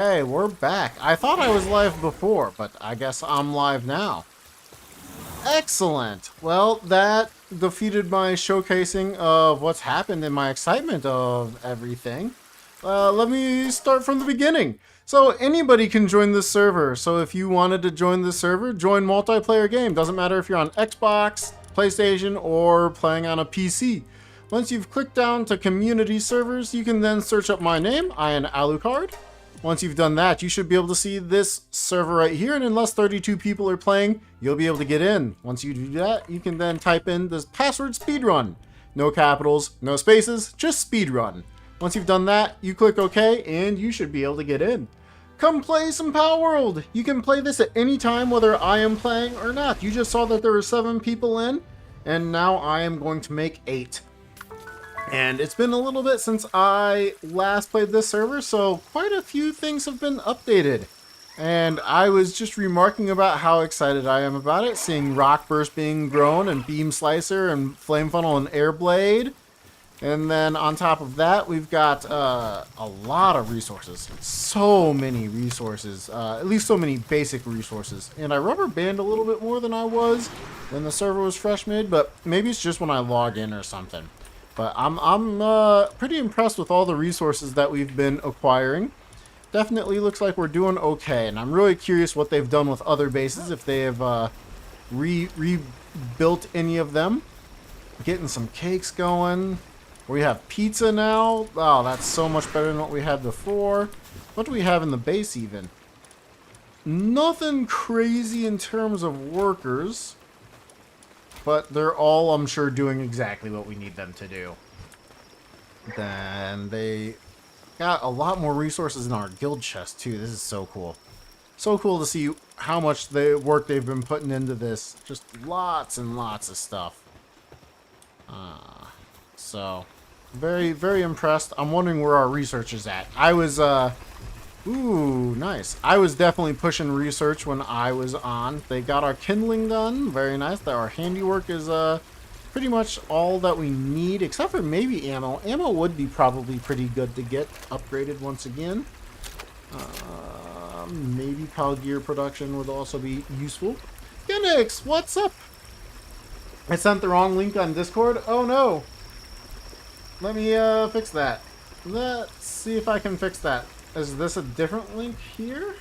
Hey, we're back. I thought I was live before, but I guess I'm live now. Excellent. Well, that defeated my showcasing of what's happened and my excitement of everything. Let me start from the beginning. So anybody can join this server. So if you wanted to join this server, join multiplayer game. Doesn't matter if you're on Xbox, PlayStation, or playing on a PC. Once you've clicked down to community servers, you can then search up my name, Inalucard. Once you've done that, you should be able to see this server right here, and unless 32 people are playing, you'll be able to get in. Once you do that, you can then type in this password speedrun. No capitals, no spaces, just speedrun. Once you've done that, you click OK, and you should be able to get in. Come play some Palworld! You can play this at any time, whether I am playing or not. You just saw that there were 7 people in, and now I am going to make 8. And it's been a little bit since I last played this server, so quite a few things have been updated. And I was just remarking about how excited I am about it, seeing Rock Burst being grown, and Beam Slicer, and Flame Funnel, and Air Blade. And then on top of that, we've got a lot of resources. So many resources, at least so many basic resources. And I rubber band a little bit more than I was when the server was fresh made, but maybe it's just when I log in or something. But I'm pretty impressed with all the resources that we've been acquiring. Definitely looks like we're doing okay, and I'm really curious what they've done with other bases, if they have rebuilt any of them. Getting some cakes going. We have pizza now. Oh, that's so much better than what we had before. What do we have in the base even? Nothing crazy in terms of workers. But they're all, I'm sure, doing exactly what we need them to do. Then they got a lot more resources in our guild chest, too. This is so cool. So cool to see how much work they've been putting into this. Just lots and lots of stuff. So, very, very impressed. I'm wondering where our research is at. I was, ooh, nice. I was definitely pushing research when I was on. They got our kindling done. Very nice. Our handiwork is pretty much all that we need, except for maybe ammo. Ammo would be probably pretty good to get upgraded once again. Maybe Pal Gear production would also be useful. Genix, what's up? I sent the wrong link on Discord. Oh no. Let me fix that. Let's see if I can fix that. Is this a different link here?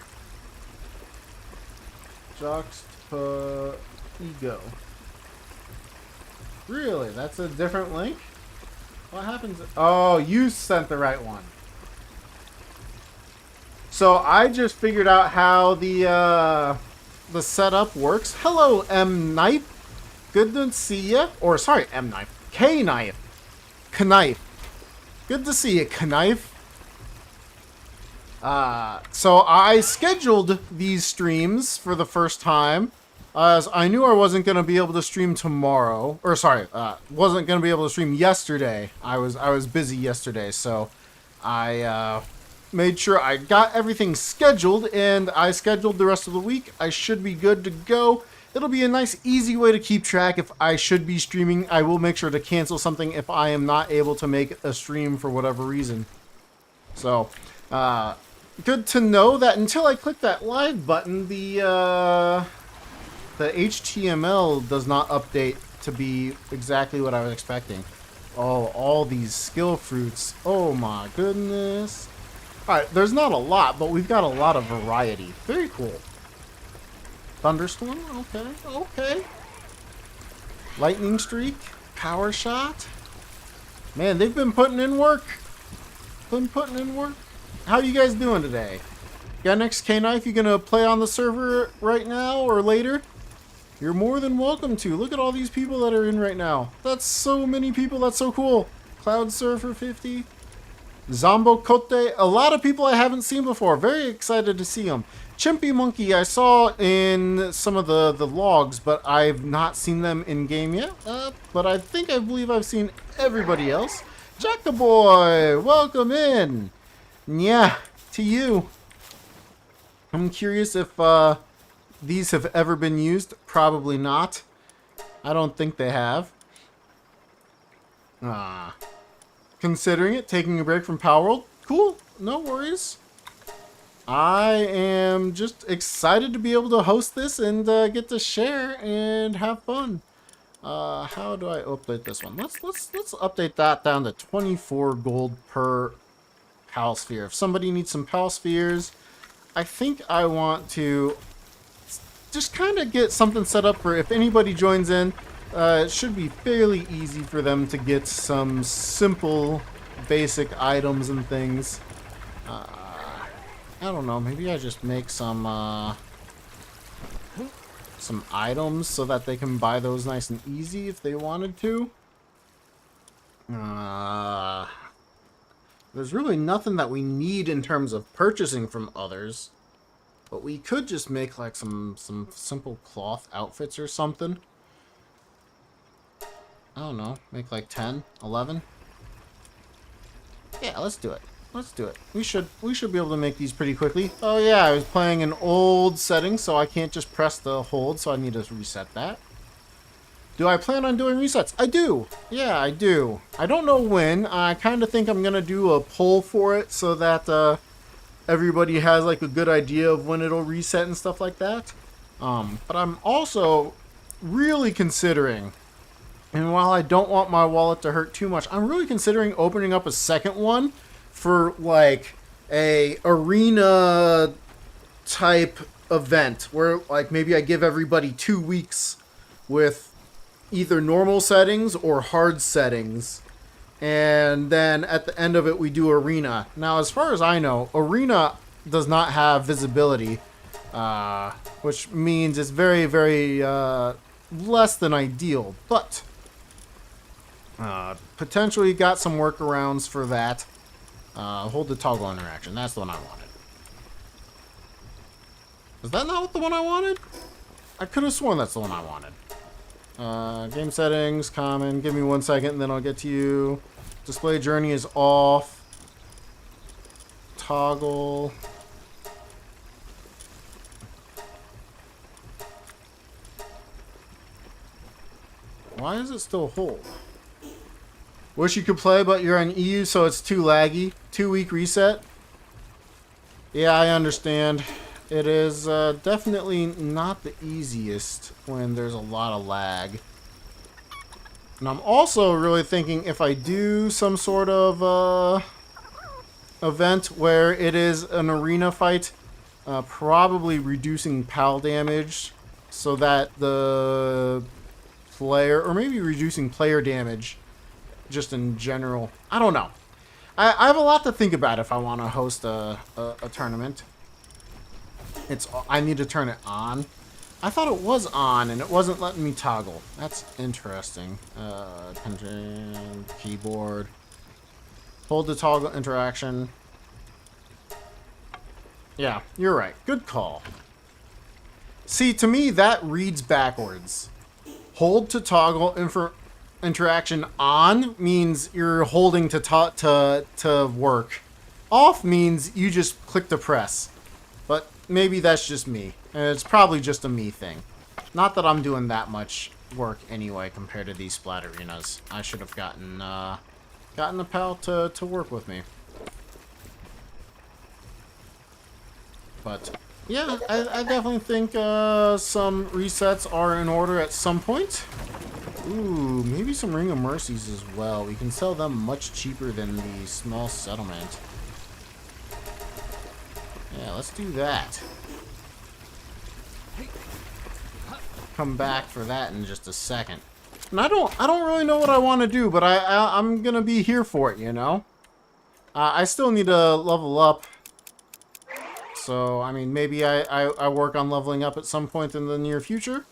Juxta ego. Really? That's a different link? What happens? Oh, you sent the right one. So I just figured out how the setup works. Hello, M Knife. Good to see ya. Or sorry, M Knife. K Knife. Knife. Good to see you, Knife. So I scheduled these streams for the first time, as I knew I wasn't going to be able to stream tomorrow, or sorry, wasn't going to be able to stream yesterday. I was busy yesterday, so I made sure I got everything scheduled, and I scheduled the rest of the week. I should be good to go. It'll be a nice, easy way to keep track if I should be streaming. I will make sure to cancel something if I am not able to make a stream for whatever reason. So, good to know that until I click that live button, the HTML does not update to be exactly what I was expecting. Oh, all these skill fruits. Oh my goodness. Alright, there's not a lot, but we've got a lot of variety. Very cool. Thunderstorm? Okay, okay. Lightning streak? Power shot? Man, they've been putting in work. How you guys doing today? Genix K-Knife, you gonna play on the server right now or later? You're more than welcome to. Look at all these people that are in right now. That's so many people. That's so cool. Cloud Surfer 50. Zombo Kote. A lot of people I haven't seen before. Very excited to see them. Chimpy Monkey I saw in some of the logs, but I've not seen them in game yet. But I believe I've seen everybody else. Jackaboy, welcome in. Yeah, to you. I'm curious if these have ever been used. Probably not. I don't think they have. Considering it, taking a break from Palworld. Cool, no worries. I am just excited to be able to host this and get to share and have fun. How do I update this one? Let's update that down to 24 gold per pal sphere. If somebody needs some pal spheres, I think I want to just kind of get something set up for if anybody joins in. It should be fairly easy for them to get some simple, basic items and things. I don't know. Maybe I just make some items so that they can buy those nice and easy if they wanted to. There's really nothing that we need in terms of purchasing from others. But we could just make like some simple cloth outfits or something. I don't know. Make like 10, 11. Yeah, let's do it. Let's do it. We should be able to make these pretty quickly. Oh yeah, I was playing an old setting, so I can't just press the hold, so I need to reset that. Do I plan on doing resets? I do. Yeah, I do. I don't know when. I kind of think I'm going to do a poll for it so that everybody has like a good idea of when it'll reset and stuff like that. But I'm also really considering, and while I don't want my wallet to hurt too much, I'm really considering opening up a second one for like a arena type event where like maybe I give everybody 2 weeks with either normal settings or hard settings, and then at the end of it we do arena. Now as far as I know, arena does not have visibility, which means it's very less than ideal, but potentially got some workarounds for that. Hold the toggle interaction. That's the one I wanted. Is that not the one I wanted? I could have sworn that's the one I wanted. Game settings, common. Give me 1 second and then I'll get to you. Display journey is off. Toggle. Why is it still hold? Wish you could play, but you're on EU, so it's too laggy. 2-week reset. Yeah, I understand. It is definitely not the easiest when there's a lot of lag. And I'm also really thinking if I do some sort of event where it is an arena fight, probably reducing PAL damage so that the player, or maybe reducing player damage just in general. I don't know. I have a lot to think about if I want to host a tournament. I need to turn it on. I thought it was on and it wasn't letting me toggle. That's interesting. Keyboard. Hold the toggle interaction. Yeah, you're right. Good call. See, to me, that reads backwards. Hold to toggle interaction on means you're holding to work. Off means you just click to press. But maybe that's just me. And it's probably just a me thing. Not that I'm doing that much work anyway compared to these splat arenas. I should have gotten a pal to work with me. But yeah, I definitely think some resets are in order at some point. Ooh, maybe some Ring of Mercies as well. We can sell them much cheaper than the small settlement. Yeah, let's do that. Come back for that in just a second. And I don't really know what I want to do, but I'm gonna be here for it, you know. I still need to level up. So I mean, maybe I work on leveling up at some point in the near future.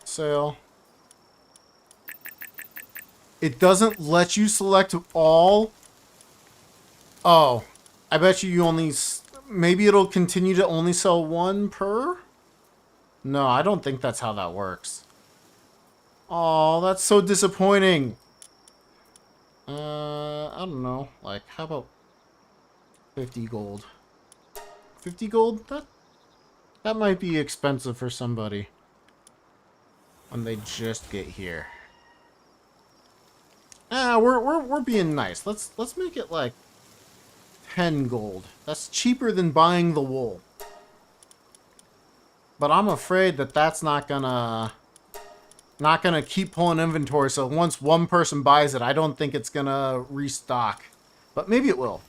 Sale. It doesn't let you select all. Oh, I bet you only. Maybe it'll continue to only sell one per? No, I don't think that's how that works. Oh, that's so disappointing. I don't know. Like, how about 50 gold? 50 gold? That might be expensive for somebody when they just get here. Ah, we're being nice. Let's make it like 10 gold. That's cheaper than buying the wool. But I'm afraid that that's not gonna keep pulling inventory. So once one person buys it, I don't think it's gonna restock. But maybe it will.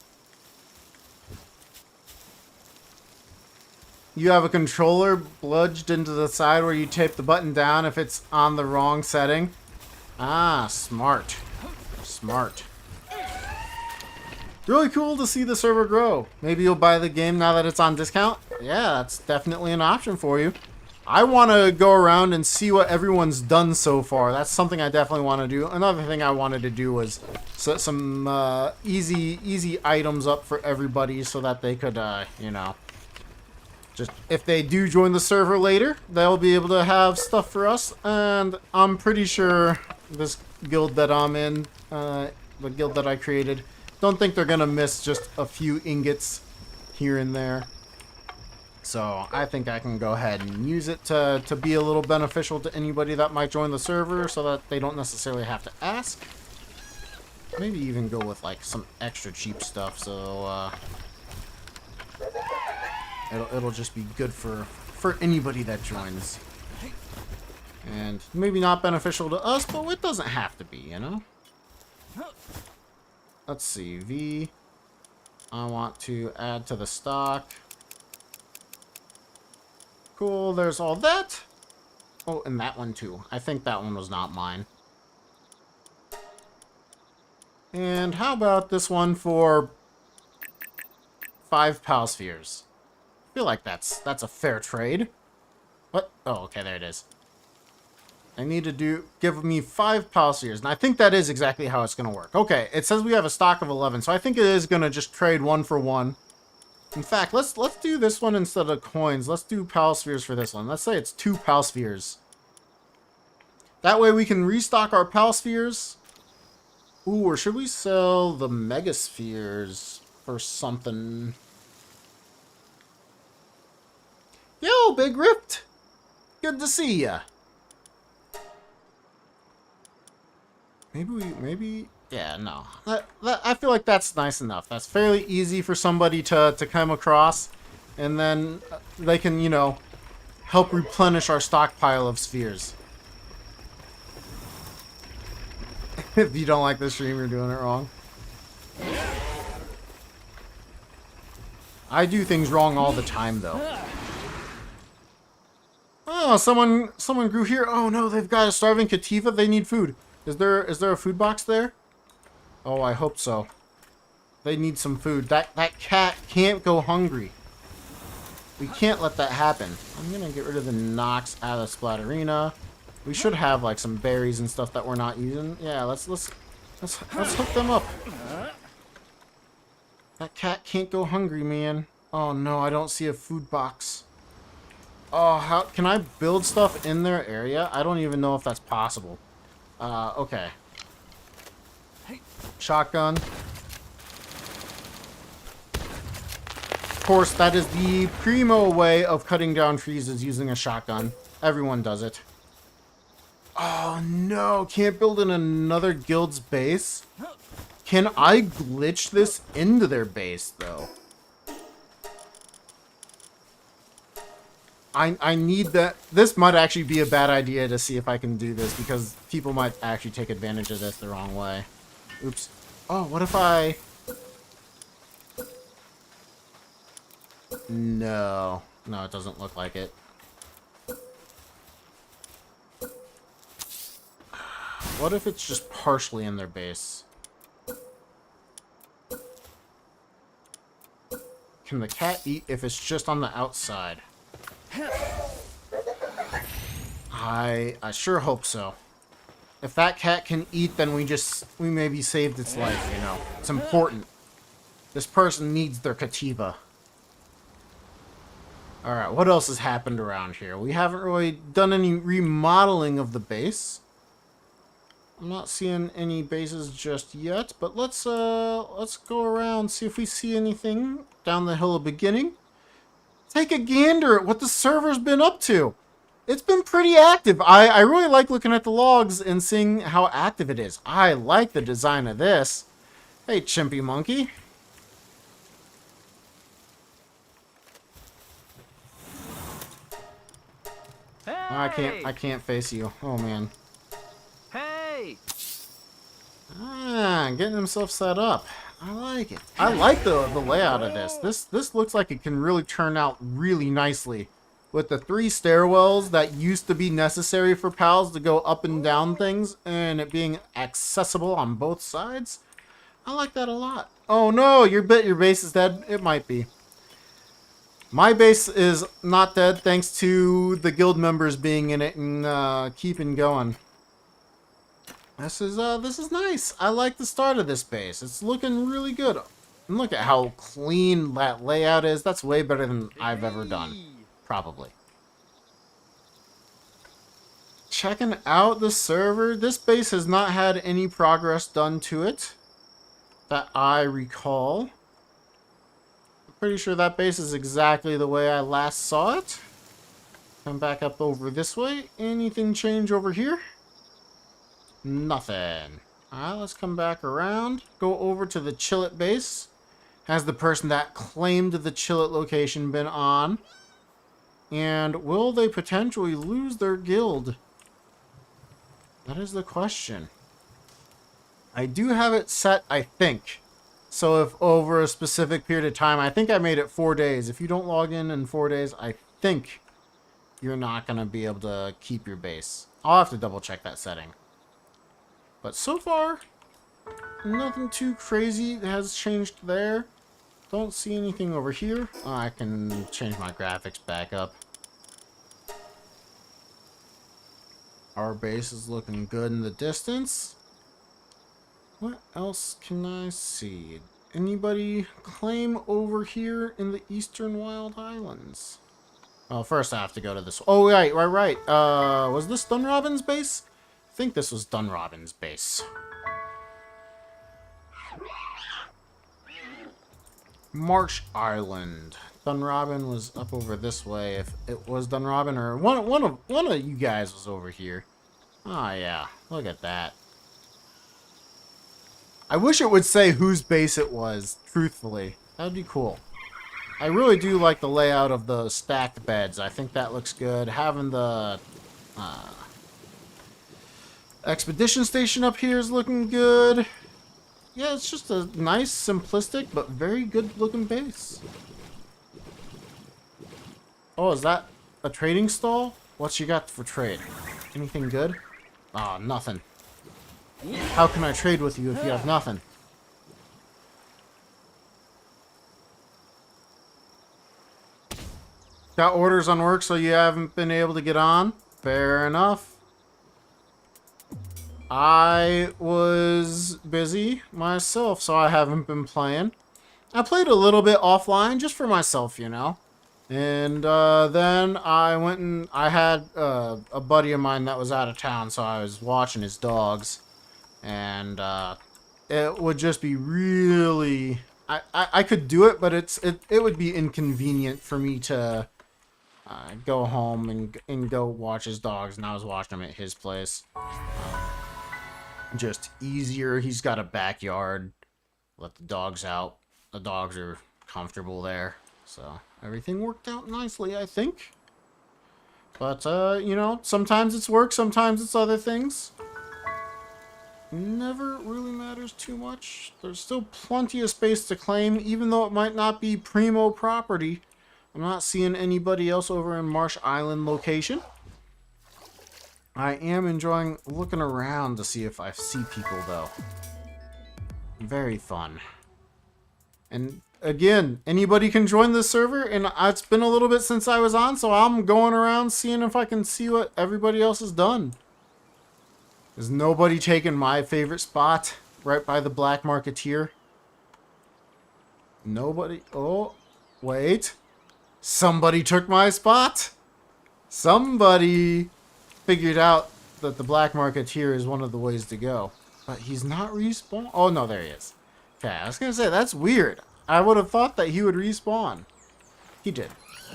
You have a controller bludged into the side where you tape the button down if it's on the wrong setting. Ah, smart. Smart. Really cool to see the server grow. Maybe you'll buy the game now that it's on discount. Yeah, that's definitely an option for you. I want to go around and see what everyone's done so far. That's something I definitely want to do. Another thing I wanted to do was set some easy items up for everybody so that they could, you know, just if they do join the server later, they'll be able to have stuff for us. And I'm pretty sure this guild that I'm in, the guild that I created, don't think they're gonna miss just a few ingots here and there. So I think I can go ahead and use it to be a little beneficial to anybody that might join the server so that they don't necessarily have to ask. Maybe even go with like some extra cheap stuff so it'll just be good for anybody that joins. And maybe not beneficial to us, but it doesn't have to be, you know? Let's see, V. I want to add to the stock. Cool, there's all that. Oh, and that one too. I think that one was not mine. And how about this one for 5 PAL spheres? I feel like that's a fair trade. What? Oh, okay, there it is. I need to give me 5 PAL spheres, and I think that is exactly how it's going to work. Okay, it says we have a stock of 11, so I think it is going to just trade 1 for 1. In fact, let's do this one instead of coins. Let's do PAL spheres for this one. Let's say it's 2 PAL spheres. That way we can restock our PAL spheres. Ooh, or should we sell the mega spheres for something? Yo, Big Rift! Good to see ya. Maybe, yeah, no. I feel like that's nice enough. That's fairly easy for somebody to come across. And then they can, you know, help replenish our stockpile of spheres. If you don't like the stream, you're doing it wrong. I do things wrong all the time, though. Oh, someone grew here. Oh no, they've got a starving Kativa. They need food. Is there a food box there? Oh, I hope so. They need some food. That cat can't go hungry. We can't let that happen. I'm gonna get rid of the Nox out of the Splatterina. We should have like some berries and stuff that we're not using. Yeah, let's hook them up. That cat can't go hungry, man. Oh no, I don't see a food box. Oh, how can I build stuff in their area? I don't even know if that's possible. Okay. Shotgun. Of course, that is the primo way of cutting down trees, is using a shotgun. Everyone does it. Oh no, can't build in another guild's base? Can I glitch this into their base, though? I need that. This might actually be a bad idea to see if I can do this, because people might actually take advantage of this the wrong way. Oops. Oh, what if I... No. No, it doesn't look like it. What if it's just partially in their base? Can the cat eat if it's just on the outside? I sure hope so. If that cat can eat, then we maybe saved its life, you know. It's important. This person needs their Kativa. Alright, what else has happened around here? We haven't really done any remodeling of the base. I'm not seeing any bases just yet, but let's go around, see if we see anything down the hill of beginning. Take a gander at what the server's been up to. It's been pretty active. I really like looking at the logs and seeing how active it is. I like the design of this. Hey, Chimpy Monkey. I can't face you. Oh man. Hey! Ah, getting himself set up. I like it. I like the layout of this. This looks like it can really turn out really nicely. With the 3 stairwells that used to be necessary for pals to go up and down things, and it being accessible on both sides. I like that a lot. Oh no, your base is dead. It might be. My base is not dead thanks to the guild members being in it and keeping going. This is nice. I like the start of this base. It's looking really good. And look at how clean that layout is. That's way better than I've ever done. Probably. Checking out the server. This base has not had any progress done to it that I recall. I'm pretty sure that base is exactly the way I last saw it. Come back up over this way. Anything change over here? Nothing. Alright, let's come back around. Go over to the Chillet base. Has the person that claimed the Chillet location been on? And will they potentially lose their guild? That is the question. I do have it set, I think. So if over a specific period of time, I think I made it 4 days. If you don't log in 4 days, I think you're not going to be able to keep your base. I'll have to double check that setting. But so far, nothing too crazy has changed there. Don't see anything over here. Oh, I can change my graphics back up. Our base is looking good in the distance. What else can I see? Anybody claim over here in the Eastern Wild Islands? Well, first I have to go to this. Oh, right. Was this Dunrobin's base? I think this was Dunrobin's base. Marsh Island. Dunrobin was up over this way. If it was Dunrobin or one of you guys was over here. Oh yeah, look at that. I wish it would say whose base it was, truthfully. That would be cool. I really do like the layout of the stacked beds. I think that looks good. Having the expedition station up here is looking good. Yeah, it's just a nice, simplistic, but very good looking base. Oh, is that a trading stall? What you got for trade? Anything good? Ah, nothing. How can I trade with you if you have nothing? Got orders on work, so you haven't been able to get on? Fair enough. I was busy myself, so I haven't been playing. I played a little bit offline, just for myself, you know. And then I went and I had a buddy of mine that was out of town, so I was watching his dogs. And it would just be really... I could do it, but it would be inconvenient for me to go home and go watch his dogs, and I was watching him at his place. Just easier. He's got a backyard. Let the dogs out. The dogs are comfortable there. So everything worked out nicely, I think. But, you know, sometimes it's work, sometimes it's other things. Never really matters too much. There's still plenty of space to claim, even though it might not be primo property. I'm not seeing anybody else over in Marsh Island location. I am enjoying looking around to see if I see people, though. Very fun. And again, anybody can join this server, and it's been a little bit since I was on, so I'm going around seeing if I can see what everybody else has done. Is nobody taking my favorite spot right by the Black Marketeer? Nobody? Oh, wait. Somebody took my spot. Somebody figured out that the Black Marketeer is one of the ways to go. But he's not respawn. Oh, no, there he is. Okay, I was going to say, that's weird. I would have thought that he would respawn. He did.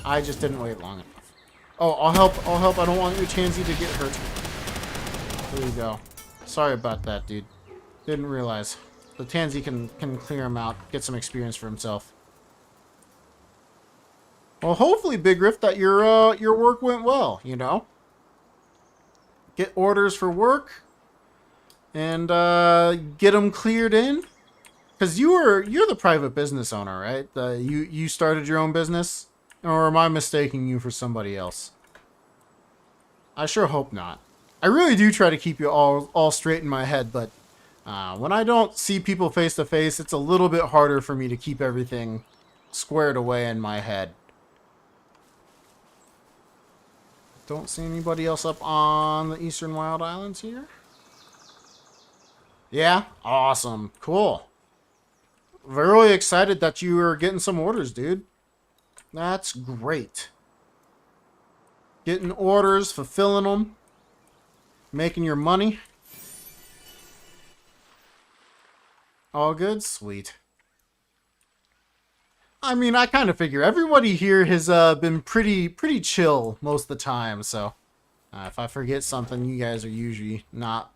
I just didn't wait long enough. Oh, I'll help. I'll help. I don't want your Tansy to get hurt. There you go. Sorry about that, dude. Didn't realize. The Tansy can clear him out. Get some experience for himself. Well, hopefully, Big Rift, that your work went well, you know? get orders for work, and get them cleared in. Because you're the private business owner, right? You started your own business? Or am I mistaking you for somebody else? I sure hope not. I really do try to keep you all straight in my head, but when I don't see people face to face, it's a little bit harder for me to keep everything squared away in my head. Don't see anybody else up on the Eastern Wild Islands here. Yeah? Awesome. Cool. Really excited that you are getting some orders, dude. That's great. Getting orders, fulfilling them, making your money. All good? Sweet. I mean, I kind of figure everybody here has been pretty chill most of the time, so if I forget something, you guys are usually not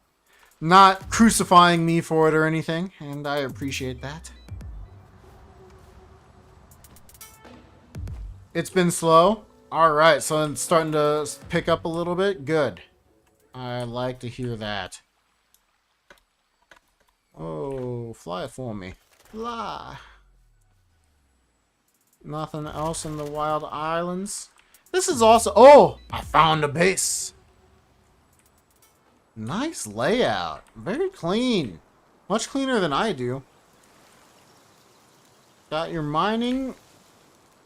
crucifying me for it or anything, and I appreciate that. It's been slow. Alright, so it's starting to pick up a little bit. Good. I like to hear that. Oh, fly for me. Fly. Nothing else in the Wild Islands. This is also... Oh! I found a base. Nice layout. Very clean. Much cleaner than I do. Got your mining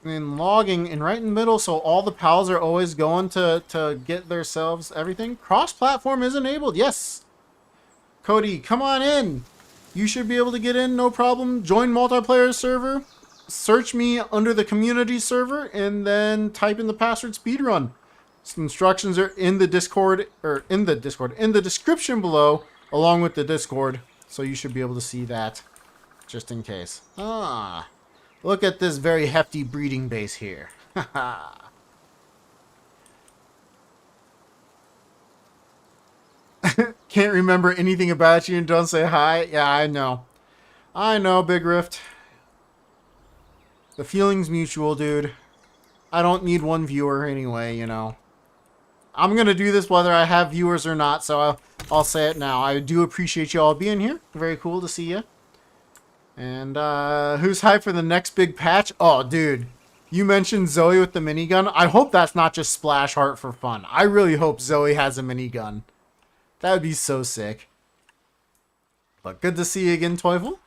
and logging and right in the middle, so all the pals are always going to get themselves everything. Cross-platform is enabled. Yes. Cody, come on in. You should be able to get in, no problem. Join multiplayer server. Search me under the community server and then type in the password speedrun. Some instructions are in the Discord, in the description below, along with the Discord. So you should be able to see that, just in case. Ah, look at this very hefty breeding base here. Can't remember anything about you and don't say hi? Yeah, I know. I know, Big Rift. The feeling's mutual, dude. I don't need one viewer anyway, you know. I'm going to do this whether I have viewers or not, so I'll say it now. I do appreciate you all being here. Very cool to see you. And who's hyped for the next big patch? Oh, dude. You mentioned Zoe with the minigun. I hope that's not just Splash Heart for fun. I really hope Zoe has a minigun. That would be so sick. But good to see you again, Teufel.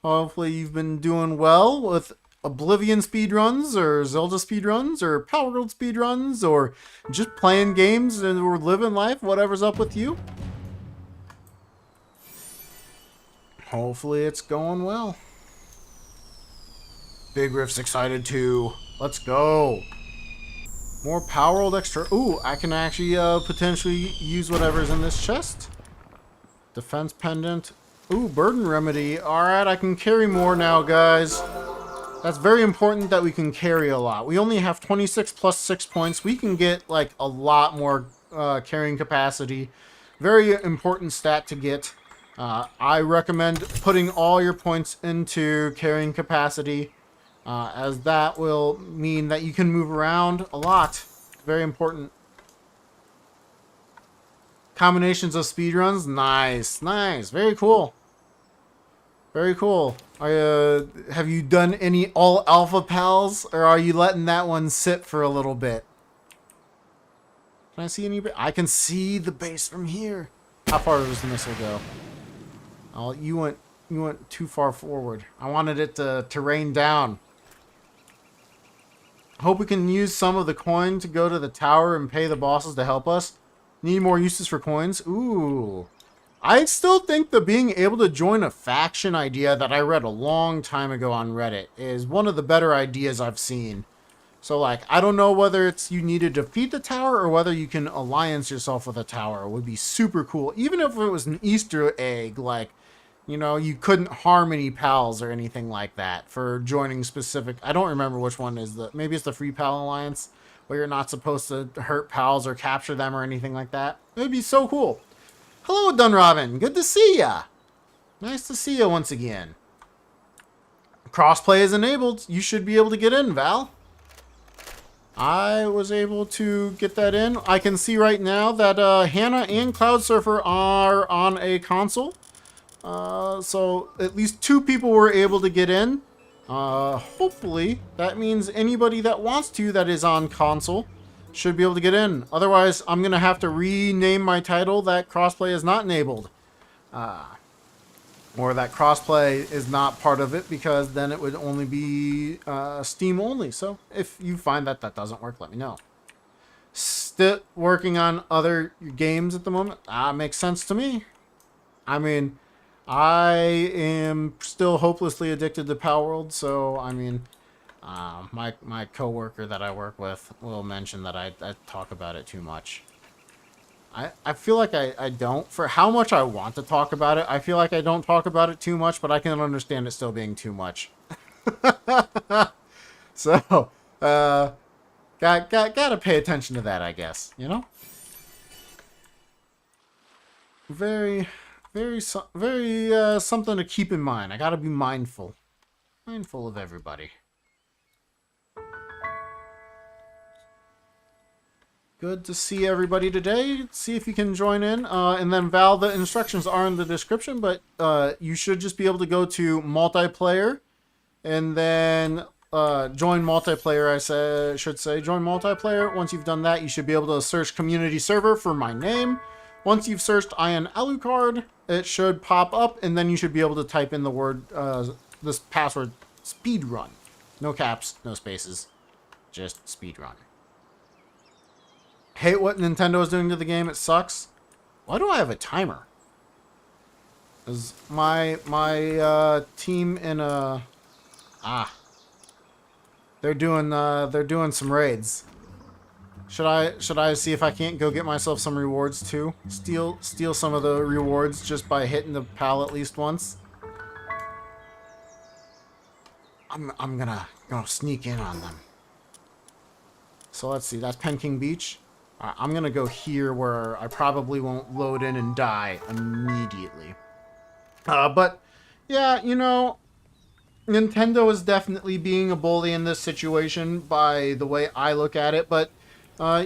Hopefully you've been doing well with Oblivion speedruns, or Zelda speedruns, or Palworld speedruns, or just playing games and or living life, whatever's up with you. Hopefully it's going well. Big Rift's excited too. Let's go. More Palworld extra. Ooh, I can actually potentially use whatever's in this chest. Defense pendant. Ooh, burden remedy. Alright, I can carry more now, guys. That's very important that we can carry a lot. We only have 26 plus 6 points. We can get like a lot more carrying capacity. Very important stat to get. I recommend putting all your points into carrying capacity, as that will mean that you can move around a lot. Very important. Combinations of speedruns. Nice. Nice. Very cool. Very cool. Have you done any all alpha pals, or are you letting that one sit for a little bit? Can I see any? I can see the base from here. How far does the missile go? Oh, you went too far forward. I wanted it to rain down. Hope we can use some of the coin to go to the tower and pay the bosses to help us. Need more uses for coins. Ooh. I still think the being able to join a faction idea that I read a long time ago on Reddit is one of the better ideas I've seen. So, like, I don't know whether it's you need to defeat the tower or whether you can alliance yourself with a tower. It would be super cool. Even if it was an Easter egg, like, you know, you couldn't harm any pals or anything like that for joining specific... I don't remember which one is the... Maybe it's the Free Pal Alliance, where you're not supposed to hurt pals or capture them or anything like that. It would be so cool. Hello, Dunrobin. Good to see ya. Nice to see you once again. Crossplay is enabled. You should be able to get in, Val. I was able to get that in. I can see right now that Hannah and Cloud Surfer are on a console. So at least 2 people were able to get in. Hopefully that means anybody that wants to that is on console should be able to get in. Otherwise, I'm going to have to rename my title that crossplay is not enabled. Or that crossplay is not part of it, because then it would only be Steam only. So if you find that that doesn't work, let me know. Still working on other games at the moment. Makes sense to me. I mean, I am still hopelessly addicted to Palworld, so I mean, my coworker that I work with will mention that I talk about it too much. I feel like I don't. For how much I want to talk about it, I feel like I don't talk about it too much, but I can understand it still being too much. So, gotta pay attention to that, I guess, you know? Very something to keep in mind. I gotta be mindful. Mindful of everybody. Good to see everybody today. See if you can join in. And then Val, the instructions are in the description, but you should just be able to go to multiplayer and then join multiplayer, should say. Join multiplayer. Once you've done that, you should be able to search community server for my name. Once you've searched Inalucard, it should pop up, and then you should be able to type in the word, this password, speedrun. No caps, no spaces, just speedrun. Hate what Nintendo is doing to the game. It sucks. Why do I have a timer? Is my team in a they're doing some raids. Should I see if I can't go get myself some rewards too? Steal some of the rewards just by hitting the pal at least once. I'm gonna sneak in on them. So let's see. That's Penking Beach. I'm going to go here where I probably won't load in and die immediately. But, yeah, you know, Nintendo is definitely being a bully in this situation by the way I look at it. But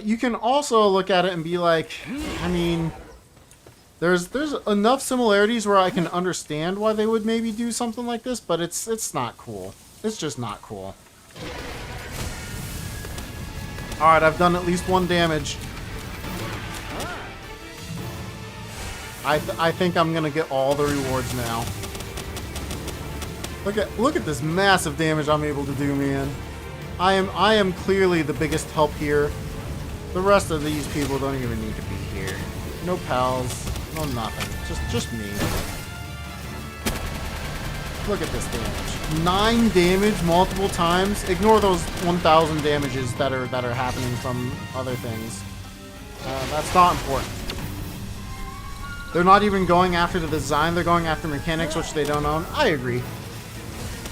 you can also look at it and be like, I mean, there's enough similarities where I can understand why they would maybe do something like this, but it's not cool. It's just not cool. Alright, I've done at least 1 damage. I think I'm gonna get all the rewards now. Look at this massive damage I'm able to do, man. I am clearly the biggest help here. The rest of these people don't even need to be here. No pals, no nothing. Just me. Look at this damage. 9 damage multiple times. Ignore those 1,000 damages that are happening from other things. That's not important. They're not even going after the design. They're going after mechanics, which they don't own. I agree.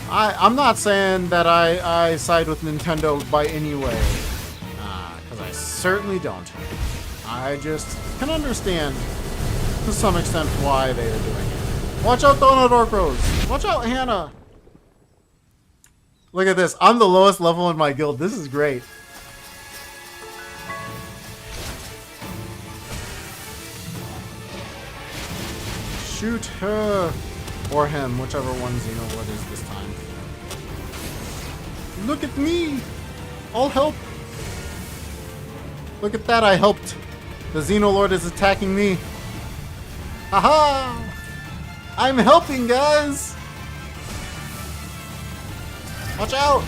I'm not saying that I side with Nintendo by any way. Because I certainly don't. I just can understand to some extent why they are doing it. Watch out, Donut Orcros! Watch out, Hannah! Look at this. I'm the lowest level in my guild. This is great. Shoot her. Or him, whichever one Xenolord is this time. Look at me! I'll help! Look at that, I helped. The Xenolord is attacking me. Haha! I'm helping, guys! Watch out!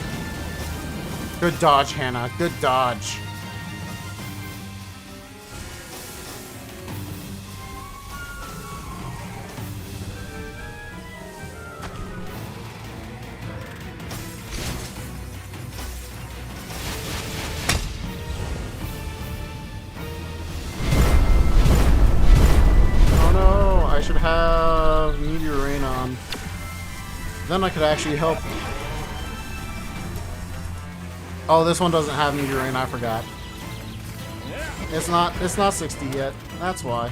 Good dodge, Hannah. Good dodge. I should have Meteor Rain on. Then I could actually help. Oh, this one doesn't have Meteor Rain, I forgot. It's not 60 yet. That's why.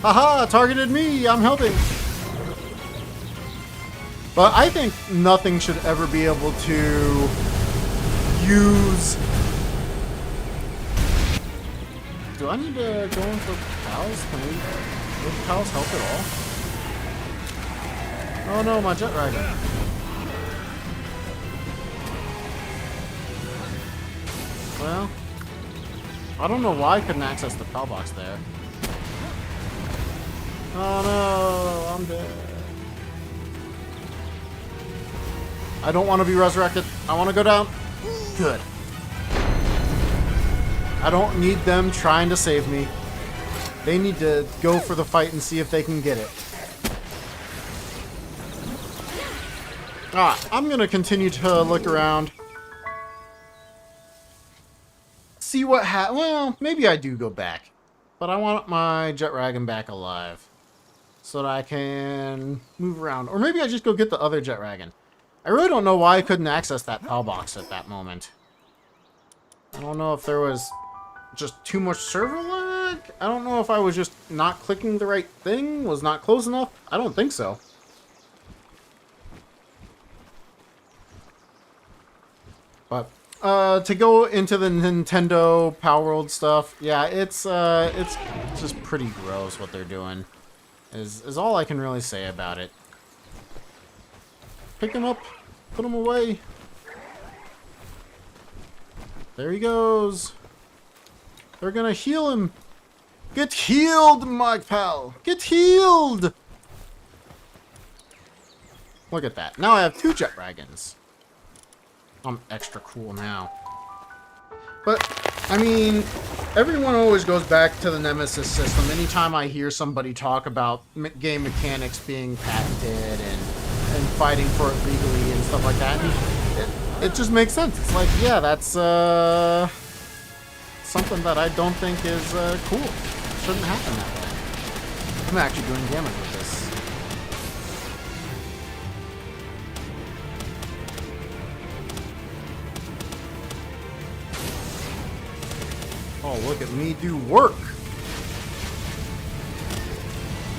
Haha, targeted me, I'm helping. But I think nothing should ever be able to use do I need to go in for pals? Would pals help at all? Oh no, my jet dragon. Well, I don't know why I couldn't access the pal box there. Oh no, I'm dead. I don't want to be resurrected. I want to go down. Good. I don't need them trying to save me. They need to go for the fight and see if they can get it. I'm going to continue to look around. See what well, maybe I do go back. But I want my jet dragon back alive. So that I can move around. Or maybe I just go get the other jet dragon. I really don't know why I couldn't access that PAL box at that moment. I don't know if there was just too much server lag. I don't know if I was just not clicking the right thing, was not close enough. I don't think so. But to go into the Nintendo Palworld stuff, yeah, it's just pretty gross what they're doing. Is all I can really say about it. Pick him up, put him away. There he goes. They're gonna heal him. Get healed, my pal. Get healed. Look at that. Now I have 2 jet dragons. I'm extra cool now. But, I mean, everyone always goes back to the Nemesis system. Anytime I hear somebody talk about game mechanics being patented and fighting for it legally and stuff like that, and it just makes sense. It's like, yeah, that's something that I don't think is cool. It shouldn't happen that way. I'm actually doing damage with this. Oh, look at me do work.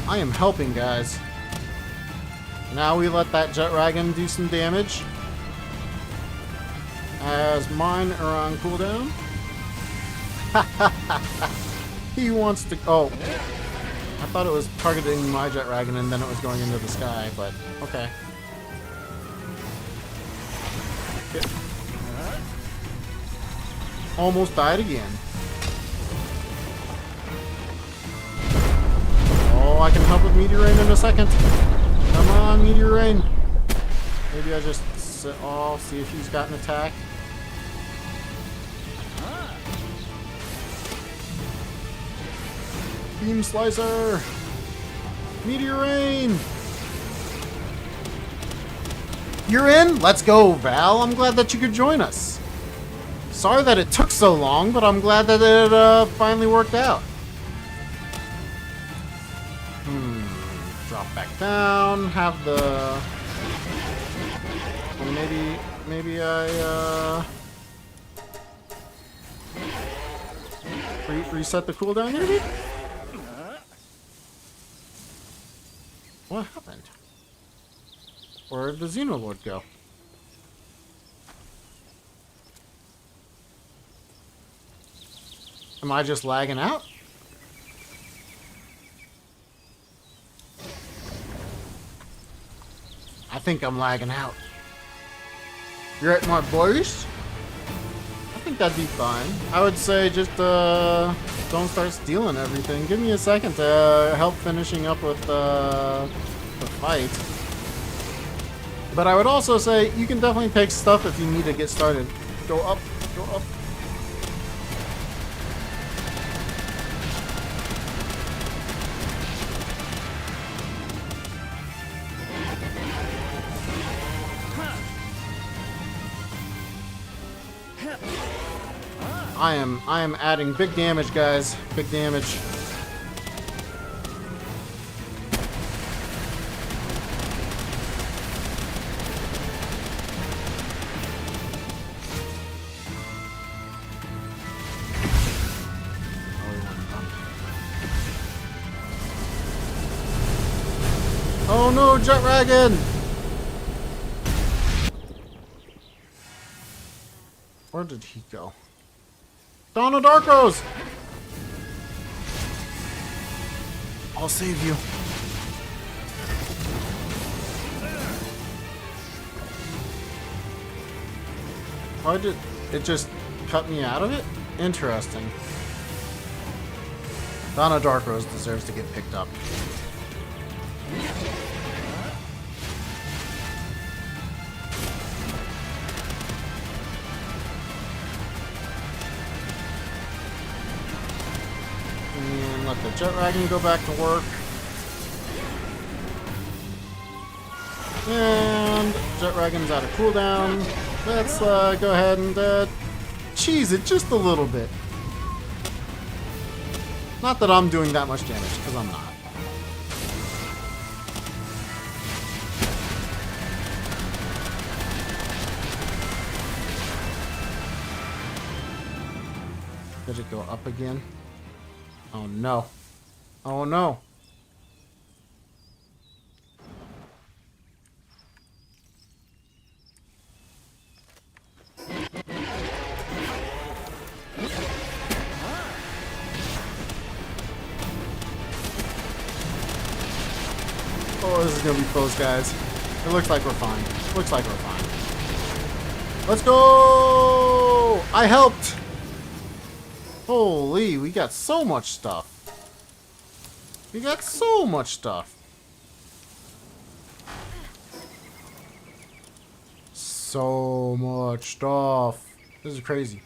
I am helping, guys. Now we let that jet dragon do some damage. As mine are on cooldown. He wants to... Oh. I thought it was targeting my jet dragon and then it was going into the sky, but okay. Get. Almost died again. Oh, I can help with Meteor Rain in a second. Come on, Meteor Rain. Maybe I just sit off, see if he's got an attack. Beam Slicer. Meteor Rain. You're in? Let's go, Val. I'm glad that you could join us. Sorry that it took so long, but I'm glad that it finally worked out. Drop back down, have the... Well, maybe I, reset the cooldown, maybe? What happened? Where'd the Xenoloord go? Am I just lagging out? I think I'm lagging out. You right, my boys? I think that'd be fine. I would say just don't start stealing everything. Give me a second to help finishing up with the fight. But I would also say you can definitely take stuff if you need to get started. Go up, go up. I am adding big damage, guys. Big damage. Oh no, Jet Dragon! Where did he go? Dawn of Darkros! I'll save you. Why did it just cut me out of it? Interesting. Donna Darkrose deserves to get picked up. And let the Jet Dragon go back to work. And Jet Dragon's out of cooldown. Let's go ahead and cheese it just a little bit. Not that I'm doing that much damage, because I'm not. Did it go up again? Oh no. Oh no. Oh, this is gonna be close, guys. It looks like we're fine. Looks like we're fine. Let's go! I helped! Holy, we got so much stuff. We got so much stuff. So much stuff. This is crazy.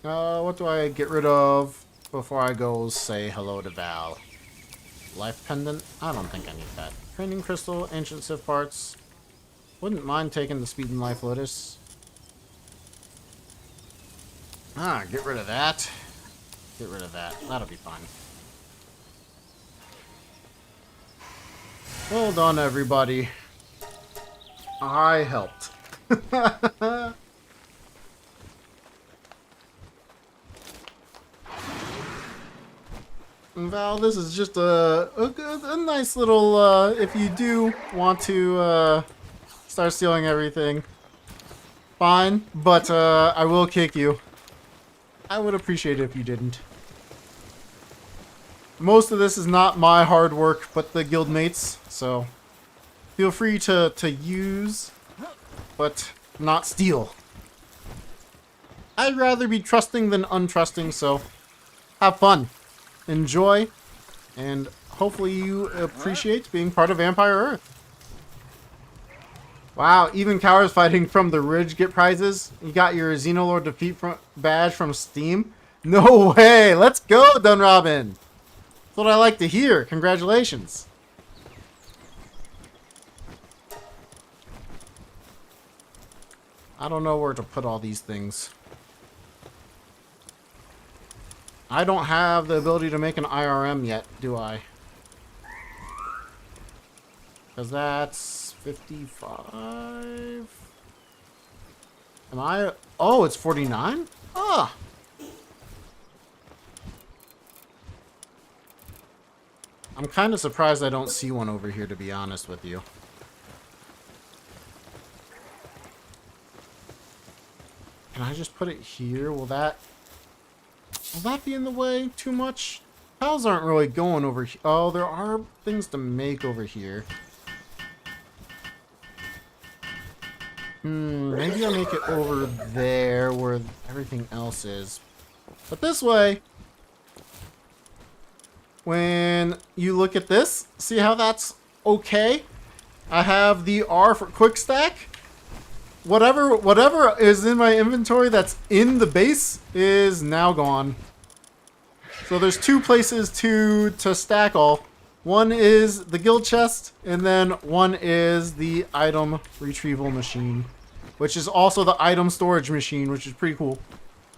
What do I get rid of before I go say hello to Val? Life pendant? I don't think I need that. Training crystal, ancient Sith parts. Wouldn't mind taking the speed and life lotus. Get rid of that. Get rid of that. That'll be fine. Well done, everybody. I helped. Val, this is just a nice little, if you do want to start stealing everything, fine, but I will kick you. I would appreciate it if you didn't. Most of this is not my hard work, but the guildmates, so feel free to use, but not steal. I'd rather be trusting than untrusting, so have fun. Enjoy, and hopefully you appreciate being part of Vampire Earth. Wow, even cowards fighting from the Ridge get prizes. You got your Xenolore defeat badge from Steam. No way! Let's go, Dunrobin! That's what I like to hear. Congratulations. I don't know where to put all these things. I don't have the ability to make an IRM yet, do I? Because that's 55. Am I? Oh, it's 49? Ah! I'm kind of surprised I don't see one over here, to be honest with you. Can I just put it here? Will that be in the way too much? Pals aren't really going over here. Oh, there are things to make over here. Maybe I'll make it over there where everything else is. But this way, when you look at this, see how that's okay? I have the R for quick stack. Whatever is in my inventory that's in the base is now gone. So there's two places to stack all. One is the guild chest, and then one is the item retrieval machine, which is also the item storage machine, which is pretty cool.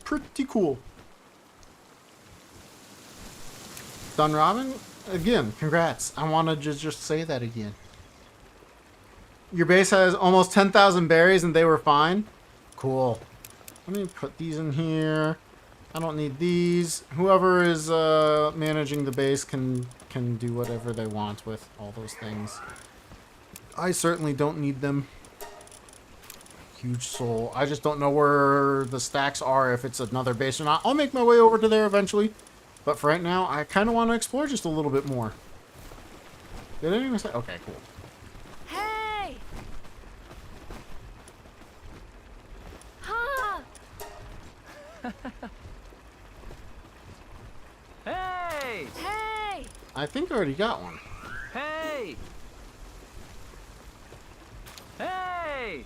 Pretty cool. Done, Robin? Again, congrats. I want to just say that again. Your base has almost 10,000 berries and they were fine? Cool. Let me put these in here. I don't need these. Whoever is managing the base can do whatever they want with all those things. I certainly don't need them. Huge soul. I just don't know where the stacks are, if it's another base or not. I'll make my way over to there eventually. But for right now, I kind of want to explore just a little bit more. Did anyone say? Okay, cool. Hey! Ha! Hey! Hey! I think I already got one. Hey! Hey!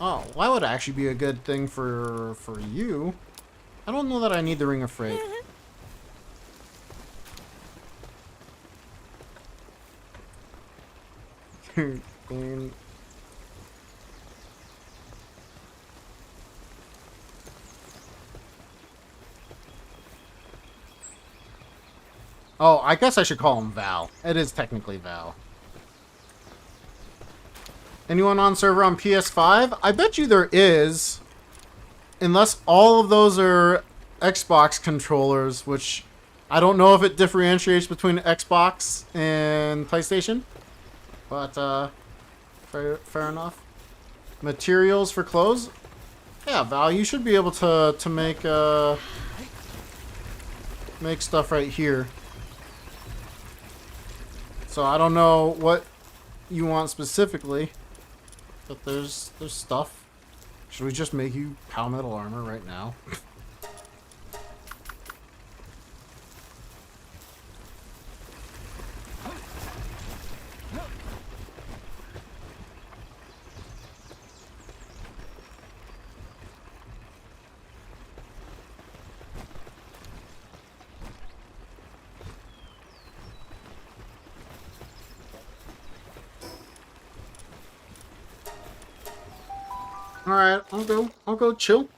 Oh, that would actually be a good thing for you. I don't know that I need the Ring of Freight. Clean. Oh, I guess I should call him Val. It is technically Val. Anyone on server on PS5? I bet you there is. Unless all of those are Xbox controllers, which I don't know if it differentiates between Xbox and PlayStation. But, fair enough. Materials for clothes? Yeah, Val, you should be able to make stuff right here. So I don't know what you want specifically, but there's stuff. Should we just make you Pow Metal armor right now? Alright, I'll go chill.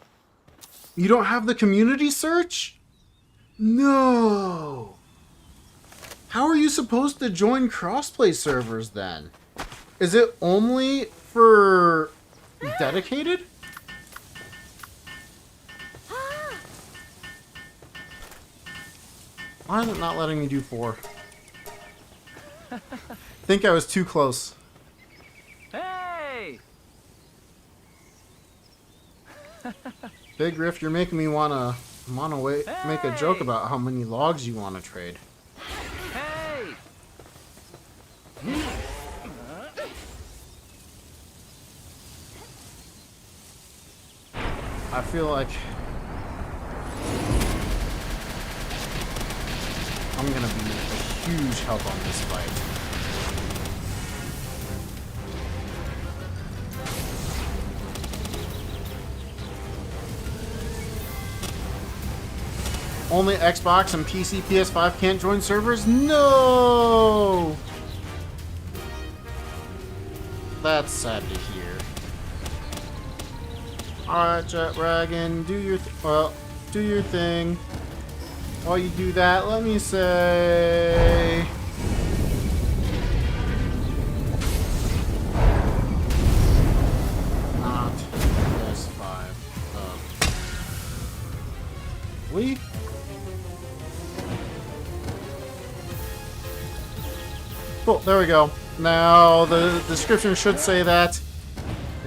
You don't have the community search? No. How are you supposed to join crossplay servers then? Is it only for dedicated? Why is it not letting me do 4? Think I was too close. Hey! Big Riff, you're making me wanna make a joke about how many logs you wanna trade. Hey! I feel like I'm gonna be a huge help on this fight. Only Xbox and PC, PS5 can't join servers? No! That's sad to hear. Alright, Jet Dragon, do your thing. While you do that, let me say... Not PS5. We? Cool, there we go. Now, the description should say that.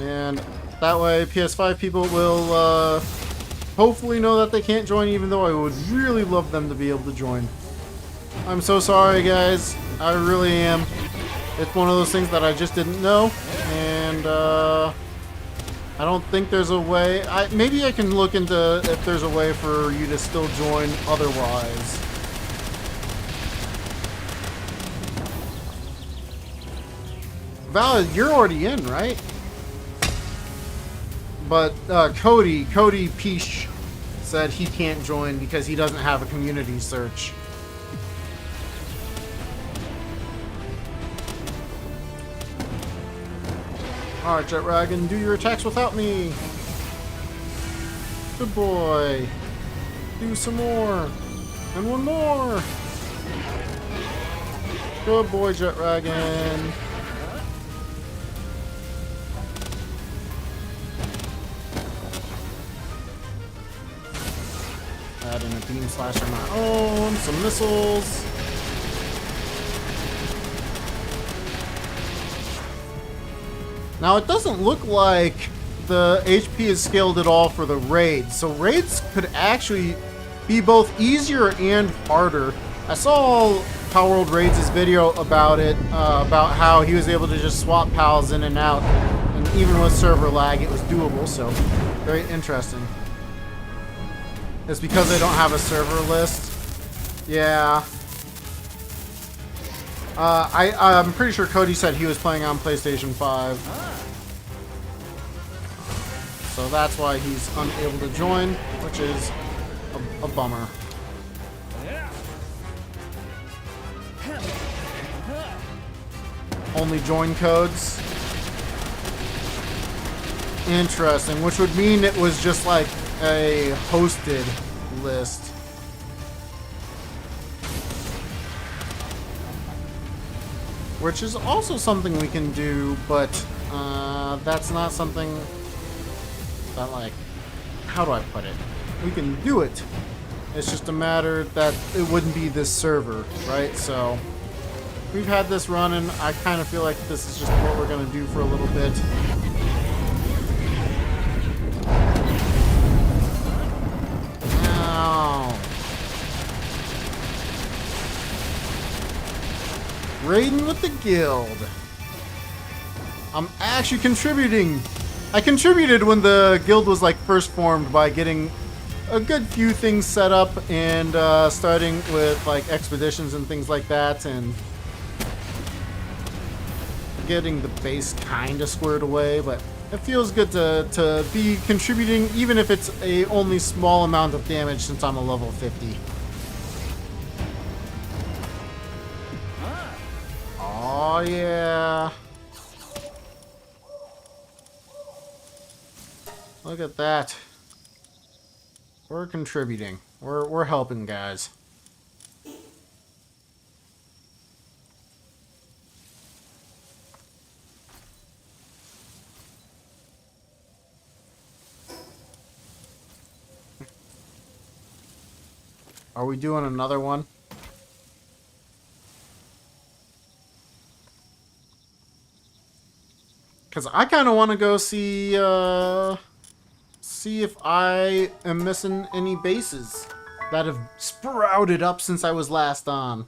And that way, PS5 people will hopefully know that they can't join, even though I would really love them to be able to join. I'm so sorry, guys. I really am. It's one of those things that I just didn't know. And I don't think there's a way. Maybe I can look into if there's a way for you to still join otherwise. Val, you're already in, right? But Cody Peach said he can't join because he doesn't have a community search. Alright, Jet Dragon, do your attacks without me. Good boy. Do some more. And one more. Good boy, Jet Dragon. beam slash on my own. Some missiles. Now it doesn't look like the HP is scaled at all for the raids. So raids could actually be both easier and harder. I saw Palworld Raids' video about it, about how he was able to just swap pals in and out. And even with server lag, it was doable, so very interesting. It's because they don't have a server list. Yeah. I'm pretty sure Cody said he was playing on PlayStation 5. So that's why he's unable to join, which is a bummer. Only join codes. Interesting, which would mean it was just like a hosted list. Which is also something we can do, but that's not something that, like, how do I put it? We can do it. It's just a matter that it wouldn't be this server, right? So we've had this running. I kind of feel like this is just what we're gonna do for a little bit. Raiding with the guild. I'm actually contributing. I contributed when the guild was like first formed by getting a good few things set up and starting with like expeditions and things like that, and getting the base kind of squared away. But it feels good to be contributing, even if it's a only small amount of damage, since I'm a level 50. Oh yeah. Look at that. We're contributing. We're helping, guys. Are we doing another one? Because I kind of want to go see if I am missing any bases that have sprouted up since I was last on.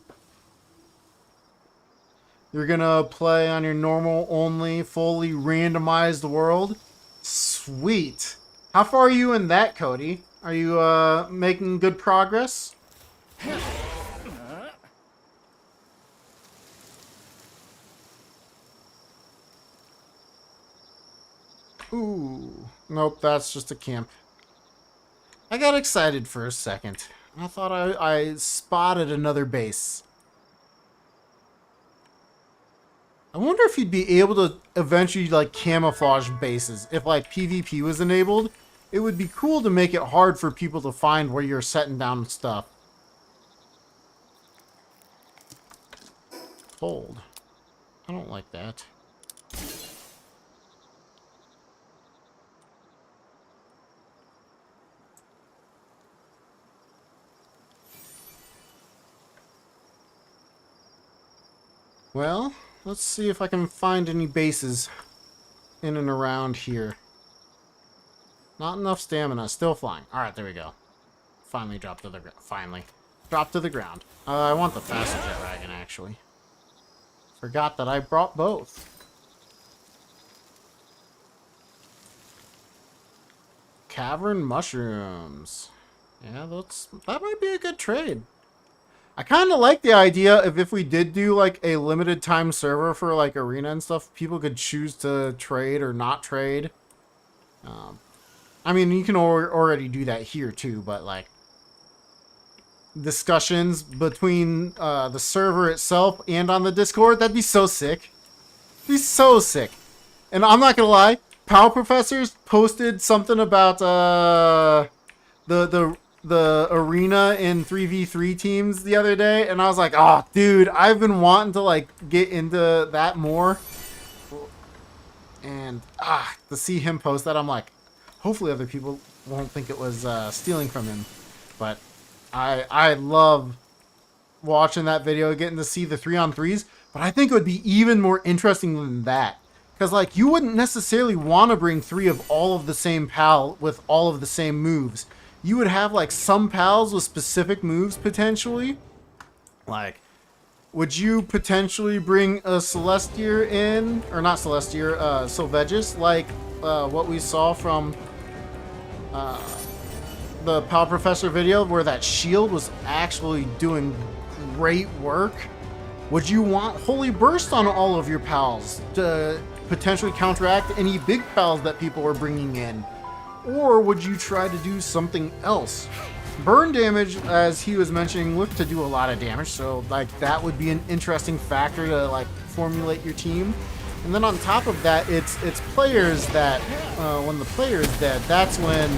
You're gonna play on your normal only, fully randomized world? Sweet. How far are you in that, Cody? Are you making good progress? Ooh. Nope, that's just a camp. I got excited for a second. I thought I spotted another base. I wonder if you'd be able to eventually like camouflage bases. If like PvP was enabled, it would be cool to make it hard for people to find where you're setting down stuff. Fold. I don't like that. Well, let's see if I can find any bases in and around here. Not enough stamina. Still flying. Alright, there we go. Finally dropped to the ground. Finally. Dropped to the ground. I want the faster jet wagon, actually. Forgot that I brought both. Cavern mushrooms. Yeah, that might be a good trade. I kind of like the idea of if we did do like a limited time server for like arena and stuff, people could choose to trade or not trade. I mean, you can already do that here too, but like discussions between the server itself and on the Discord, that'd be so sick. Be so sick. And I'm not gonna lie, Power Professors posted something about the arena in 3v3 teams the other day, and I was like, oh dude, I've been wanting to like get into that more, and to see him post that, I'm like, hopefully other people won't think it was stealing from him. But I love watching that video, getting to see the 3-on-3s, but I think it would be even more interesting than that. Because, like, you wouldn't necessarily want to bring 3 of all of the same pal with all of the same moves. You would have, like, some pals with specific moves, potentially. Like, would you potentially bring a Celestier in, or not Celestier, Sylvegus, like what we saw from the Pal Professor video, where that shield was actually doing great work? Would you want Holy Burst on all of your pals to potentially counteract any big pals that people are bringing in? Or would you try to do something else? Burn damage, as he was mentioning, looked to do a lot of damage, so like that would be an interesting factor to like formulate your team. And then on top of that, it's players that when the player is dead, that's when,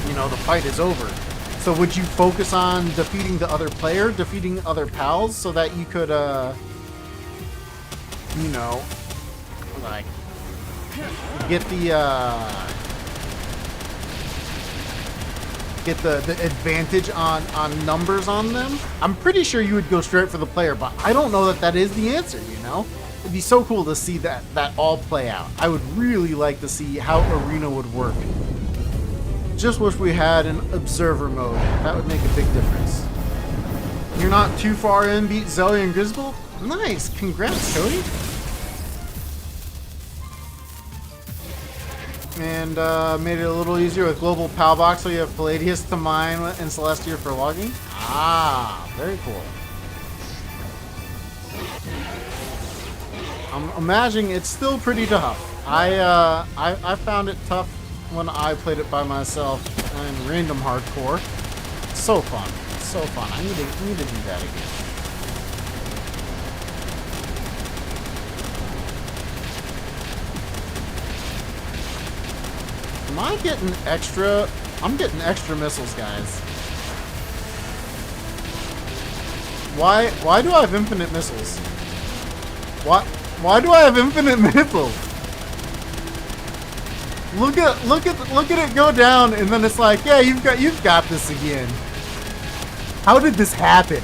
you know, the fight is over. So would you focus on defeating the other player, defeating other pals, so that you could, you know, like, get the advantage on numbers on them? I'm pretty sure you would go straight for the player, but I don't know that that is the answer, you know? It'd be so cool to see that all play out. I would really like to see how Arena would work. Just wish we had an observer mode. That would make a big difference. You're not too far in, beat Zelly and Griswold? Nice, congrats, Cody. And made it a little easier with Global Pal Box, so you have Palladius to mine and Celestia for logging. Ah, very cool. I'm imagining it's still pretty tough. I found it tough when I played it by myself in random hardcore. So fun, so fun. I need to do that again. Am I getting extra? I'm getting extra missiles, guys. Why do I have infinite missiles? Why do I have infinite missiles? Look at it go down, and then it's like, yeah, you've got this again. How did this happen?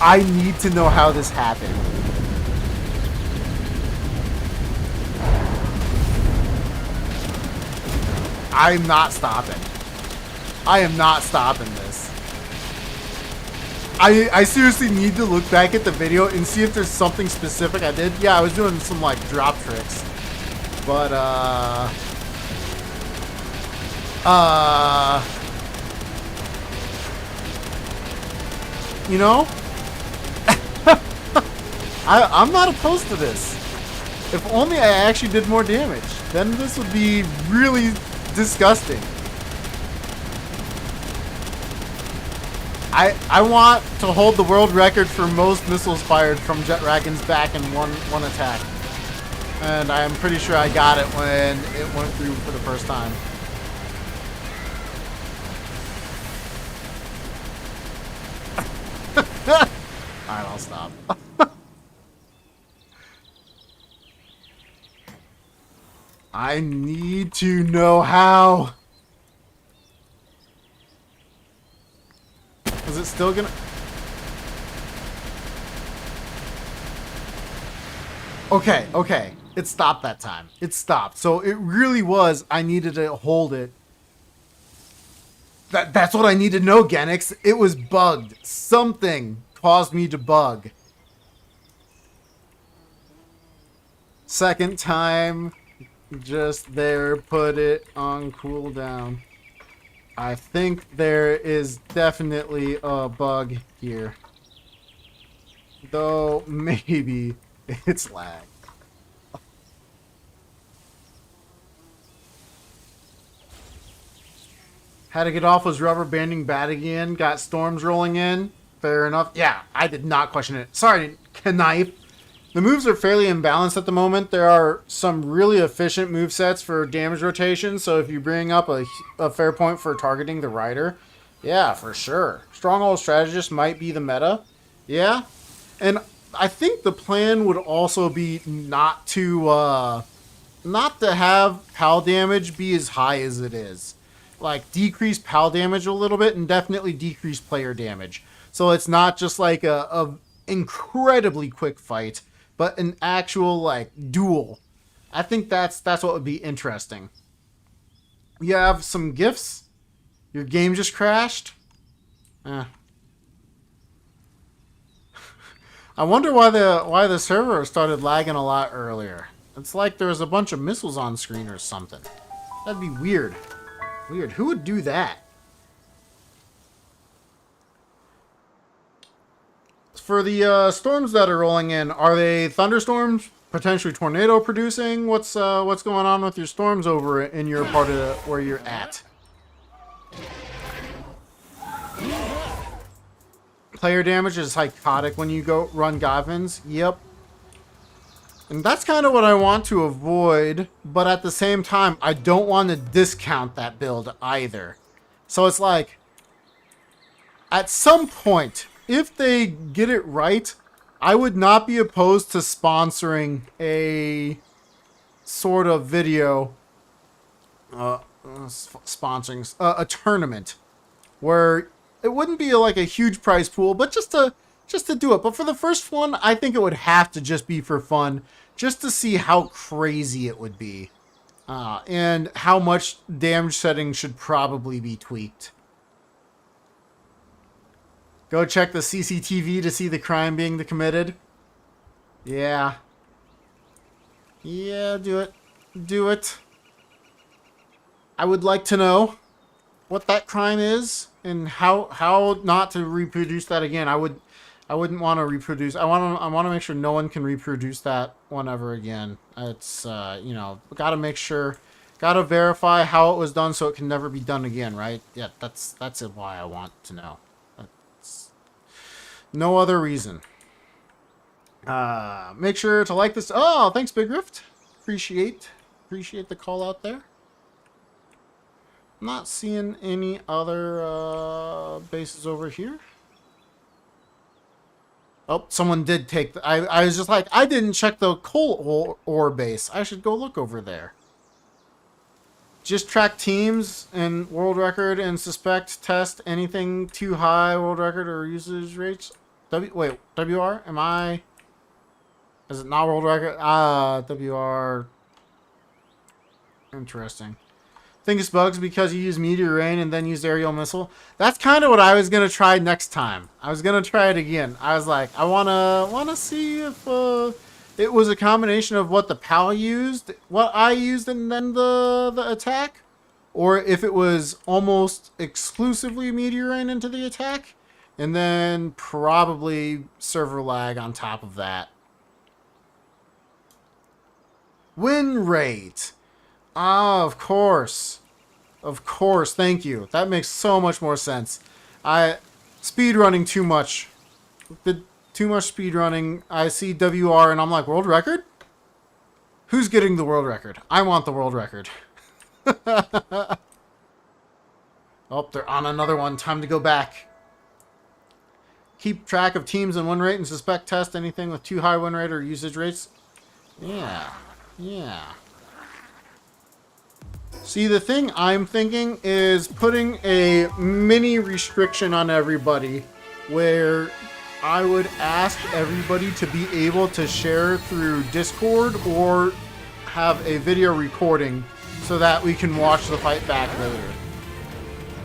I need to know how this happened. I'm not stopping. I am not stopping this. I seriously need to look back at the video and see if there's something specific I did. Yeah, I was doing some like drop tricks. But you know, I'm not opposed to this. If only I actually did more damage, then this would be really disgusting. I want to hold the world record for most missiles fired from Jet Dragon's back in one attack. And I'm pretty sure I got it when it went through for the first time. Alright, I'll stop. I need to know how. Is it still gonna... Okay. It stopped that time. It stopped. So it really was, I needed to hold it. That's what I need to know, Genix. It was bugged. Something caused me to bug. Second time, just there, put it on cooldown. I think there is definitely a bug here. Though, maybe it's lag. Had to get off, was rubber banding bad again, got storms rolling in. Fair enough. Yeah, I did not question it. Sorry, Knife. The moves are fairly imbalanced at the moment. There are some really efficient movesets for damage rotation, so if you bring up a fair point for targeting the rider, yeah, for sure. Stronghold Strategist might be the meta. Yeah. And I think the plan would also be not to have PAL damage be as high as it is. like decrease PAL damage a little bit and definitely decrease player damage. So it's not just like a incredibly quick fight, but an actual like duel. I think that's what would be interesting. You have some gifts. Your game just crashed. I wonder why the server started lagging a lot earlier. It's like there was a bunch of missiles on screen or something. That'd be weird. Weird. Who would do that? For the storms that are rolling in, are they thunderstorms? Potentially tornado producing? What's going on with your storms over in your part of where you're at? Player damage is psychotic when you go run Godwins. Yep. And that's kind of what I want to avoid, but at the same time, I don't want to discount that build either. So it's like, at some point, if they get it right, I would not be opposed to sponsoring a sort of video, sponsoring a tournament where it wouldn't be like a huge prize pool, but just to do it. But for the first one, I think it would have to just be for fun, just to see how crazy it would be, and how much damage setting should probably be tweaked. Go check the CCTV to see the crime being committed. Yeah. Yeah, do it. Do it. I would like to know what that crime is and how not to reproduce that again. I wouldn't want to reproduce. I want to make sure no one can reproduce that one ever again. It's you know, got to make sure, got to verify how it was done so it can never be done again, right? Yeah, that's why I want to know. No other reason. Make sure to like this. Oh, thanks, Big Rift. Appreciate the call out there. Not seeing any other bases over here. Oh, someone did take the... I was just like, I didn't check the coal ore base. I should go look over there. Just track teams and world record and suspect test anything too high, world record or usage rates. Wait, WR? Am I... Is it not world record? WR... Interesting. Think it's bugs because you use meteor rain and then use aerial missile. That's kind of what I was gonna try next time. I was gonna try it again. I was like, I wanna see if it was a combination of what the PAL used, what I used, and then the attack, or if it was almost exclusively meteor rain into the attack, and then probably server lag on top of that. Win rate. Ah, of course. Of course, thank you. That makes so much more sense. Speedrunning too much. Did too much speedrunning. I see WR and I'm like, world record? Who's getting the world record? I want the world record. Oh, they're on another one. Time to go back. Keep track of teams and win rate and suspect test anything with too high win rate or usage rates. Yeah. Yeah. See, the thing I'm thinking is putting a mini restriction on everybody where I would ask everybody to be able to share through Discord or have a video recording so that we can watch the fight back later.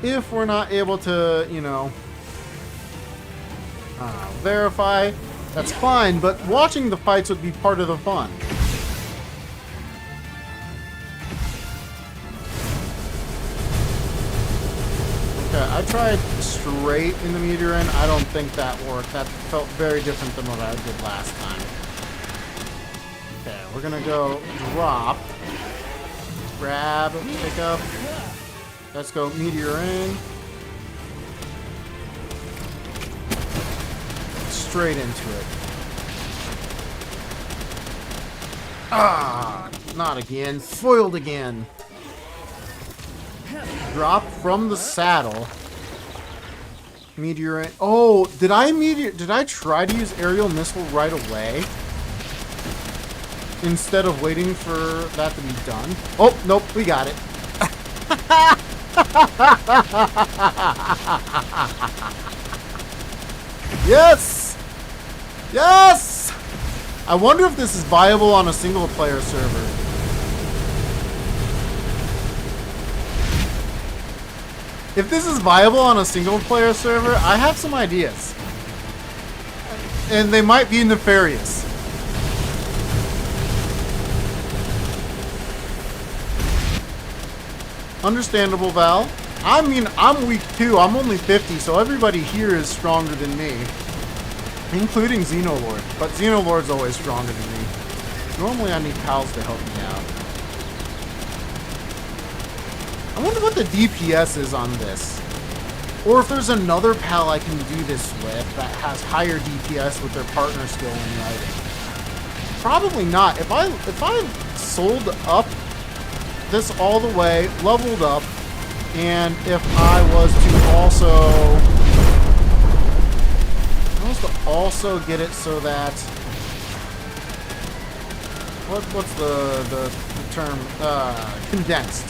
If we're not able to, you know, verify, that's fine, but watching the fights would be part of the fun. Okay, I tried straight in the meteor in. I don't think that worked. That felt very different than what I did last time. Okay, we're gonna go drop, grab, pick up. Let's go meteor in. Straight into it. Ah, not again. Foiled again. Drop from the saddle. Meteor. Oh, did I try to use aerial missile right away? Instead of waiting for that to be done? Oh, nope, we got it. Yes! Yes! I wonder if this is viable on a single player server. If this is viable on a single player server, I have some ideas. And they might be nefarious. Understandable, Val. I mean, I'm weak too. I'm only 50, so everybody here is stronger than me. Including Xenolord. But Xenolord's always stronger than me. Normally I need pals to help me out. I wonder what the DPS is on this. Or if there's another pal I can do this with that has higher DPS with their partner skill in writing. Probably not. If I sold up this all the way, leveled up, and if I was to also get it so that what's the term? Condensed.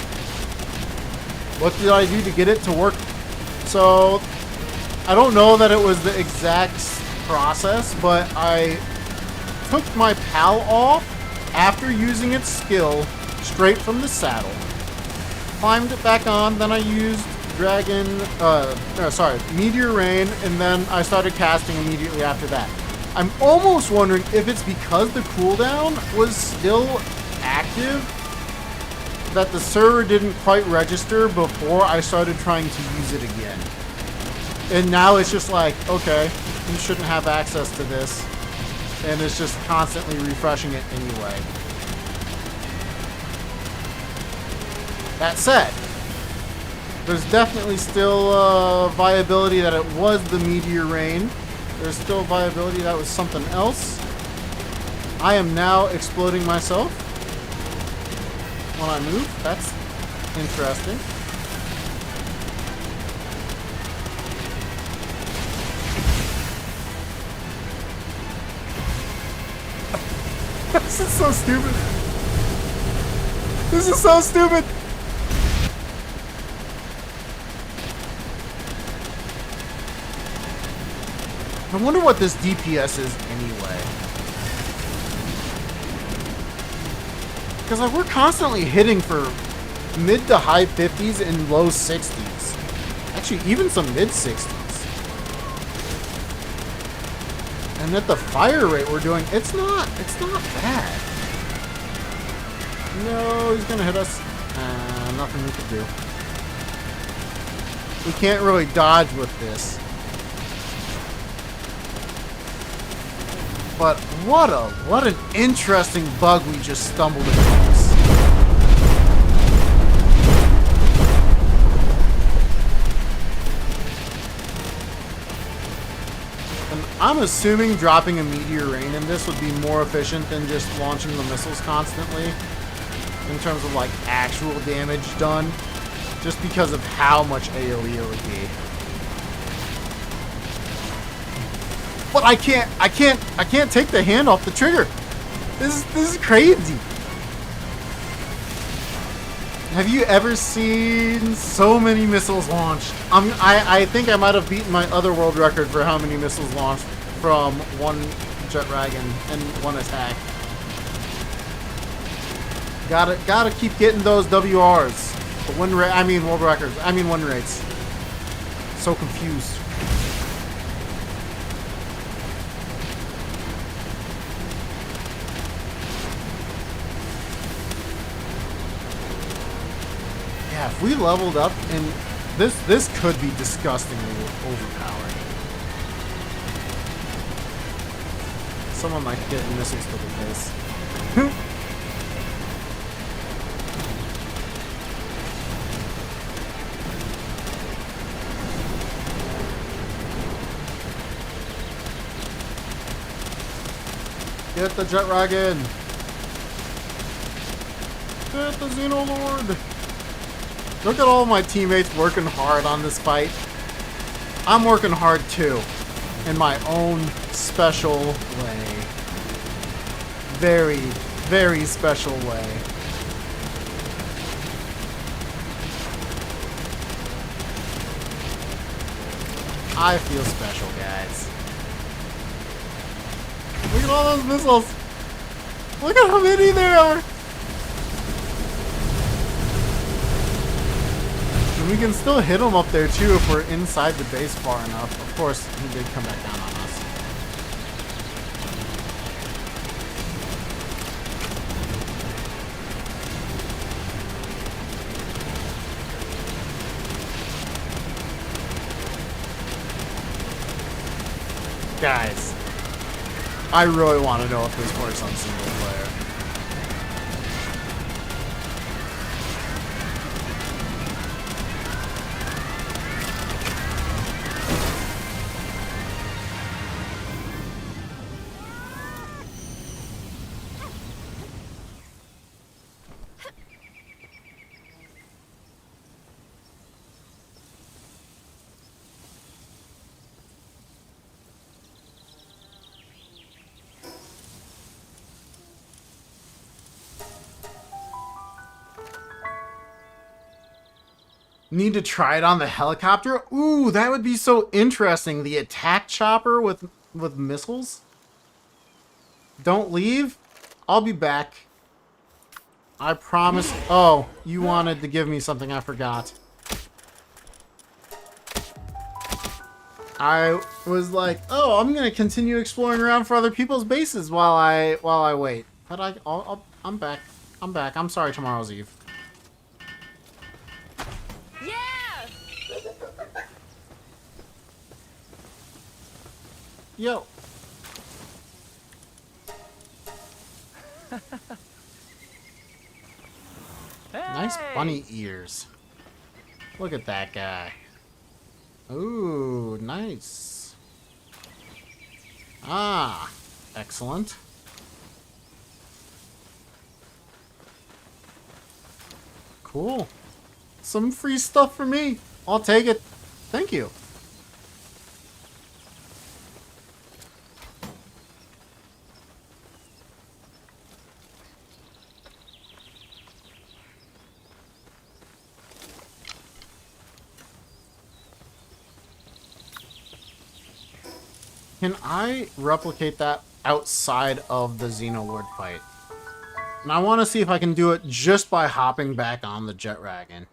What did I do to get it to work? So I don't know that it was the exact process, but I took my pal off after using its skill straight from the saddle. Climbed it back on, then I used Meteor Rain, and then I started casting immediately after that. I'm almost wondering if it's because the cooldown was still active that the server didn't quite register before I started trying to use it again. And now it's just like, okay, you shouldn't have access to this. And it's just constantly refreshing it anyway. That said, there's definitely still viability that it was the Meteor Rain. There's still viability that was something else. I am now exploding myself when I move. That's interesting. This is so stupid. This is so stupid. I wonder what this DPS is anyway. Because like, we're constantly hitting for mid to high 50s and low 60s. Actually, even some mid 60s. And at the fire rate we're doing, it's not bad. No, he's gonna hit us. Nothing we can do. We can't really dodge with this. But what an interesting bug we just stumbled across. And I'm assuming dropping a Meteor Rain in this would be more efficient than just launching the missiles constantly in terms of like actual damage done, just because of how much AoE it would be. But I can't take the hand off the trigger. This is crazy. Have you ever seen so many missiles launched? I think I might have beaten my other world record for how many missiles launched from one jet dragon and one attack. Gotta keep getting those WRs. The win rate, I mean world records. I mean win rates. So confused. Yeah, if we leveled up, and this could be disgustingly overpowered. Someone might get missiles to the face. Get the jet dragon! Get the Xenolord! Look at all my teammates working hard on this fight. I'm working hard too, in my own special way. Very, very special way. I feel special, guys. Look at all those missiles. Look at how many there are. And we can still hit him up there too if we're inside the base far enough. Of course, he did come back down on us. Guys, I really want to know if this works on single player. Need to try it on the helicopter? Ooh, that would be so interesting. The attack chopper with missiles. Don't leave. I'll be back. I promise. Oh, you wanted to give me something I forgot. I was like, oh, I'm gonna continue exploring around for other people's bases while I wait. But I'm back. I'm back. I'm sorry, tomorrow's Eve. Yo. Nice bunny ears. Look at that guy. Ooh, nice. Ah, excellent. Cool. Some free stuff for me. I'll take it. Thank you. Can I replicate that outside of the Xenolord fight? And I want to see if I can do it just by hopping back on the Jetragon.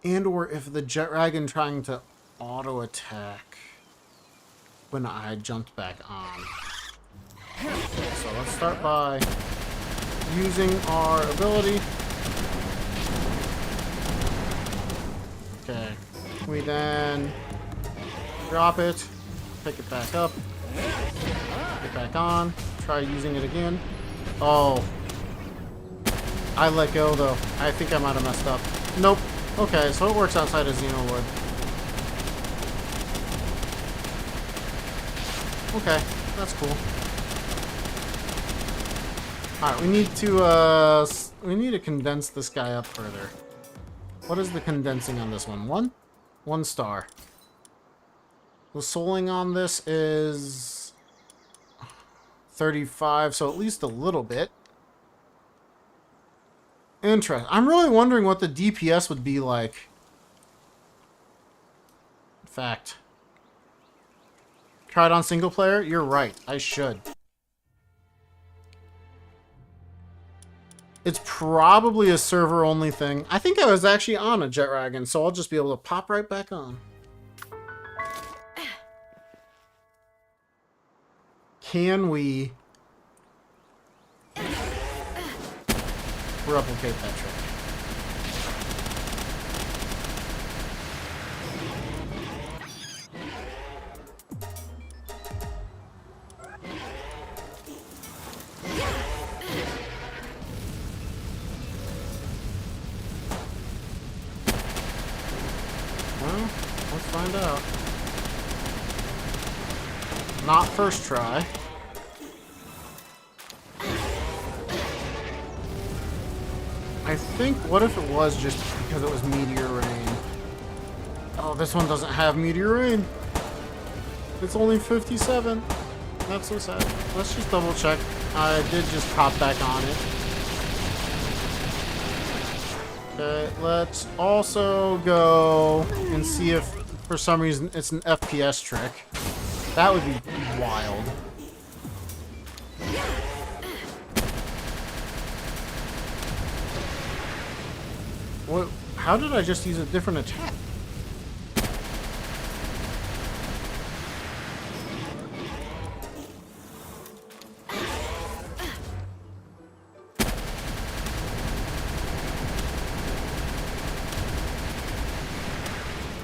And or if the Jetragon trying to auto attack when I jumped back on. So let's start by using our ability. Okay. We then drop it. Pick it back up. Get back on. Try using it again. Oh. I let go, though. I think I might have messed up. Nope. Okay, so it works outside of Xenolord. Okay, that's cool. Alright, we need to condense this guy up further. What is the condensing on this one? 1 star. The souling on this is 35, so at least a little bit. Interesting. I'm really wondering what the DPS would be like. In fact, try it on single player? You're right. I should. It's probably a server-only thing. I think I was actually on a Jetragon, so I'll just be able to pop right back on. Can we replicate that trick? Well, let's find out. Not first try. I think, what if it was just because it was Meteor Rain? Oh, this one doesn't have Meteor Rain. It's only 57. That's so sad. Let's just double check. I did just pop back on it. Okay, let's also go and see if for some reason it's an FPS trick. That would be wild. What? How did I just use a different attack?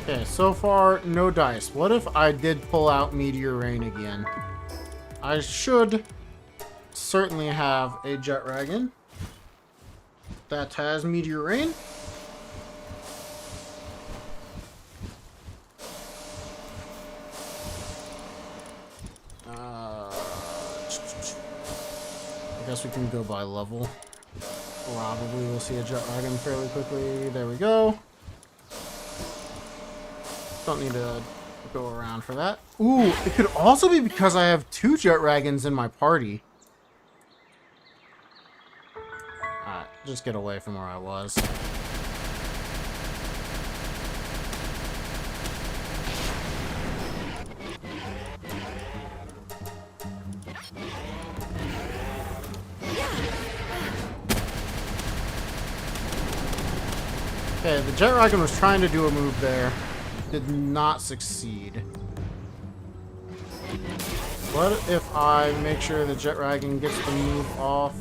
Okay, so far, no dice. What if I did pull out Meteor Rain again? I should certainly have a Jet Dragon that has Meteor Rain. I guess we can go by level. Probably we'll see a Jet Dragon fairly quickly. There we go. Don't need to go around for that. Ooh, it could also be because I have 2 Jet Dragons in my party. Alright, just get away from where I was. Okay, the Jet Dragon was trying to do a move there. Did not succeed. What if I make sure the Jet Dragon gets the move off?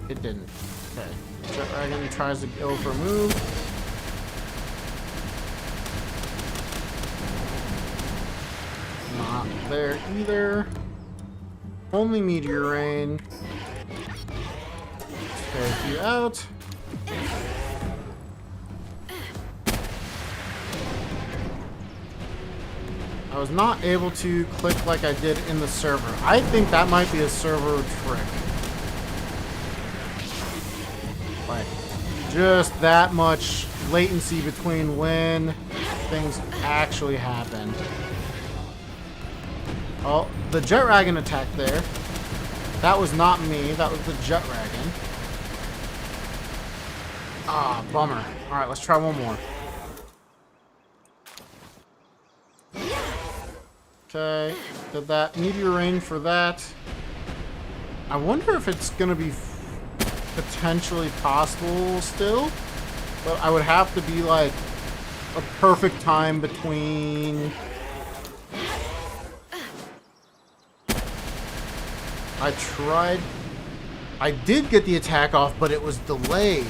It didn't. Okay. Jet Dragon tries to go for a move. Not there either. Only Meteor Rain. Take you out. I was not able to click like I did in the server. I think that might be a server trick. Like, just that much latency between when things actually happen. Oh, the Jet Dragon attacked there. That was not me. That was the Jet Dragon. Ah, bummer. Alright, let's try one more. Okay, did that Meteor Rain for that. I wonder if it's gonna be potentially possible still, but I would have to be like a perfect time between. I tried. I did get the attack off, but it was delayed.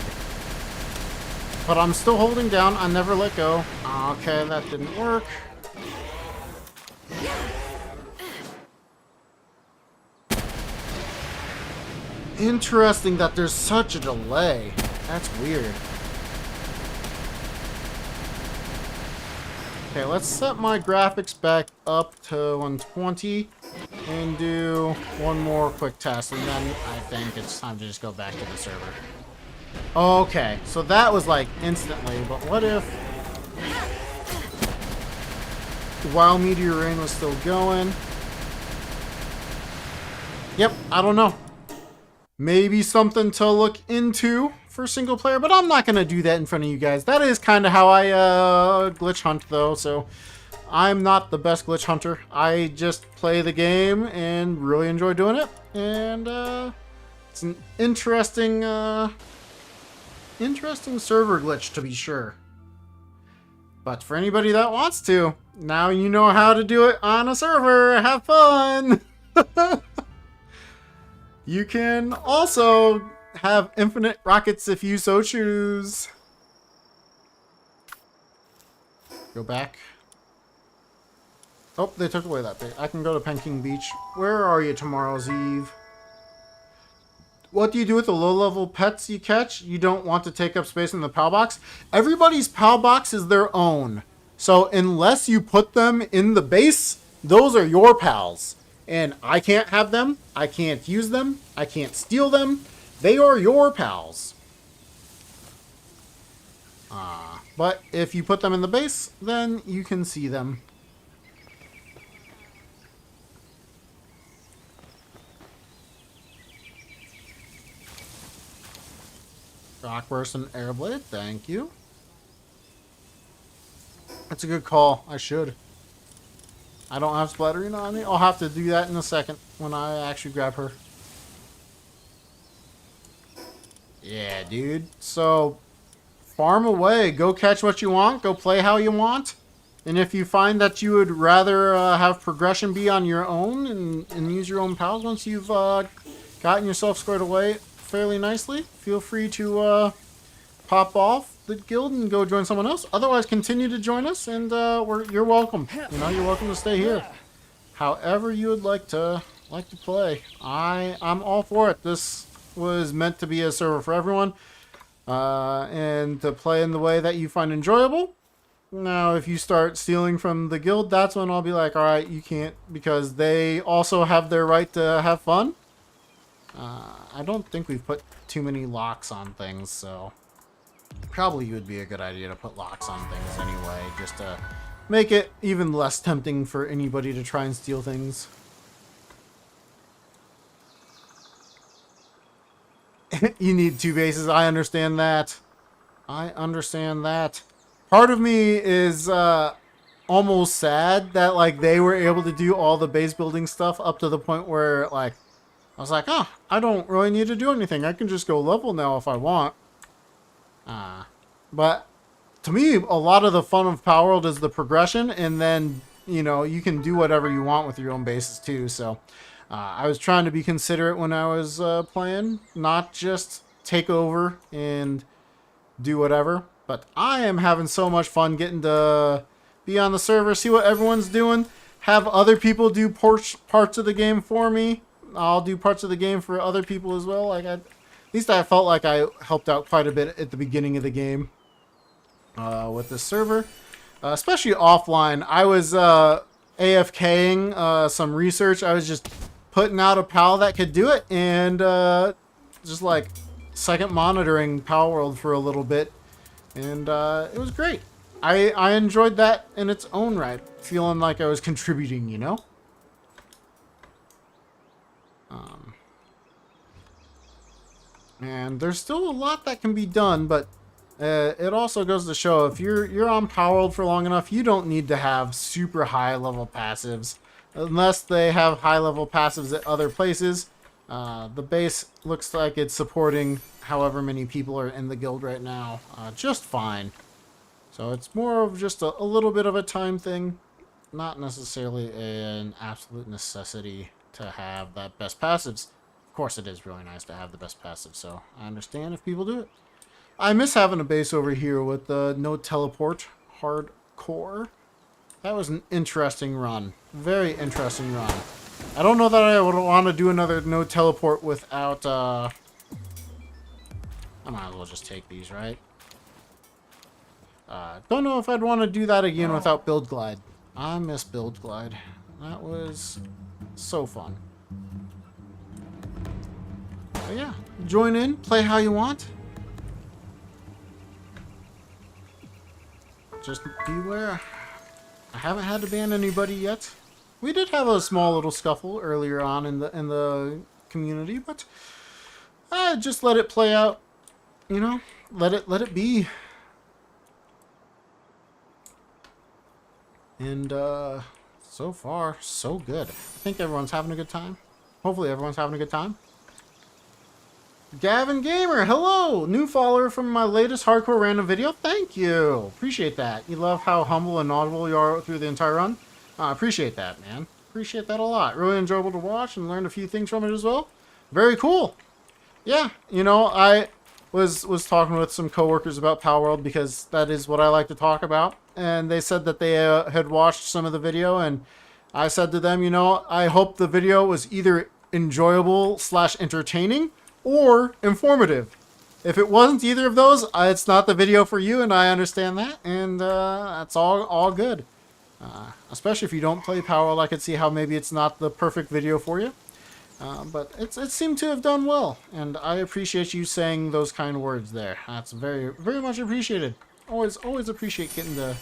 But I'm still holding down. I never let go. Okay, that didn't work. Interesting that there's such a delay. That's weird. Okay, let's set my graphics back up to 120 and do one more quick test, and then I think it's time to just go back to the server. Okay, so that was like instantly, but what if while Meteor Rain was still going? Yep, I don't know. Maybe something to look into for single player, but I'm not going to do that in front of you guys. That is kind of how I glitch hunt, though, so I'm not the best glitch hunter. I just play the game and really enjoy doing it, and it's an interesting, interesting server glitch, to be sure. But for anybody that wants to, now you know how to do it on a server. Have fun! You can also have infinite rockets if you so choose. Go back. Oh, they took away that bit. I can go to Peking Beach. Where are you, Tomorrow's Eve? What do you do with the low-level pets you catch? You don't want to take up space in the PAL box? Everybody's PAL box is their own. So unless you put them in the base, those are your pals. And I can't have them, I can't use them, I can't steal them. They are your pals. But if you put them in the base, then you can see them. Rockburst and Airblade, thank you. That's a good call. I should. I don't have Splatterina on me. I'll have to do that in a second when I actually grab her. Yeah, dude. So, farm away. Go catch what you want. Go play how you want. And if you find that you would rather have progression be on your own and use your own pals once you've gotten yourself squared away fairly nicely, feel free to pop off the guild and go join someone else. Otherwise, continue to join us, and you're welcome. You know, you're welcome to stay here. However you would like to play. I'm all for it. This was meant to be a server for everyone, and to play in the way that you find enjoyable. Now, if you start stealing from the guild, that's when I'll be like, all right, you can't, because they also have their right to have fun. I don't think we've put too many locks on things, so probably would be a good idea to put locks on things anyway, just to make it even less tempting for anybody to try and steal things. You need 2 bases. I understand that. I understand that. Part of me is almost sad that like they were able to do all the base building stuff up to the point where like I was like, oh, I don't really need to do anything. I can just go level now if I want. But to me, a lot of the fun of Palworld is the progression, and then, you know, you can do whatever you want with your own bases too. So I was trying to be considerate when I was playing, not just take over and do whatever. But I am having so much fun getting to be on the server, see what everyone's doing, have other people do parts of the game for me. I'll do parts of the game for other people as well. Like at least I felt like I helped out quite a bit at the beginning of the game with the server, especially offline. I was AFKing some research. I was just putting out a pal that could do it, and just like second monitoring Palworld for a little bit. And it was great. I enjoyed that in its own right. Feeling like I was contributing, you know? And there's still a lot that can be done, but it also goes to show if you're on Palworld for long enough, you don't need to have super high level passives. Unless they have high level passives at other places. The base looks like it's supporting however many people are in the guild right now just fine. So it's more of just a little bit of a time thing, not necessarily an absolute necessity to have that best passives. Of course it is really nice to have the best passives, so I understand if people do it. I miss having a base over here with no teleport hardcore. That was an interesting run. Very interesting run. I don't know that I would want to do another no teleport without, I might as well just take these, right? Don't know if I'd want to do that again without Build Glide. I miss Build Glide. That was so fun. But yeah, join in, play how you want. Just beware. I haven't had to ban anybody yet. We did have a small little scuffle earlier on in the community, but just let it play out. You know, let it be. And so far, so good. I think everyone's having a good time. Hopefully everyone's having a good time. Gavin Gamer, hello! New follower from my latest hardcore random video. Thank you. Appreciate that. You love how humble and knowledgeable you are through the entire run. I appreciate that, man. Appreciate that a lot. Really enjoyable to watch and learn a few things from it as well. Very cool. Yeah, you know, I was talking with some coworkers about Palworld because that is what I like to talk about. And they said that they had watched some of the video, and I said to them, you know, I hope the video was either enjoyable / entertaining or informative. If it wasn't either of those, it's not the video for you, and I understand that, and that's all good. Especially if you don't play Palworld, I could see how maybe it's not the perfect video for you. But it seemed to have done well, and I appreciate you saying those kind words there. That's very, very much appreciated. Always appreciate getting to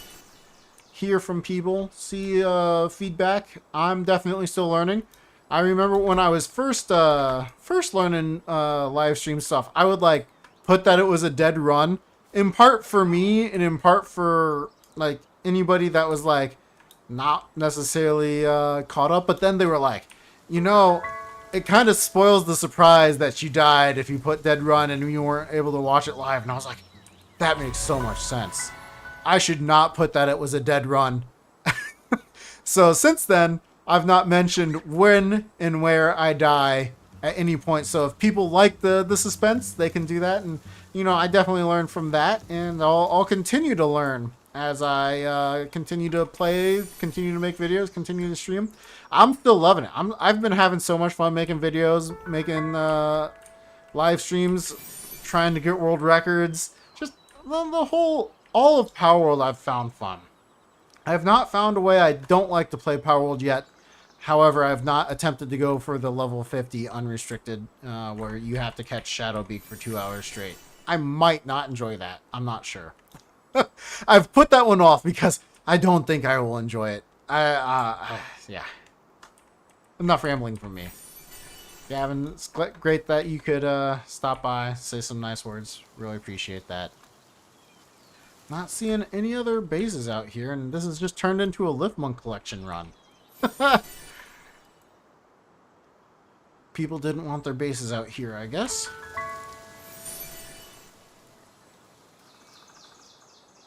hear from people, see feedback. I'm definitely still learning. I remember when I was first learning live stream stuff, I would like put that it was a dead run, in part for me and in part for like anybody that was like not necessarily caught up, but then they were like, you know, it kind of spoils the surprise that you died if you put dead run and you weren't able to watch it live. And I was like, that makes so much sense. I should not put that it was a dead run. So since then, I've not mentioned when and where I die at any point. So if people like the suspense, they can do that. And, you know, I definitely learned from that. And I'll continue to learn as I continue to play, continue to make videos, continue to stream. I'm still loving it. I've been having so much fun making videos, making live streams, trying to get world records. Just all of Palworld I've found fun. I have not found a way I don't like to play Palworld yet. However, I've not attempted to go for the level 50 unrestricted, where you have to catch Shadowbeak for 2 hours straight. I might not enjoy that. I'm not sure. I've put that one off because I don't think I will enjoy it. Yeah. Enough rambling from me. Gavin, it's great that you could stop by, say some nice words. Really appreciate that. Not seeing any other bases out here, and this has just turned into a Liftmonk collection run. People didn't want their bases out here, I guess.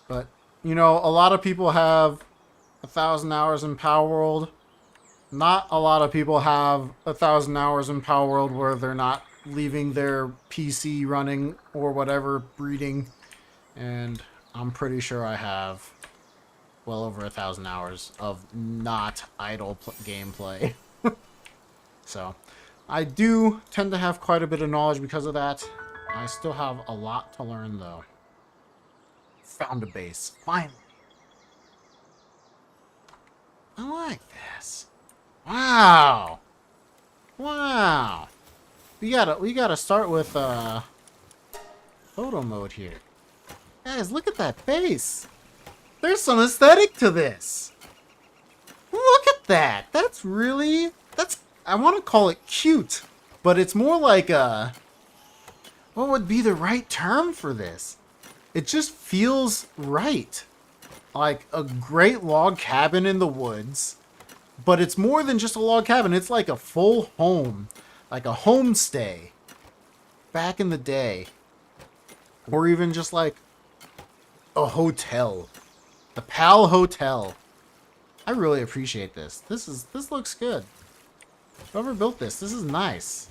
But, you know, a lot of people have 1,000 hours in Palworld. Not a lot of people have 1,000 hours in Palworld where they're not leaving their PC running or whatever, breeding. And I'm pretty sure I have well over 1,000 hours of not idle gameplay. So, I do tend to have quite a bit of knowledge because of that. I still have a lot to learn, though. Found a base. Finally. I like this. Wow. Wow. We gotta start with photo mode here. Guys, look at that base. There's some aesthetic to this. Look at that. That's I want to call it cute, but it's more like what would be the right term for this? It just feels right. Like a great log cabin in the woods, but it's more than just a log cabin. It's like a full home, like a homestay back in the day, or even just like a hotel, the Pal Hotel. I really appreciate this. This looks good. Whoever built this is nice.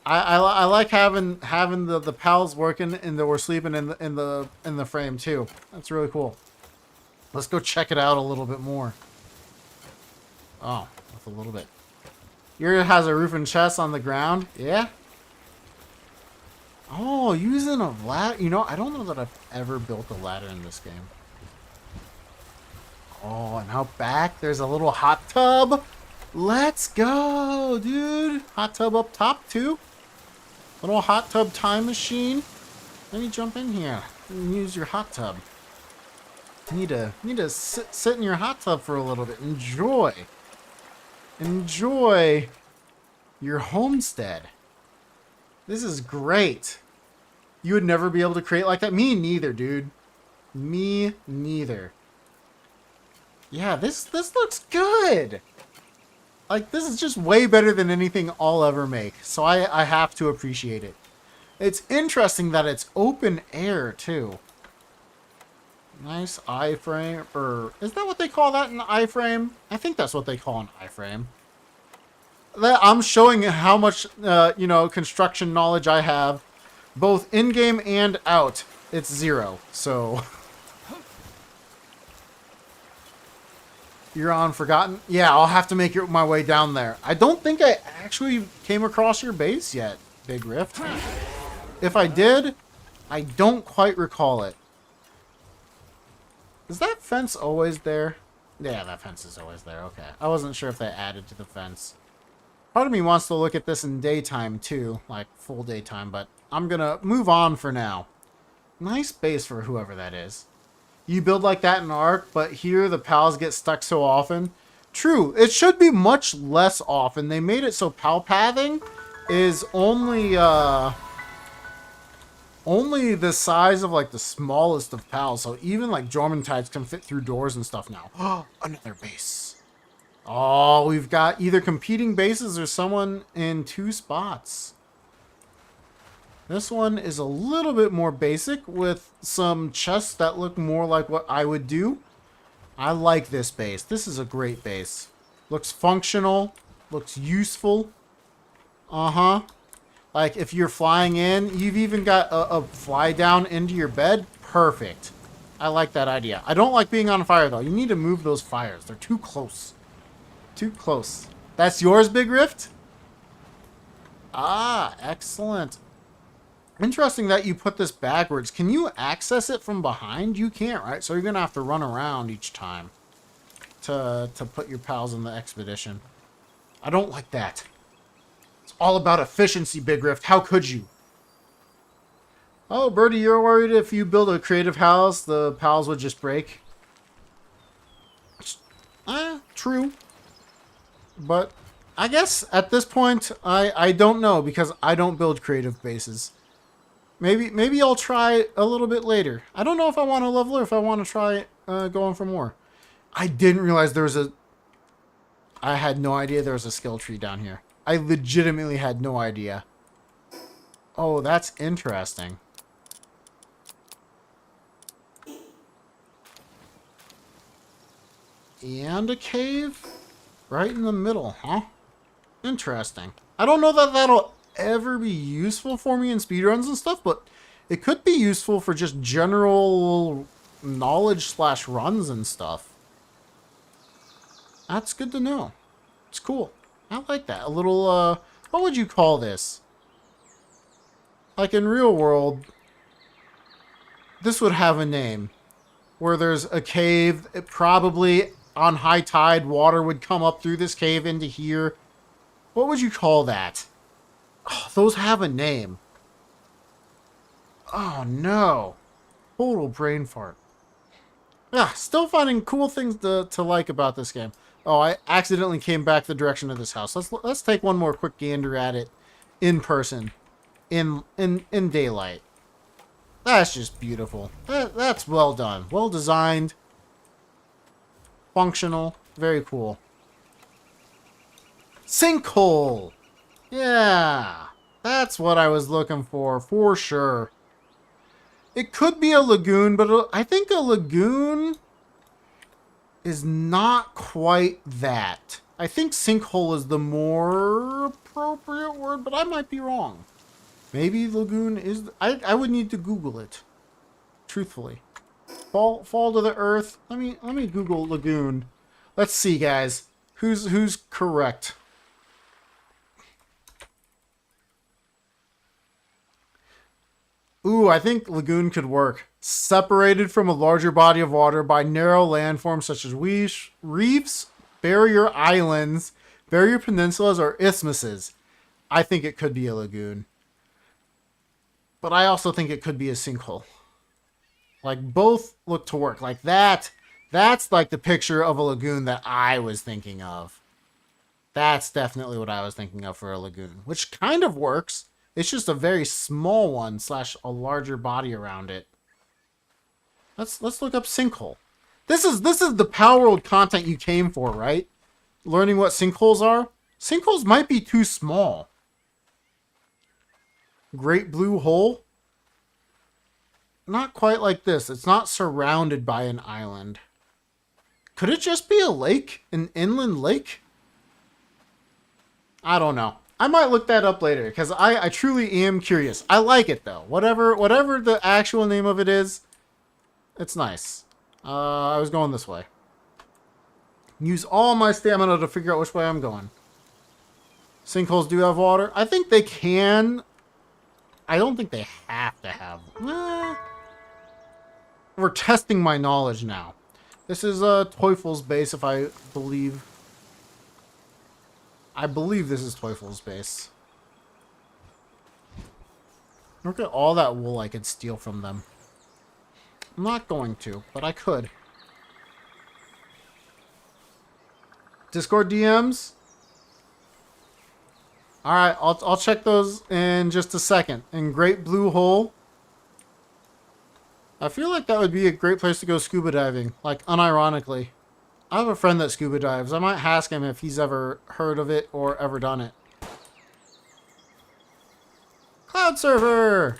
I like having the pals working and we're sleeping in the frame too. That's really cool. Let's go check it out a little bit more. Oh, that's a little bit. Yours has a roof and chest on the ground. Yeah. Oh, using a ladder. You know, I don't know that I've ever built a ladder in this game. Oh, and out back there's a little hot tub. Let's go, dude. Hot tub up top too. Little hot tub time machine. Let me jump in here and use your hot tub. You need to sit in your hot tub for a little bit. Enjoy your homestead. This is great. You would never be able to create like that. Me neither, dude. Me neither. Yeah, this looks good. Like, this is just way better than anything I'll ever make. So I have to appreciate it. It's interesting that it's open air, too. Nice iframe. Or is that what they call that, an iframe? I think that's what they call an iframe. I'm showing how much, you know, construction knowledge I have. Both in-game and out. It's 0. So... You're on Forgotten? Yeah, I'll have to make my way down there. I don't think I actually came across your base yet, Big Rift. If I did, I don't quite recall it. Is that fence always there? Yeah, that fence is always there. Okay. I wasn't sure if they added to the fence. Part of me wants to look at this in daytime, too. Like, full daytime, but I'm gonna move on for now. Nice base for whoever that is. You build like that in Ark, but here the pals get stuck so often. True, it should be much less often. They made it so pal pathing is only only the size of like the smallest of pals. So even like Jormuntides can fit through doors and stuff now. Oh, another base. Oh, we've got either competing bases or someone in 2 spots. This one is a little bit more basic with some chests that look more like what I would do. I like this base. This is a great base. Looks functional. Looks useful. Uh-huh. Like, if you're flying in, you've even got a fly down into your bed. Perfect. I like that idea. I don't like being on fire, though. You need to move those fires. They're too close. Too close. That's yours, Big Rift? Ah, excellent. Interesting that you put this backwards. Can you access it from behind? You can't, right? So you're going to have to run around each time to put your pals in the expedition. I don't like that. It's all about efficiency, Big Rift. How could you? Oh, Birdie, you're worried if you build a creative house, the pals would just break? True. But I guess at this point, I don't know because I don't build creative bases. Maybe I'll try a little bit later. I don't know if I want to level or if I want to try going for more. I didn't realize there was a... I had no idea there was a skill tree down here. I legitimately had no idea. Oh, that's interesting. And a cave? Right in the middle, huh? Interesting. I don't know that that'll ever be useful for me in speedruns and stuff, but it could be useful for just general knowledge slash runs and stuff. That's good to know. It's cool. I like that. A little, what would you call this? Like in real world, this would have a name. Where there's a cave, it probably on high tide, water would come up through this cave into here. What would you call that? Oh, those have a name. Oh no. Total brain fart. Yeah, still finding cool things to like about this game. Oh, I accidentally came back the direction of this house. Let's take one more quick gander at it in person. In daylight. That's just beautiful. That's well done. Well designed. Functional. Very cool. Sinkhole! Yeah. That's what I was looking for sure. It could be a lagoon, but I think a lagoon is not quite that. I think sinkhole is the more appropriate word, but I might be wrong. Maybe lagoon is... I would need to Google it. Truthfully. Fall to the earth. Let me Google lagoon. Let's see, guys. Who's correct? Ooh, I think lagoon could work. Separated from a larger body of water by narrow landforms such as reefs, barrier islands, barrier peninsulas, or isthmuses. I think it could be a lagoon. But I also think it could be a sinkhole. Like, both look to work. Like, that's like the picture of a lagoon that I was thinking of. That's definitely what I was thinking of for a lagoon. Which kind of works. It's just a very small one slash a larger body around it. Let's look up sinkhole. This is the Palworld content you came for, right? Learning what sinkholes are? Sinkholes might be too small. Great blue hole? Not quite like this. It's not surrounded by an island. Could it just be a lake? An inland lake? I don't know. I might look that up later because I truly am curious. I like it though. Whatever the actual name of it is, it's nice. I was going this way. Use all my stamina to figure out which way I'm going. Sinkholes do have water. I think they can. I don't think they have to have. We're testing my knowledge now. This is Teufel's base, if I believe. I believe this is Teufel's base. Look at all that wool I could steal from them. I'm not going to, but I could. Discord DMs? Alright, I'll check those in just a second. And Great Blue Hole. I feel like that would be a great place to go scuba diving, like unironically. I have a friend that scuba dives. I might ask him if he's ever heard of it or ever done it. Cloud server!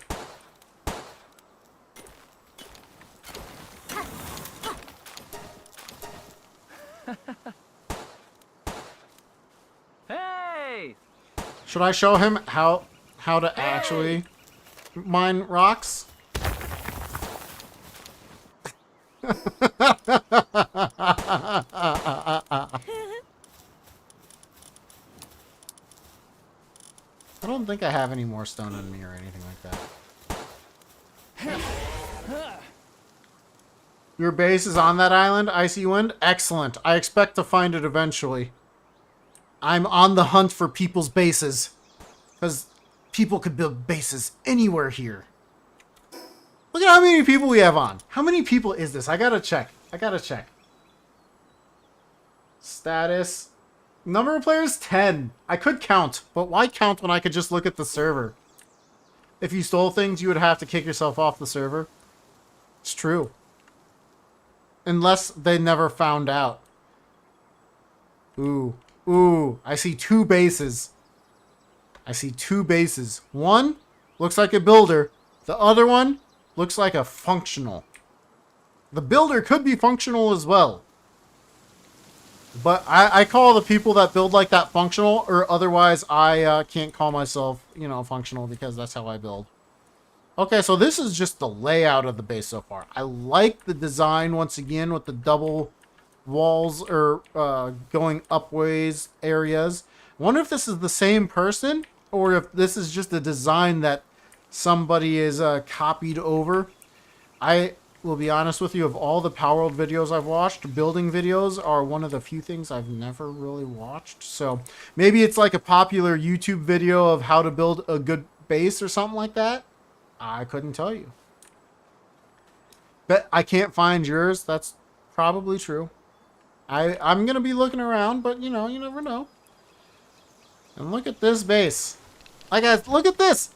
Hey! Should I show him how to actually mine rocks? I don't think I have any more stone on me or anything like that. Your base is on that island, Icy Wind? Excellent. I expect to find it eventually. I'm on the hunt for people's bases. Because people could build bases anywhere here. Look at how many people we have on. How many people is this? I gotta check. Status. Number of players, 10. I could count, but why count when I could just look at the server? If you stole things, you would have to kick yourself off the server. It's true. Unless they never found out. Ooh, I see 2 bases. One looks like a builder. The other one looks like a functional. The builder could be functional as well. But I call the people that build like that functional, or otherwise I can't call myself, you know, functional because that's how I build. Okay, so this is just the layout of the base so far. I like the design once again with the double walls or going upways areas. I wonder if this is the same person or if this is just a design that somebody is copied over. I will be honest with you, of all the Palworld videos I've watched, building videos are one of the few things I've never really watched. So maybe it's like a popular YouTube video of how to build a good base or something like that. I couldn't tell you. But I can't find yours. That's probably true. I'm going to be looking around, but you know, you never know. And look at this base. Like, guys, look at this.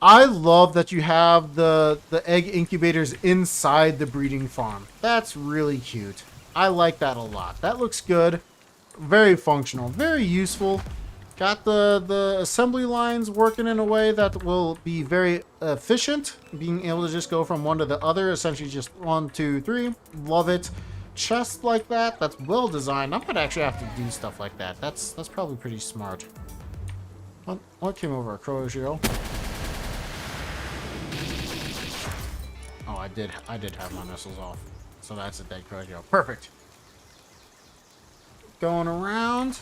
I love that you have the egg incubators inside the breeding farm. That's really cute. I like that a lot. That looks good. Very functional. Very useful. Got the assembly lines working in a way that will be very efficient. Being able to just go from one to the other. Essentially just 1, 2, 3. Love it. Chest like that. That's well designed. I might actually have to do stuff like that. That's probably pretty smart. What came over? A Crozio? Oh, I did have my missiles off. So that's a dead Crozio. Perfect. Going around.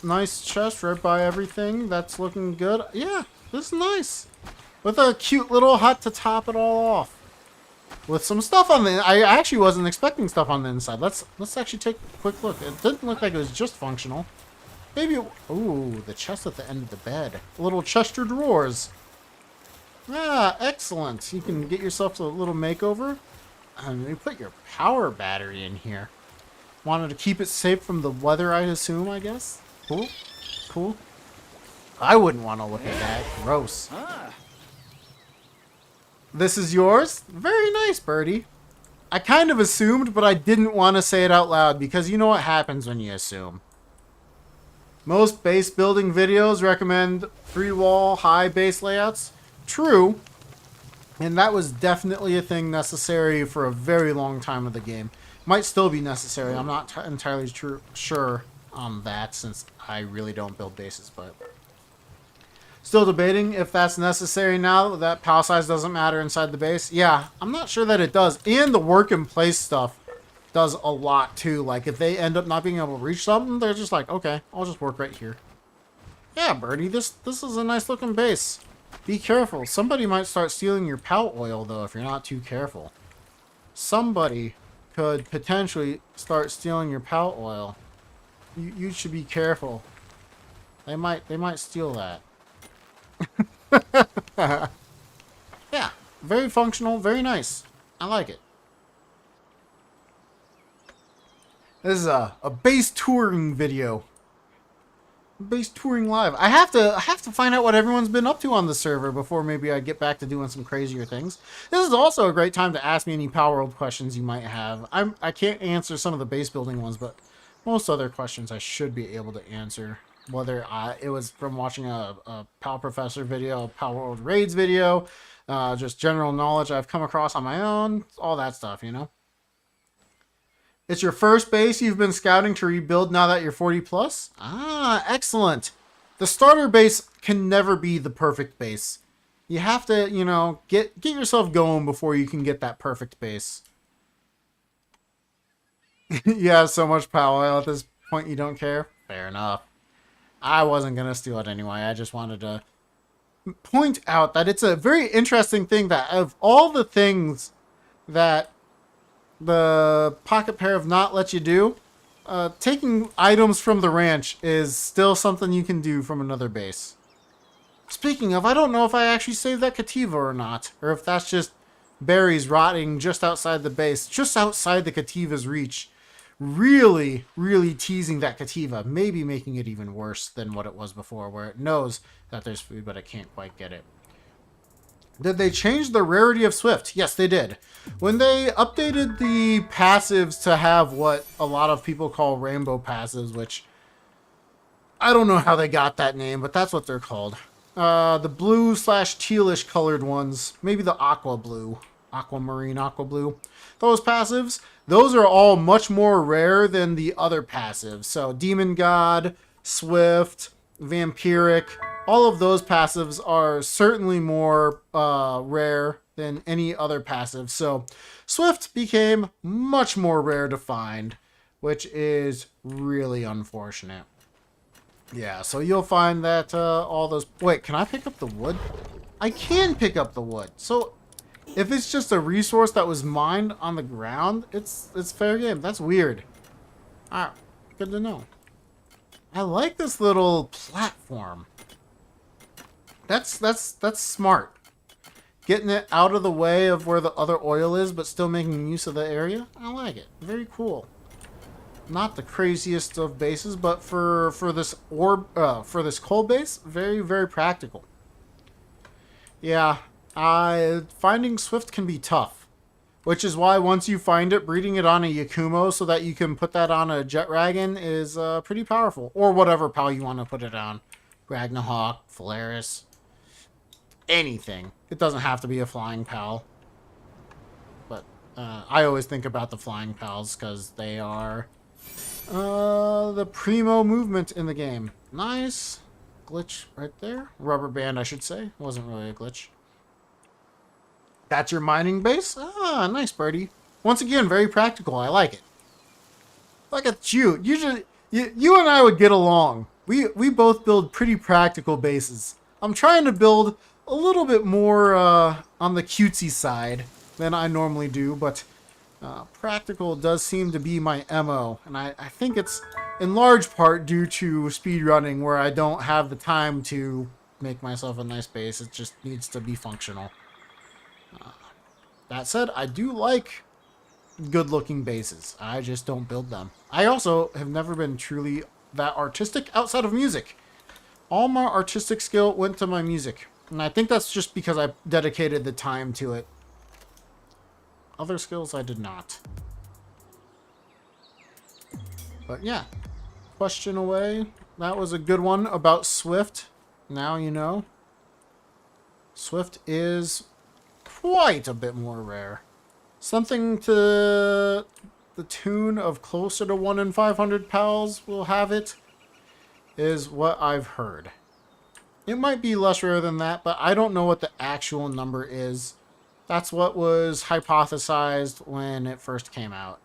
Nice chest right by everything. That's looking good. Yeah, this is nice. With a cute little hut to top it all off. With some stuff on the... I actually wasn't expecting stuff on the inside. Let's actually take a quick look. It didn't look like it was just functional. Maybe... Ooh, the chest at the end of the bed. Little Chester drawers. Ah, excellent. You can get yourself a little makeover. And you put your power battery in here. Wanted to keep it safe from the weather, I assume, I guess. Cool. Cool. I wouldn't want to look at that. Gross. This is yours? Very nice, birdie. I kind of assumed, but I didn't want to say it out loud because you know what happens when you assume. Most base building videos recommend 3-wall high base layouts. True. And that was definitely a thing necessary for a very long time of the game. Might still be necessary. I'm not entirely sure on that since I really don't build bases, but still debating if that's necessary now that pal size doesn't matter inside the base. Yeah, I'm not sure that it does. And the work in place stuff does a lot too. Like if they end up not being able to reach something, they're just like, okay, I'll just work right here. Yeah, birdie, this is a nice looking base. Be careful. Somebody might start stealing your pout oil though if you're not too careful. Somebody could potentially start stealing your pout oil. You should be careful. They might steal that. Yeah, very functional, very nice. I like it. This is a base touring video. Base touring live. I have to find out what everyone's been up to on the server before maybe I get back to doing some crazier things. This is also a great time to ask me any Palworld questions you might have. I can't answer some of the base building ones, but most other questions I should be able to answer. Whether it was from watching a Pal Professor video, a Palworld Raids video, just general knowledge I've come across on my own, all that stuff, you know? It's your first base you've been scouting to rebuild now that you're 40 plus? Ah, excellent. The starter base can never be the perfect base. You have to, you know, get yourself going before you can get that perfect base. You have so much power at this point you don't care? Fair enough. I wasn't going to steal it anyway. I just wanted to point out that it's a very interesting thing that of all the things that the Pocket Pair have not let you do, taking items from the ranch is still something you can do from another base. Speaking of, I don't know if I actually saved that Cativa or not, or if that's just berries rotting just outside the base, just outside the Cativa's reach. Really, really teasing that Cativa, maybe making it even worse than what it was before, where it knows that there's food, but it can't quite get it. Did they change the rarity of Swift? Yes, they did. When they updated the passives to have what a lot of people call rainbow passives, which I don't know how they got that name, but that's what they're called. The blue / tealish colored ones, maybe the aqua blue, aquamarine, aqua blue. Those passives, those are all much more rare than the other passives. So Demon God, Swift, Vampiric, all of those passives are certainly more rare than any other passive. So Swift became much more rare to find, which is really unfortunate. Yeah, so you'll find that all those... Wait, can I pick up the wood? I can pick up the wood. So if it's just a resource that was mined on the ground, it's fair game. That's weird. Alright, good to know. I like this little platform. That's smart. Getting it out of the way of where the other oil is, but still making use of the area. I like it. Very cool. Not the craziest of bases, but for this for this coal base, very, very practical. Yeah, finding Swift can be tough, which is why once you find it, breeding it on a Yakumo so that you can put that on a Jet Dragon is pretty powerful, or whatever PAL you want to put it on. Ragnahawk, Polaris, anything. It doesn't have to be a flying PAL. But I always think about the flying PALs because they are the primo movement in the game. Nice. Glitch right there. Rubber band, I should say. Wasn't really a glitch. That's your mining base? Ah, nice, birdie. Once again, very practical. I like it. Look at you. Usually, you and I would get along. We both build pretty practical bases. I'm trying to build a little bit more on the cutesy side than I normally do, but practical does seem to be my MO, and I think it's in large part due to speedrunning, where I don't have the time to make myself a nice base. It just needs to be functional. That said, I do like good-looking bases. I just don't build them. I also have never been truly that artistic outside of music. All my artistic skill went to my music, and I think that's just because I dedicated the time to it. Other skills I did not. But yeah, question away. That was a good one about Swift. Now you know. Swift is quite a bit more rare. Something to the tune of closer to 1 in 500 pals will have it, is what I've heard. It might be less rare than that, but I don't know what the actual number is. That's what was hypothesized when it first came out.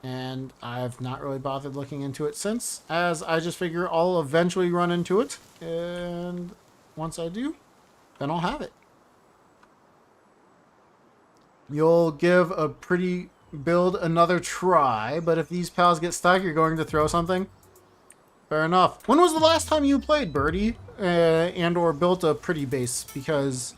And I've not really bothered looking into it since, as I just figure I'll eventually run into it. And once I do, then I'll have it. You'll give a pretty build another try, but if these pals get stuck, you're going to throw something? Fair enough. When was the last time you played, Birdie? And or built a pretty base? Because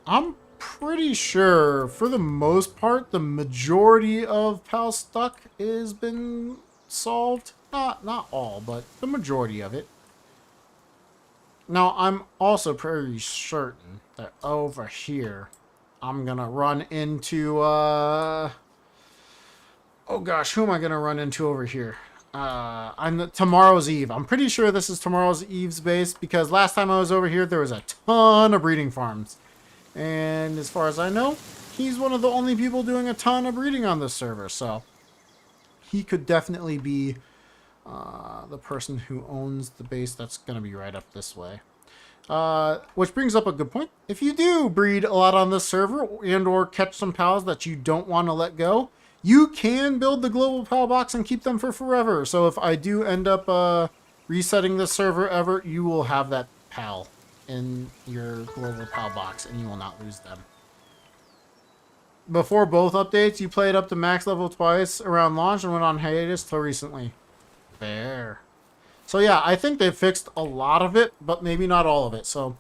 I'm pretty sure, for the most part, the majority of pal stuck has been solved. Not all, but the majority of it. Now, I'm also pretty certain that over here, I'm gonna run into, oh gosh, who am I gonna run into over here? Tomorrow's Eve. I'm pretty sure this is Tomorrow's Eve's base, because last time I was over here, there was a ton of breeding farms. And as far as I know, he's one of the only people doing a ton of breeding on this server, so he could definitely be the person who owns the base that's going to be right up this way. Which brings up a good point. If you do breed a lot on this server and or catch some pals that you don't want to let go, you can build the global pal box and keep them for forever. So if I do end up resetting this server ever, you will have that pal in your global pal box and you will not lose them. Before both updates, you played up to max level twice around launch and went on hiatus till recently. Fair. So yeah, I think they fixed a lot of it, but maybe not all of it. So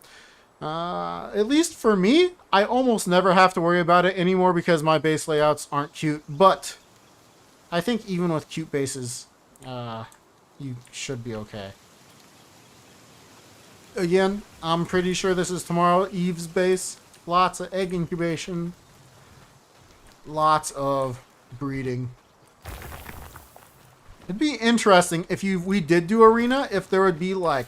at least for me, I almost never have to worry about it anymore because my base layouts aren't cute. But I think even with cute bases, you should be okay. Again, I'm pretty sure this is Tomorrow Eve's base. Lots of egg incubation. Lots of breeding. It'd be interesting if we did do arena, if there would be like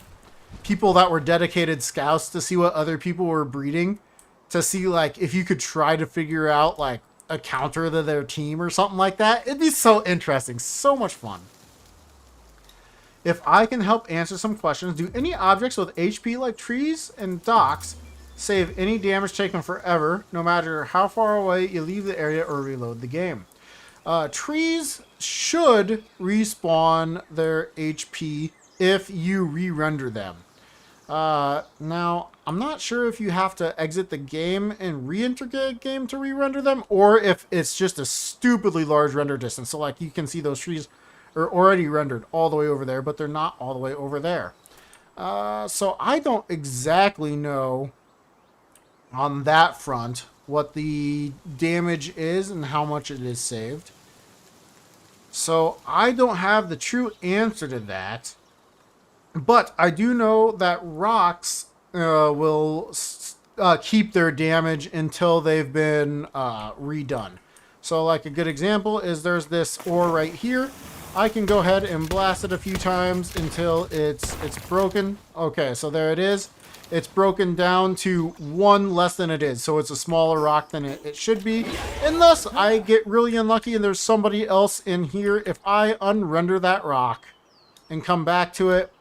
people that were dedicated scouts to see what other people were breeding, to see like if you could try to figure out like a counter to their team or something like that. It'd be so interesting, so much fun. If I can help answer some questions, do any objects with HP like trees and docks save any damage taken forever, no matter how far away you leave the area or reload the game? Trees should respawn their HP if you re-render them. Now, I'm not sure if you have to exit the game and re-enter the game to re-render them, or if it's just a stupidly large render distance. So, like, you can see those trees are already rendered all the way over there, but they're not all the way over there. So I don't exactly know on that front what the damage is and how much it is saved. So I don't have the true answer to that. But I do know that rocks will keep their damage until they've been redone. So like a good example is there's this ore right here. I can go ahead and blast it a few times until it's broken. Okay, so there it is. It's broken down to 1 less than it is. So it's a smaller rock than it should be. Unless I get really unlucky and there's somebody else in here. If I unrender that rock and come back to it,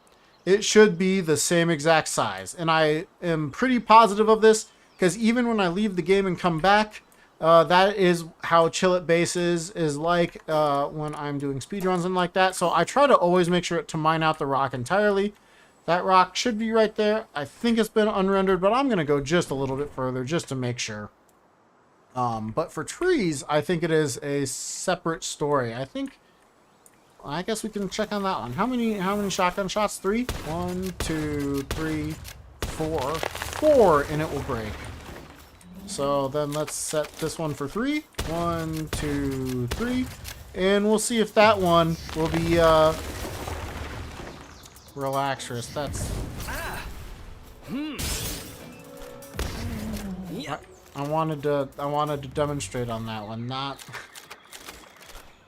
it should be the same exact size. And I am pretty positive of this because even when I leave the game and come back, that is how Chill It Base is like when I'm doing speedruns and like that. So I try to always make sure to mine out the rock entirely. That rock should be right there. I think it's been unrendered, but I'm going to go just a little bit further just to make sure. But for trees, I think it is a separate story. I guess we can check on that one. How many shotgun shots? 3? 1, 2, 3, 4. 4, and it will break. So then let's set this one for 3. 1, 2, 3. And we'll see if that one will be relaxtrous. That's I wanted to demonstrate on that one, not.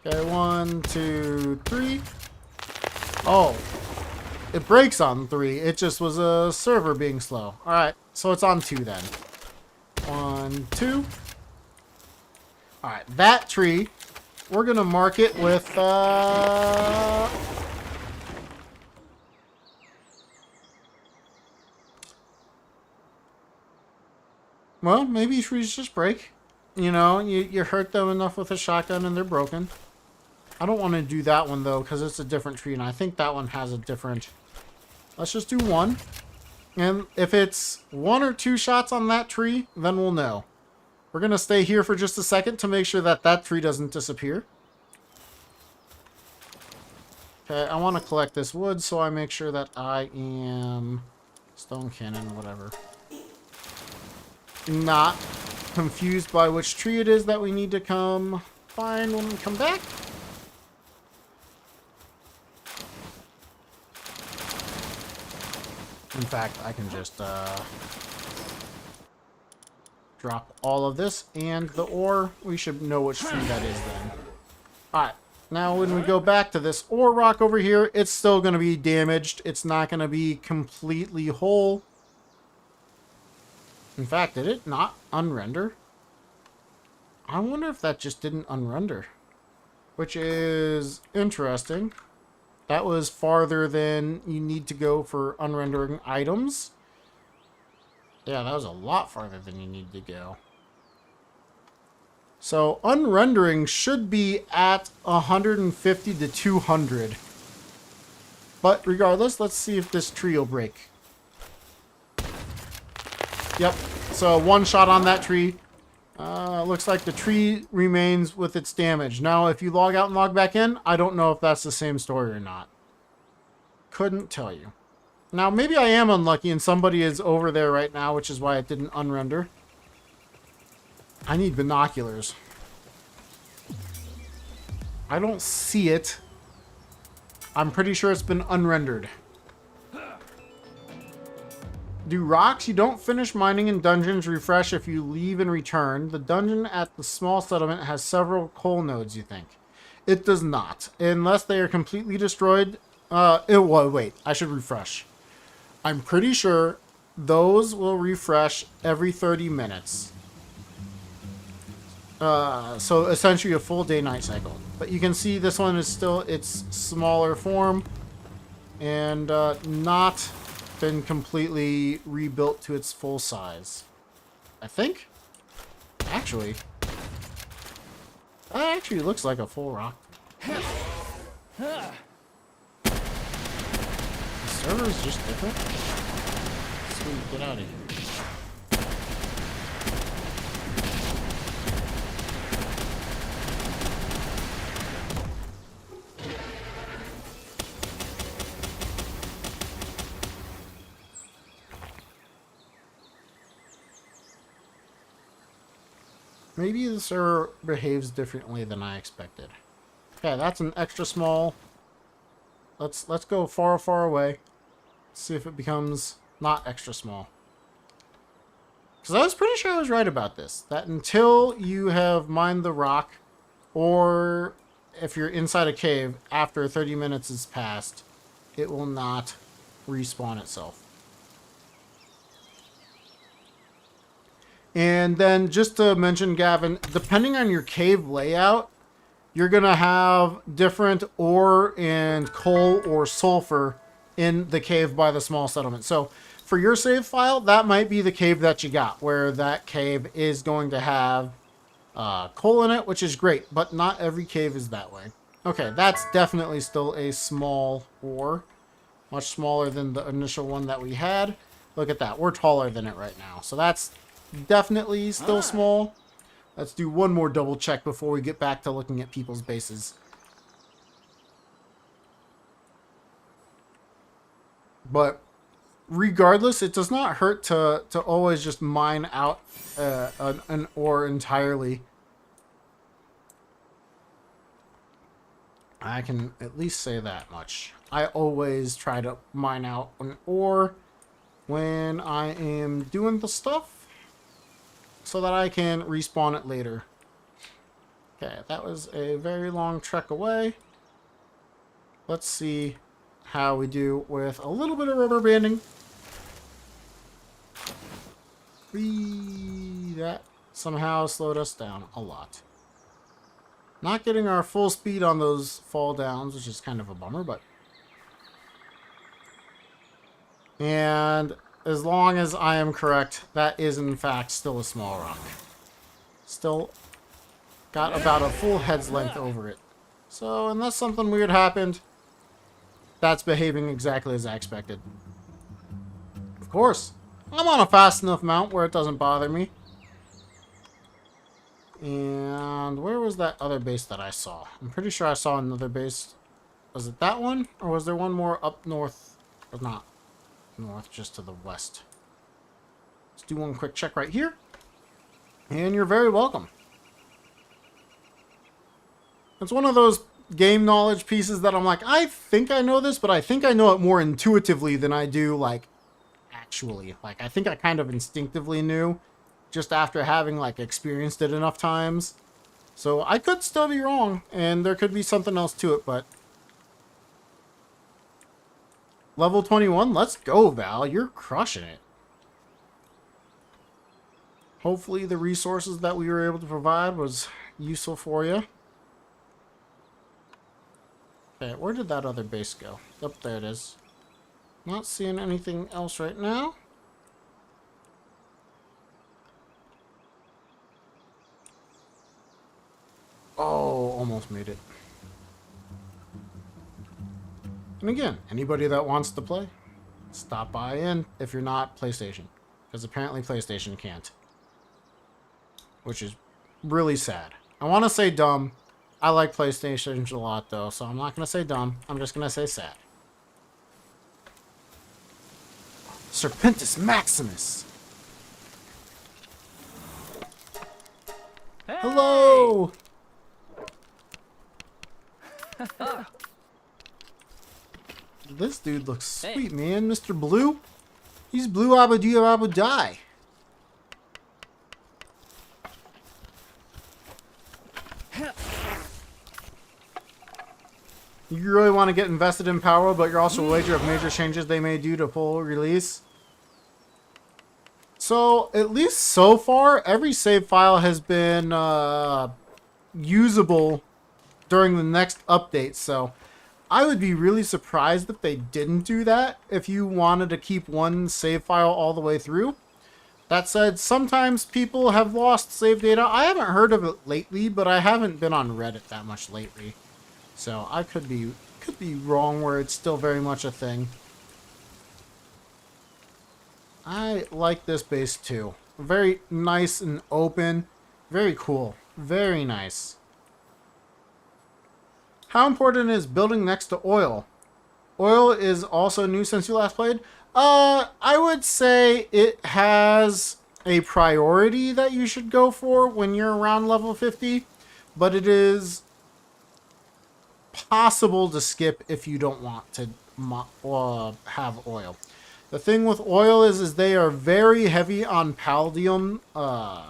Okay, 1, 2, 3. Oh, it breaks on 3. It just was a server being slow. All right, so it's on 2 then. 1, 2. All right, that tree, we're gonna mark it with well, maybe trees just break. You know, you hurt them enough with a shotgun and they're broken. I don't want to do that one though because it's a different tree and I think that one has a different. Let's just do 1. And if it's 1 or 2 shots on that tree, then we'll know. We're going to stay here for just a second to make sure that that tree doesn't disappear. Okay, I want to collect this wood, so I make sure that I am stone cannon, whatever. Not confused by which tree it is that we need to come find when we come back. fact, I can just drop all of this and the ore. We should know which tree that is then. Alright, now when we go back to this ore rock over here, it's still going to be damaged. It's not going to be completely whole. In fact, did it not unrender? I wonder if that just didn't unrender. Which is interesting. That was farther than you need to go for unrendering items. Yeah, that was a lot farther than you need to go. So, unrendering should be at 150 to 200. But regardless, let's see if this tree will break. Yep, so one shot on that tree. Looks like the tree remains with its damage. Now, if you log out and log back in, I don't know if that's the same story or not. Couldn't tell you. Now, maybe I am unlucky and somebody is over there right now, which is why it didn't unrender. I need binoculars. I don't see it. I'm pretty sure it's been unrendered. Do rocks you don't finish mining in dungeons refresh if you leave and return? The dungeon at the small settlement has several coal nodes, you think? It does not. Unless they are completely destroyed. Wait, I should refresh. I'm pretty sure those will refresh every 30 minutes. So essentially a full day-night cycle. But you can see this one is still its smaller form. And not been completely rebuilt to its full size. I think? Actually. That actually looks like a full rock. The server is just different. Sweet, get out of here. Maybe the server behaves differently than I expected. Okay, that's an extra small. Let's go far, far away. See if it becomes not extra small. Because I was pretty sure I was right about this. That until you have mined the rock, or if you're inside a cave, after 30 minutes has passed, it will not respawn itself. And then just to mention, Gavin, depending on your cave layout, you're going to have different ore and coal or sulfur in the cave by the small settlement. So for your save file, that might be the cave that you got, where that cave is going to have coal in it, which is great, but not every cave is that way. Okay, that's definitely still a small ore, much smaller than the initial one that we had. Look at that, we're taller than it right now. So that's definitely still small. Let's do one more double check before we get back to looking at people's bases. But regardless, it does not hurt to always just mine out an ore entirely. I can at least say that much. I always try to mine out an ore when I am doing the stuff, so that I can respawn it later. Okay, that was a very long trek away. Let's see how we do with a little bit of rubber banding. That somehow slowed us down a lot. Not getting our full speed on those fall downs, which is kind of a bummer, but... And as long as I am correct, that is in fact still a small rock. Still got about a full head's length over it. So unless something weird happened, that's behaving exactly as I expected. Of course, I'm on a fast enough mount where it doesn't bother me. And where was that other base that I saw? I'm pretty sure I saw another base. Was it that one? Or was there one more up north? Or not north, just to the west. Let's do one quick check right here. And you're very welcome. It's one of those game knowledge pieces that I'm like, I think I know this, but I think I know it more intuitively than I do, like, actually. Like, I think I kind of instinctively knew just after having, like, experienced it enough times. So I could still be wrong, and there could be something else to it, but... Level 21, let's go, Val. You're crushing it. Hopefully the resources that we were able to provide was useful for you. Okay, where did that other base go? Up there it is. Not seeing anything else right now. Oh, almost made it. And again, anybody that wants to play, stop by in if you're not PlayStation. Because apparently PlayStation can't. Which is really sad. I want to say dumb. I like PlayStation a lot though, so I'm not going to say dumb. I'm just going to say sad. Serpentis Maximus. Hey! Hello! This dude looks sweet, man. Mr. Blue. He's Blue Abadoo Abu Die. You really want to get invested in Palworld, but you're also aware of major changes they may do to full release. So, at least so far, every save file has been usable during the next update. So, I would be really surprised if they didn't do that if you wanted to keep one save file all the way through. That said, sometimes people have lost save data. I haven't heard of it lately, but I haven't been on Reddit that much lately. So I could be wrong where it's still very much a thing. I like this base too. Very nice and open. Very cool. Very nice. How important is building next to oil? Oil is also new since you last played. I would say it has a priority that you should go for when you're around level 50, but it is possible to skip if you don't want to have oil. The thing with oil is they are very heavy on palladium and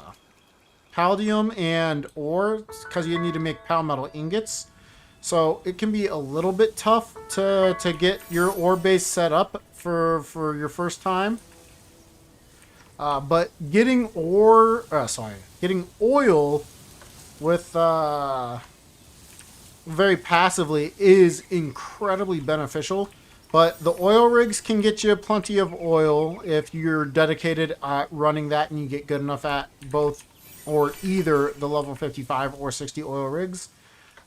ore, because you need to make pal metal ingots. So it can be a little bit tough to get your ore base set up for your first time. But getting oil with very passively is incredibly beneficial. But the oil rigs can get you plenty of oil if you're dedicated at running that and you get good enough at both or either the level 55 or 60 oil rigs.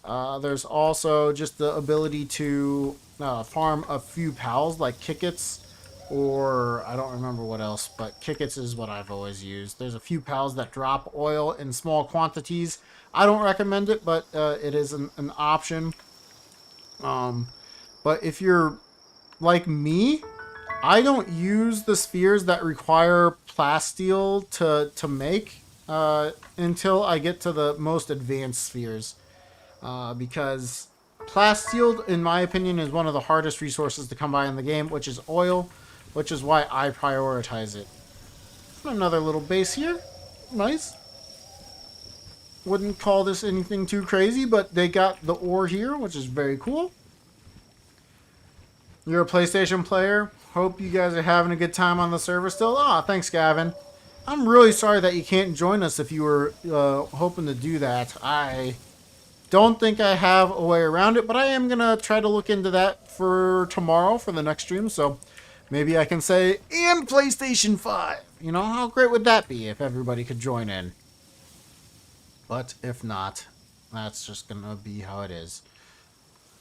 There's also just the ability to farm a few pals like Kickets, or I don't remember what else, but Kickets is what I've always used. There's a few pals that drop oil in small quantities. I don't recommend it, but it is an option. But if you're like me, I don't use the spheres that require plasteel to make until I get to the most advanced spheres. Because plasteel, in my opinion, is one of the hardest resources to come by in the game, which is oil, which is why I prioritize it. Another little base here. Nice. Wouldn't call this anything too crazy, but they got the ore here, which is very cool. You're a PlayStation player. Hope you guys are having a good time on the server still. Aw, thanks, Gavin. I'm really sorry that you can't join us if you were hoping to do that. I don't think I have a way around it, but I am going to try to look into that for tomorrow for the next stream. So maybe I can say, and PlayStation 5. You know, how great would that be if everybody could join in? But if not, that's just going to be how it is.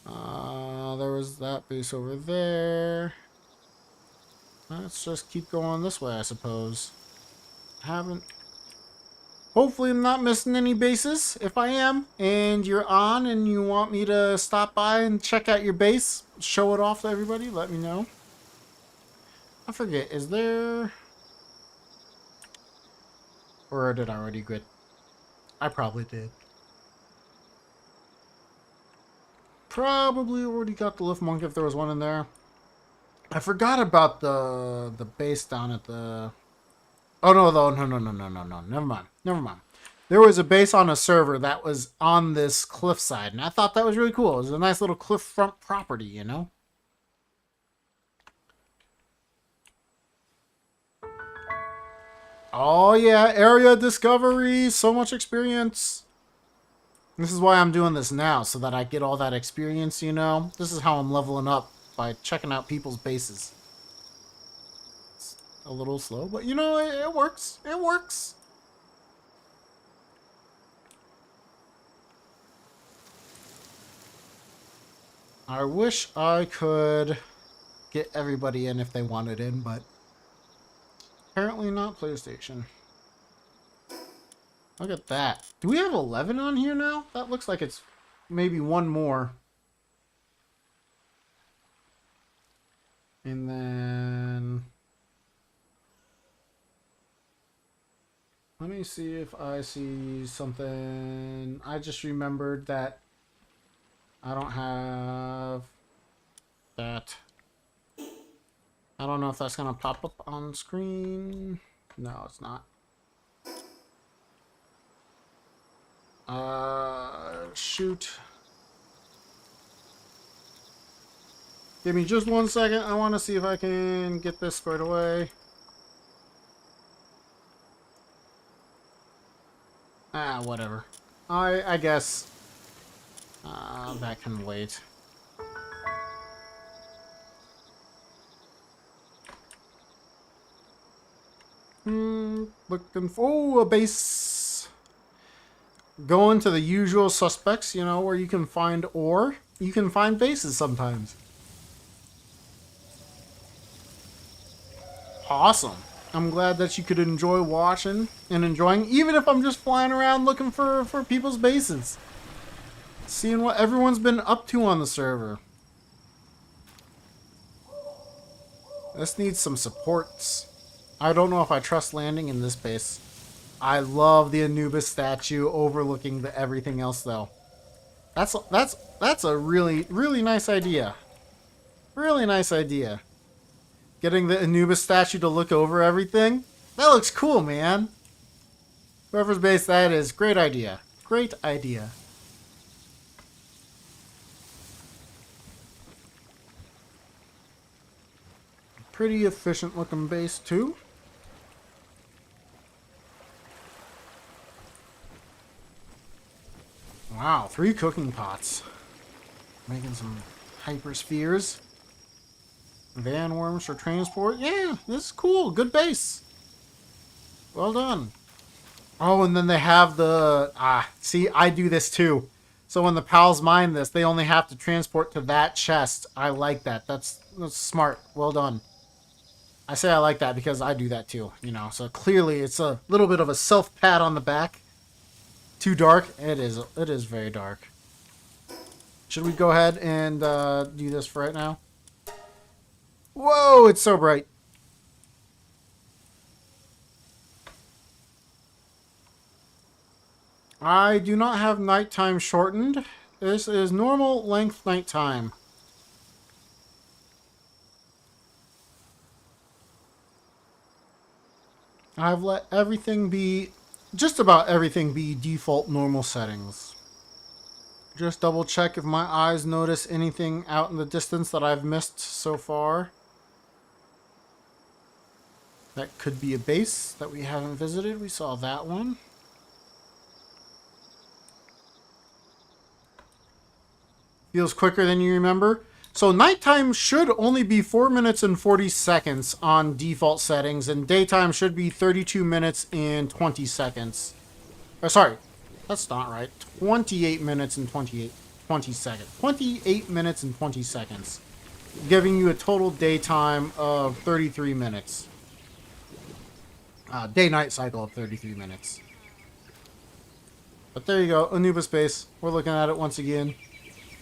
There was that base over there. Let's just keep going this way, I suppose. Hopefully I'm not missing any bases. If I am, and you're on and you want me to stop by and check out your base, show it off to everybody, let me know. I forget, is there... Or did I already quit? I probably did. Probably already got the lift monk if there was one in there. I forgot about the base down at the... Oh, no. Never mind. There was a base on a server that was on this cliffside, and I thought that was really cool. It was a nice little cliff front property, you know? Oh, yeah, area discovery. So much experience. This is why I'm doing this now, so that I get all that experience, you know? This is how I'm leveling up, by checking out people's bases. It's a little slow, but you know, it works. It works. I wish I could get everybody in if they wanted in, but apparently not PlayStation. Look at that. Do we have 11 on here now? That looks like it's maybe one more. And then... let me see if I see something. I just remembered that I don't have that. I don't know if that's going to pop up on screen. No, it's not. Shoot. Give me just 1 second. I want to see if I can get this squared away. Ah, whatever. I guess that can wait. Looking for a base. Going to the usual suspects, you know, where you can find ore. You can find bases sometimes. Awesome. I'm glad that you could enjoy watching and enjoying, even if I'm just flying around looking for people's bases. Seeing what everyone's been up to on the server. This needs some supports. I don't know if I trust landing in this base. I love the Anubis statue overlooking the everything else, though. That's a really nice idea. Really nice idea. Getting the Anubis statue to look over everything. That looks cool, man. Whoever's base that is, great idea. Great idea. Pretty efficient looking base, too. Wow, 3 cooking pots. Making some hyperspheres. Van worms for transport. Yeah, this is cool. Good base. Well done. Oh, and then they have the... see, I do this too. So when the pals mine this, they only have to transport to that chest. I like that. That's smart. Well done. I say I like that because I do that too, you know. So clearly it's a little bit of a self-pat on the back. Too dark? It is very dark. Should we go ahead and do this for right now? Whoa, it's so bright. I do not have nighttime shortened. This is normal length nighttime. I've let everything be, just about everything be default normal settings. Just double check if my eyes notice anything out in the distance that I've missed so far. That could be a base that we haven't visited. We saw that one. Feels quicker than you remember. So nighttime should only be 4 minutes and 40 seconds on default settings, and daytime should be 32 minutes and 20 seconds. Oh, sorry, that's not right. 28 minutes and 20 seconds. 28 minutes and 20 seconds. Giving you a total daytime of 33 minutes. Day-night cycle of 33 minutes. But there you go, Anubis base. We're looking at it once again.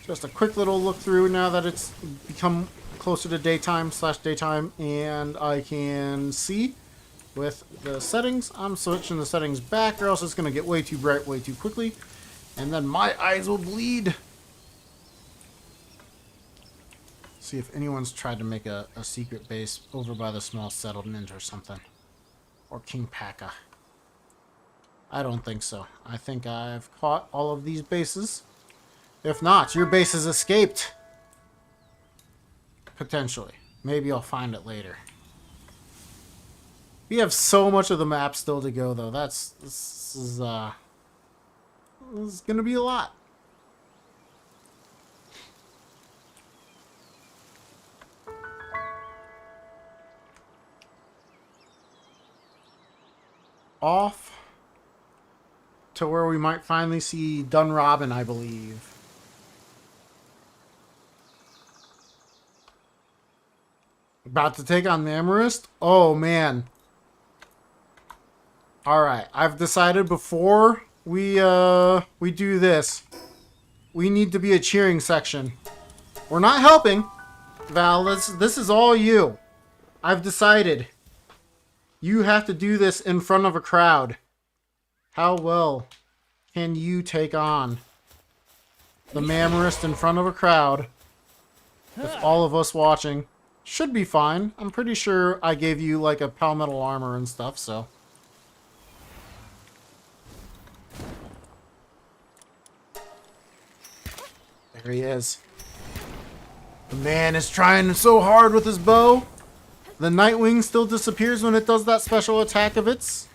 Just a quick little look through now that it's become closer to daytime / daytime, and I can see with the settings. I'm switching the settings back or else it's going to get way too bright way too quickly, and then my eyes will bleed. See if anyone's tried to make a secret base over by the small settlement or something. Or King Paka. I don't think so. I think I've caught all of these bases. If not, your base has escaped. Potentially. Maybe I'll find it later. We have so much of the map still to go, though. This is gonna be a lot. Off to where we might finally see Dunrobin, I believe. About to take on Mamarist? Oh, man. Alright, I've decided before we do this, we need to be a cheering section. We're not helping. Val, this is all you. I've decided. You have to do this in front of a crowd. How well can you take on the Mamarist in front of a crowd? With all of us watching. Should be fine. I'm pretty sure I gave you like a palmetto armor and stuff, so. There he is. The man is trying so hard with his bow. The Nightwing still disappears when it does that special attack of its.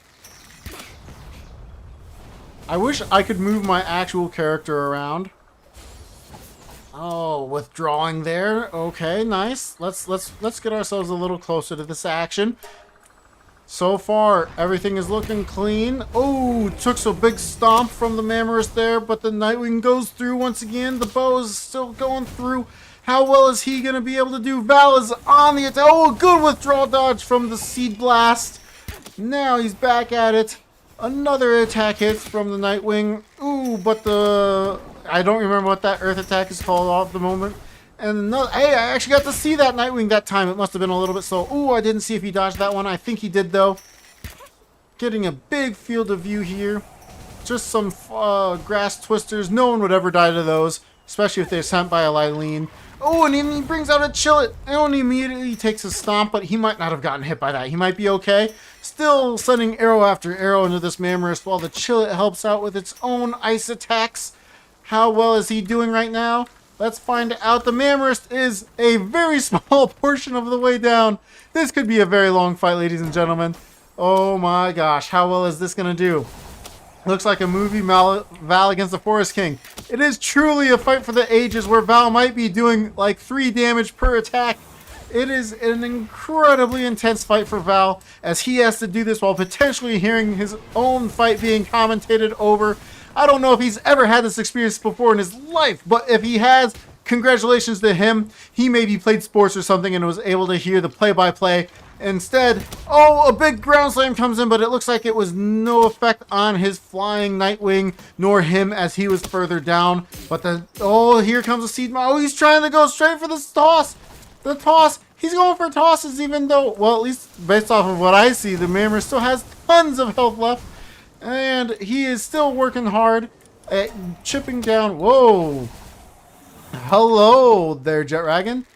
I wish I could move my actual character around. Oh, withdrawing there. Okay, nice. Let's get ourselves a little closer to this action. So far, everything is looking clean. Oh, took a big stomp from the Mamarist there, but the Nightwing goes through once again. The bow is still going through. How well is he going to be able to do? Val is on the attack. Oh, good withdrawal dodge from the Seed Blast. Now he's back at it. Another attack hits from the Nightwing. Ooh, but I don't remember what that Earth attack is called off the moment. And another, hey, I actually got to see that Nightwing that time. It must have been a little bit slow. Ooh, I didn't see if he dodged that one. I think he did, though. Getting a big field of view here. Just some grass twisters. No one would ever die to those, especially if they're sent by a Lylene. Oh, and he brings out a Chillet. And he immediately takes a stomp, but he might not have gotten hit by that. He might be okay. Still sending arrow after arrow into this Mamarist while the Chillet helps out with its own ice attacks. How well is he doing right now? Let's find out. The Mamarist is a very small portion of the way down. This could be a very long fight, ladies and gentlemen. Oh my gosh, how well is this going to do? Looks like a movie Val against the Forest King. It is truly a fight for the ages where Val might be doing like 3 damage per attack. It is an incredibly intense fight for Val as he has to do this while potentially hearing his own fight being commentated over. I don't know if he's ever had this experience before in his life, but if he has, congratulations to him. He maybe played sports or something and was able to hear the play-by-play. Instead, oh, a big ground slam comes in, but it looks like it was no effect on his flying Nightwing, nor him as he was further down. But here comes a Seed. Oh, he's trying to go straight for the toss. The toss. He's going for tosses, even though, well, at least based off of what I see, the Mamarist still has tons of health left. And he is still working hard at chipping down. Whoa. Hello there, Jet Dragon.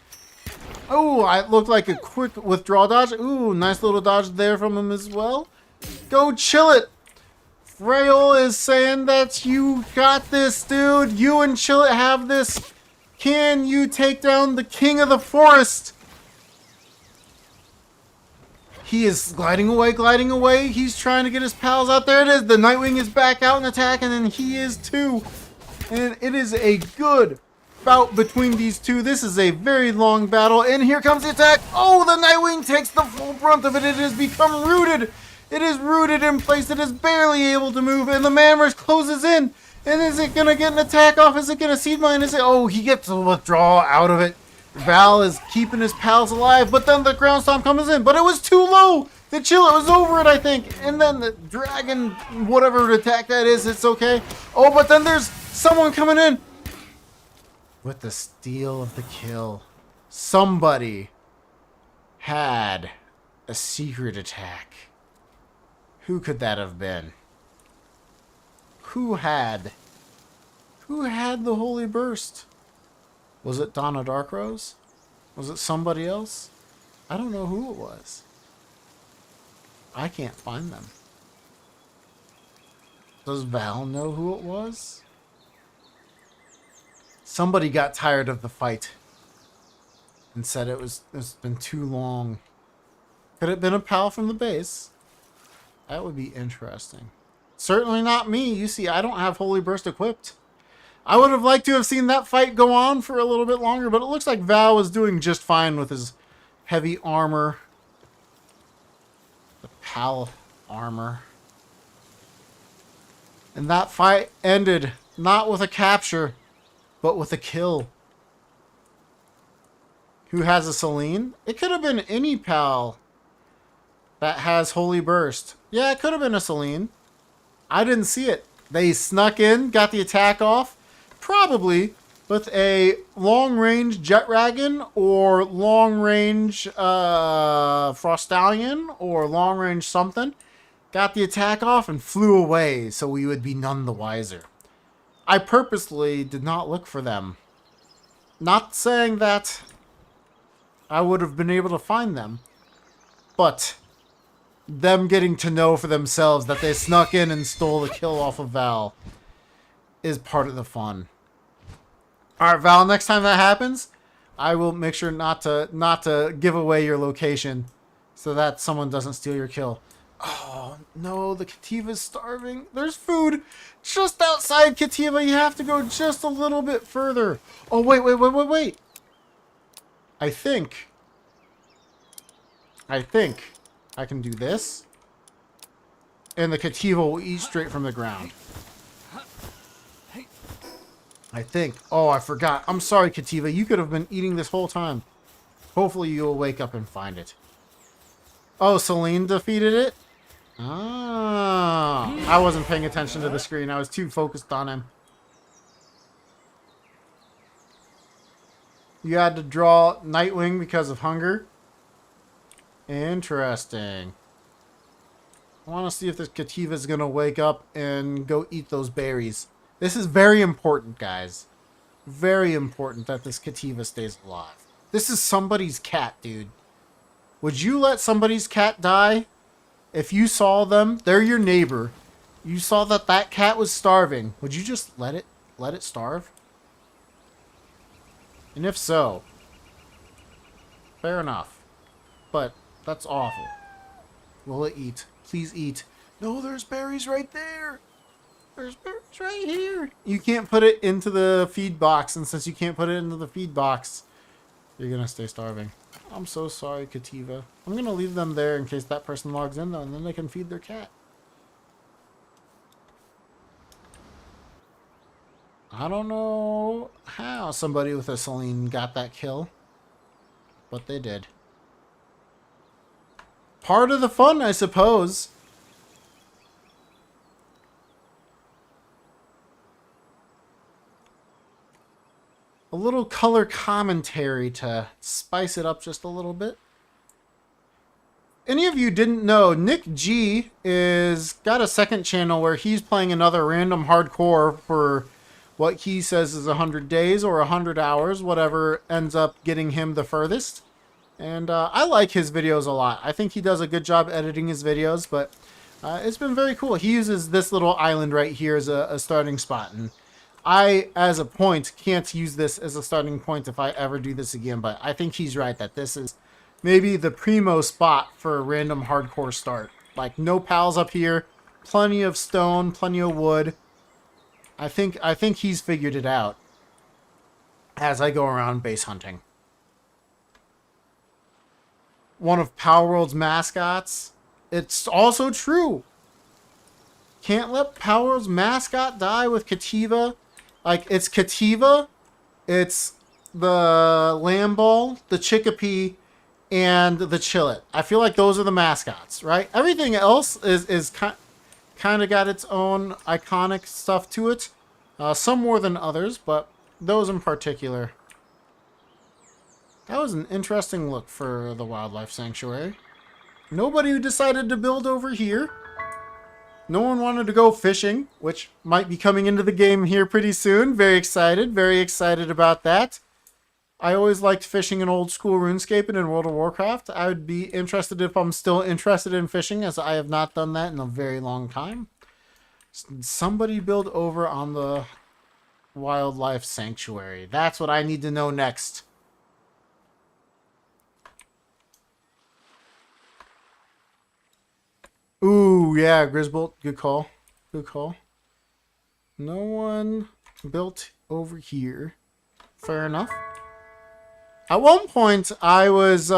Oh, it looked like a quick withdrawal dodge. Ooh, nice little dodge there from him as well. Go Chillet. Frail is saying that you got this, dude. You and Chillet have this. Can you take down the King of the Forest? He is gliding away, gliding away. He's trying to get his pals out. There it is. The Nightwing is back out and attacking, and he is too. And it is a good bout between these two. This is a very long battle, and here comes the attack. Oh, the Nightwing takes the full brunt of it. It has become rooted. It is rooted in place. It is barely able to move, and the Mamarist closes in. And is it going to get an attack off? Is it going to seed mine? Is it? Oh, he gets a withdrawal out of it. Val is keeping his pals alive, but then the ground stomp comes in. But it was too low. The Chillet was over it, I think. And then the dragon, whatever attack that is, it's okay. Oh, but then there's someone coming in with the steal of the kill. Somebody had a secret attack. Who could that have been? Who had the Holy Burst? Was it Donna Darkrose? Was it somebody else? I don't know who it was. I can't find them. Does Val know who it was? Somebody got tired of the fight and said it's been too long. Could it have been a pal from the base? That would be interesting. Certainly not me. You see, I don't have Holy Burst equipped. I would have liked to have seen that fight go on for a little bit longer, but it looks like Val was doing just fine with his heavy armor. The pal armor. And that fight ended not with a capture, but with a kill. Who has a Celine? It could have been any pal that has Holy Burst. Yeah, it could have been a Celine. I didn't see it. They snuck in, got the attack off, probably with a long-range Jet Dragon or long-range Frostallion or long-range something. Got the attack off and flew away, so we would be none the wiser. I purposely did not look for them. Not saying that I would have been able to find them, but them getting to know for themselves that they snuck in and stole the kill off of Val is part of the fun. Alright, Val, next time that happens, I will make sure not to give away your location so that someone doesn't steal your kill. Oh, no, the Kativa's starving. There's food just outside Kativa. You have to go just a little bit further. Oh, wait. I think I can do this. And the Kativa will eat straight from the ground. I think. Oh, I forgot. I'm sorry, Kativa. You could have been eating this whole time. Hopefully you'll wake up and find it. Oh, Celine defeated it? Ah. I wasn't paying attention to the screen. I was too focused on him. You had to draw Nightwing because of hunger? Interesting. I want to see if this Kativa is going to wake up and go eat those berries. This is very important, guys. Very important that this Kativa stays alive. This is somebody's cat, dude. Would you let somebody's cat die? If you saw them, they're your neighbor. You saw that that cat was starving. Would you just let it starve? And if so, fair enough. But that's awful. Will it eat? Please eat. No, there's berries right there. There's berries right here. You can't put it into the feed box, and since you can't put it into the feed box, you're gonna stay starving. I'm so sorry, Kativa. I'm gonna leave them there in case that person logs in, though, and then they can feed their cat. I don't know how somebody with a Celine got that kill, but they did. Part of the fun, I suppose. A little color commentary to spice it up just a little bit. Any of you didn't know, Nick G is got a second channel where he's playing another random hardcore for what he says is 100 days or 100 hours, whatever ends up getting him the furthest. And I like his videos a lot. I think he does a good job editing his videos, but it's been very cool. He uses this little island right here as a starting spot. And I, as a point, can't use this as a starting point if I ever do this again. But I think he's right that this is maybe the primo spot for a random hardcore start. Like, no pals up here, plenty of stone, plenty of wood. I think he's figured it out as I go around base hunting. One of Palworld's mascots. It's also true. Can't let Palworld's mascot die with Kativa. Like, it's Kativa, it's the Lamball, the Chickapee, and the Chillet. I feel like those are the mascots, right? Everything else is kind of got its own iconic stuff to it. Some more than others, but those in particular. That was an interesting look for the wildlife sanctuary. Nobody decided to build over here. No one wanted to go fishing, which might be coming into the game here pretty soon. Very excited about that. I always liked fishing in old school RuneScape and in World of Warcraft. I would be interested if I'm still interested in fishing, as I have not done that in a very long time. Somebody build over on the wildlife sanctuary. That's what I need to know next. Ooh, yeah, Grisbolt. Good call. Good call. No one built over here. Fair enough. At one point, I was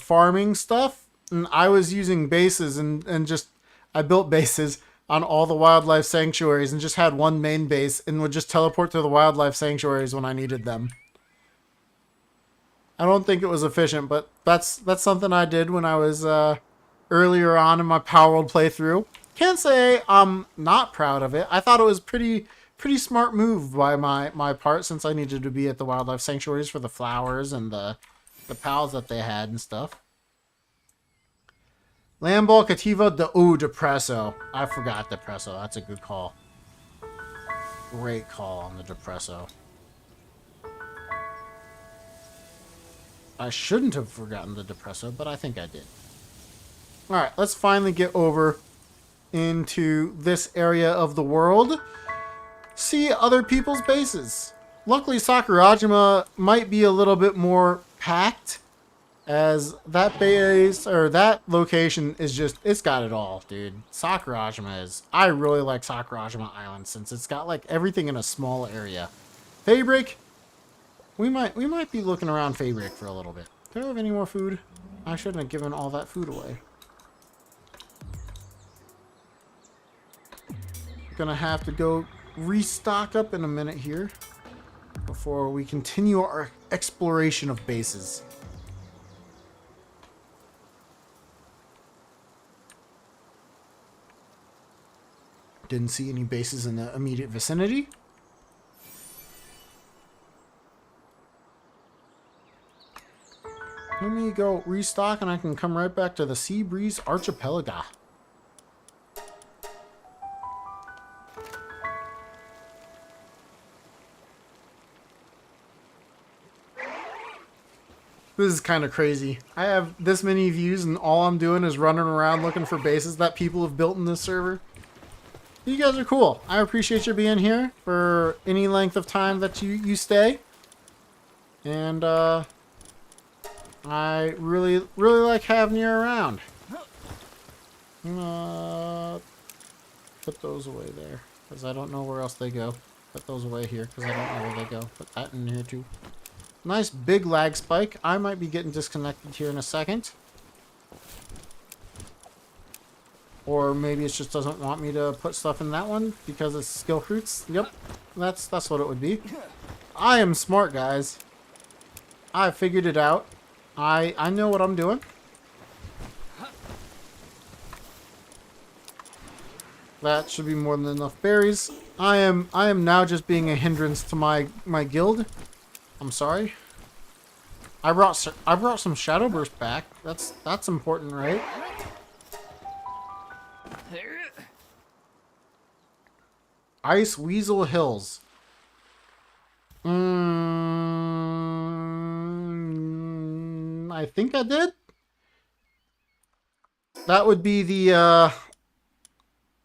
farming stuff, and I was using bases, and just, I built bases on all the wildlife sanctuaries, and just had one main base, and would just teleport to the wildlife sanctuaries when I needed them. I don't think it was efficient, but that's something I did when I was earlier on in my Palworld playthrough. Can't say I'm not proud of it. I thought it was pretty smart move by my part, since I needed to be at the wildlife sanctuaries for the flowers and the pals that they had and stuff. Lamball, Cativa, Depresso. I forgot Depresso. That's a good call. Great call on the Depresso. I shouldn't have forgotten the Depresso, but I think I did. Alright, let's finally get over into this area of the world. See other people's bases. Luckily, Sakurajima might be a little bit more packed, as that base, or that location is just, it's got it all, dude. Sakurajima is, I really like Sakurajima Island, since it's got like everything in a small area. Fabric, we might be looking around Fabric for a little bit. Do I have any more food? I shouldn't have given all that food away. Gonna have to go restock up in a minute here before we continue our exploration of bases. Didn't see any bases in the immediate vicinity. Let me go restock and I can come right back to the Sea Breeze Archipelago. This is kind of crazy. I have this many views and all I'm doing is running around looking for bases that people have built in this server. You guys are cool. I appreciate you being here for any length of time that you stay. And I really like having you around. Put those away there, because I don't know where else they go. Put those away here, because I don't know where they go. Put that in here too. Nice big lag spike. I might be getting disconnected here in a second. Or maybe it just doesn't want me to put stuff in that one because it's skill fruits. Yep, that's what it would be. I am smart, guys. I figured it out. I know what I'm doing. That should be more than enough berries. I am now just being a hindrance to my guild. I'm sorry. I brought some Shadow Burst back. That's important, right? Ice Weasel Hills. I think I did. That would be the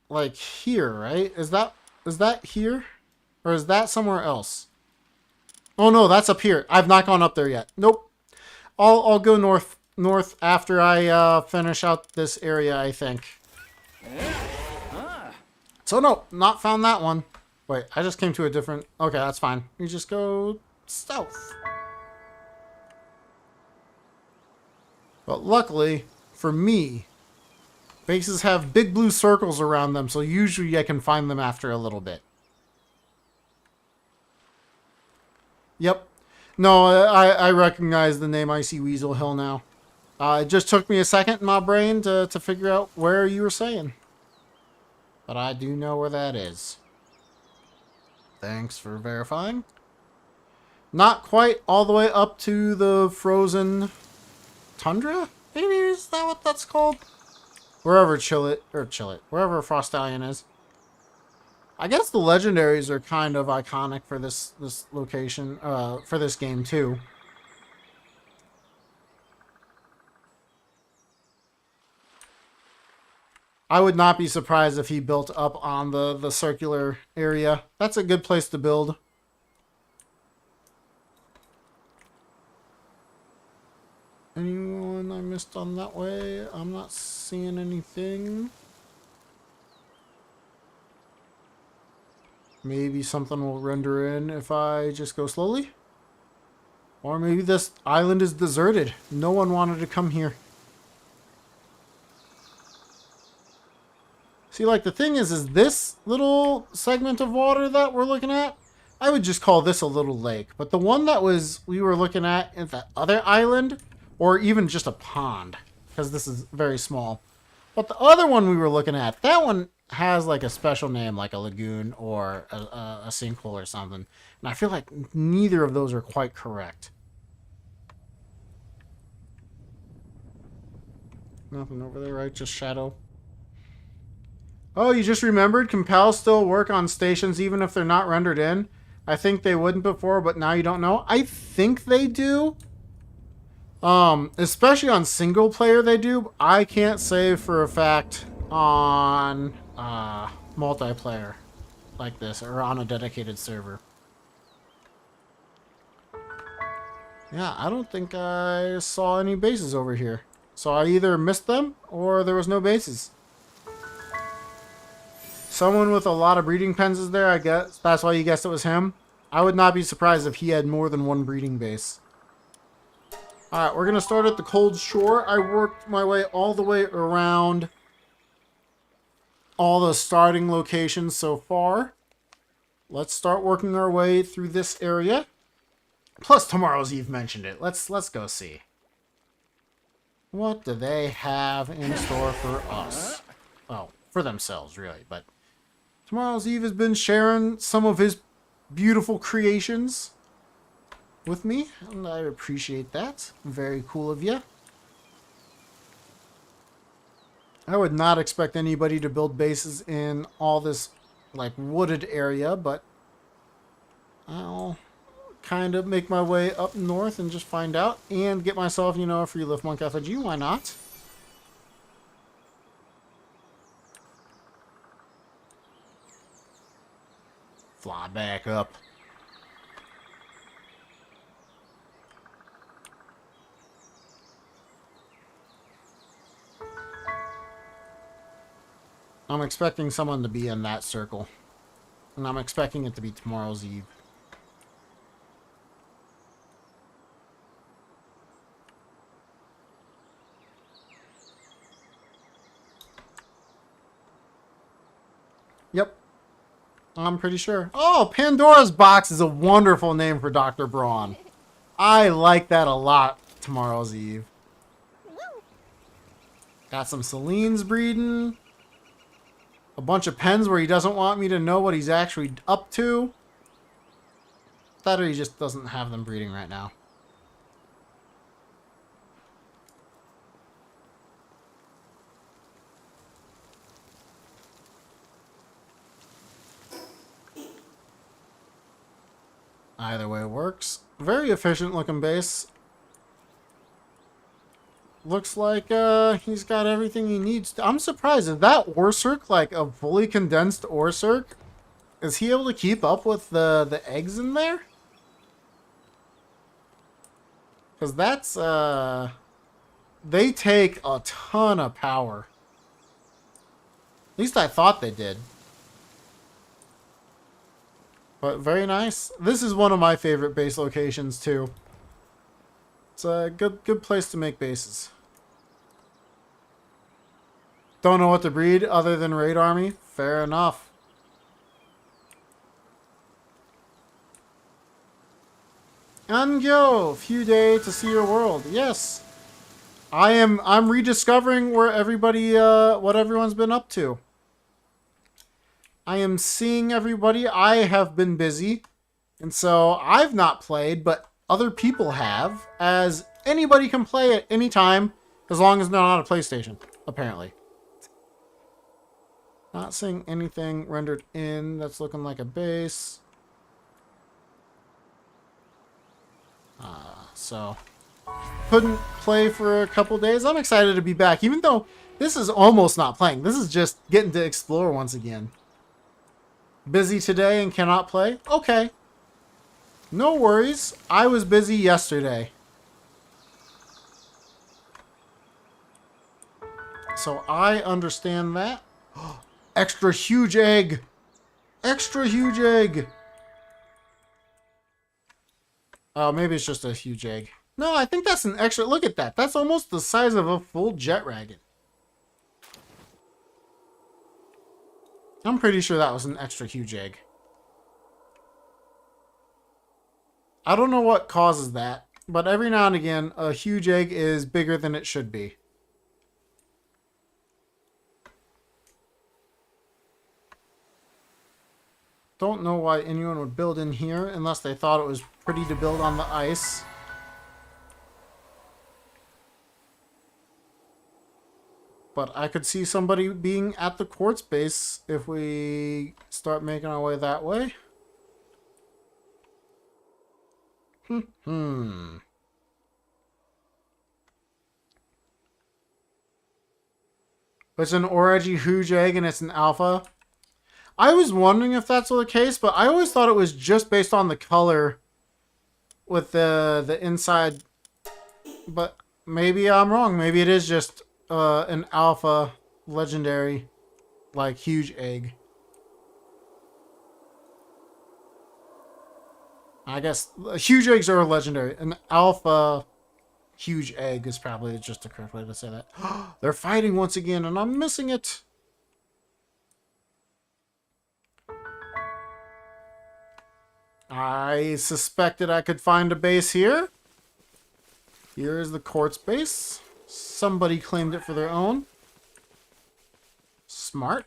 like here, right? Is that here? Or is that somewhere else? Oh no, that's up here. I've not gone up there yet. Nope. I'll go north after I finish out this area, I think. So no, not found that one. Wait, I just came to a different... Okay, that's fine. You just go south. But luckily, for me, bases have big blue circles around them, so usually I can find them after a little bit. Yep. No, I recognize the name Icy Weasel Hill now. It just took me a second in my brain to figure out where you were saying. But I do know where that is. Thanks for verifying. Not quite all the way up to the frozen tundra? Maybe, is that what that's called? Wherever wherever Frostallion is. I guess the legendaries are kind of iconic for this location, for this game too. I would not be surprised if he built up on the circular area. That's a good place to build. Anyone I missed on that way? I'm not seeing anything. Maybe something will render in if I just go slowly. Or maybe this island is deserted. No one wanted to come here. See, like, the thing is this little segment of water that we're looking at, I would just call this a little lake. But the one that we were looking at that other island, or even just a pond, because this is very small. But the other one we were looking at, that one has like a special name, like a lagoon or a sinkhole or something. And I feel like neither of those are quite correct. Nothing over there, right? Just shadow. Oh, you just remembered? Can pals still work on stations even if they're not rendered in? I think they wouldn't before, but now you don't know. I think they do. Especially on single player they do. I can't say for a fact on multiplayer like this or on a dedicated server. Yeah, I don't think I saw any bases over here. So I either missed them or there was no bases. Someone with a lot of breeding pens is there, I guess. That's why you guessed it was him. I would not be surprised if he had more than one breeding base. Alright, we're going to start at the cold shore. I worked my way all the way around all the starting locations so far. Let's start working our way through this area. Plus, Tomorrow's Eve mentioned it. Let's go see. What do they have in store for us? Oh, for themselves, really. But Tomorrow's Eve has been sharing some of his beautiful creations with me, and I appreciate that. Very cool of you. I would not expect anybody to build bases in all this, like, wooded area, but I'll kind of make my way up north and just find out and get myself, you know, a free lift monk effigy. Why not? Fly back up. I'm expecting someone to be in that circle. And I'm expecting it to be Tomorrow's Eve. Yep. I'm pretty sure. Oh, Pandora's Box is a wonderful name for Dr. Braun. I like that a lot, Tomorrow's Eve. Got some Celine's breeding. A bunch of pens where he doesn't want me to know what he's actually up to. That or he just doesn't have them breeding right now. Either way works. Very efficient looking base. Looks like he's got everything he needs. I'm surprised. Is that ore circ like a fully condensed ore circ? Is he able to keep up with the eggs in there? Because that's they take a ton of power. At least I thought they did. But very nice. This is one of my favorite base locations too. It's a good place to make bases. Don't know what to breed other than Raid Army? Fair enough. Angyo, few days to see your world. Yes. I'm rediscovering where everybody what everyone's been up to. I am seeing everybody. I have been busy. And so I've not played, but other people have, as anybody can play at any time, as long as they're not on a PlayStation, apparently. Not seeing anything rendered in that's looking like a base. So couldn't play for a couple days. I'm excited to be back, even though this is almost not playing. This is just getting to explore once again. Busy today and cannot play? Okay. No worries. I was busy yesterday. So I understand that. Extra huge egg. Extra huge egg. Oh, maybe it's just a huge egg. No, I think that's an extra. Look at that. That's almost the size of a full jet wagon. I'm pretty sure that was an extra huge egg. I don't know what causes that, but every now and again, a huge egg is bigger than it should be. Don't know why anyone would build in here unless they thought it was pretty to build on the ice. But I could see somebody being at the quartz base if we start making our way that way. It's an Oragi huge egg and it's an alpha. I was wondering if that's the case, but I always thought it was just based on the color with the inside. But maybe I'm wrong. Maybe it is just an alpha legendary, like, huge egg. I guess huge eggs are legendary. An alpha huge egg is probably just the correct way to say that. They're fighting once again, and I'm missing it. I suspected I could find a base here. Here is the quartz base. Somebody claimed it for their own. Smart.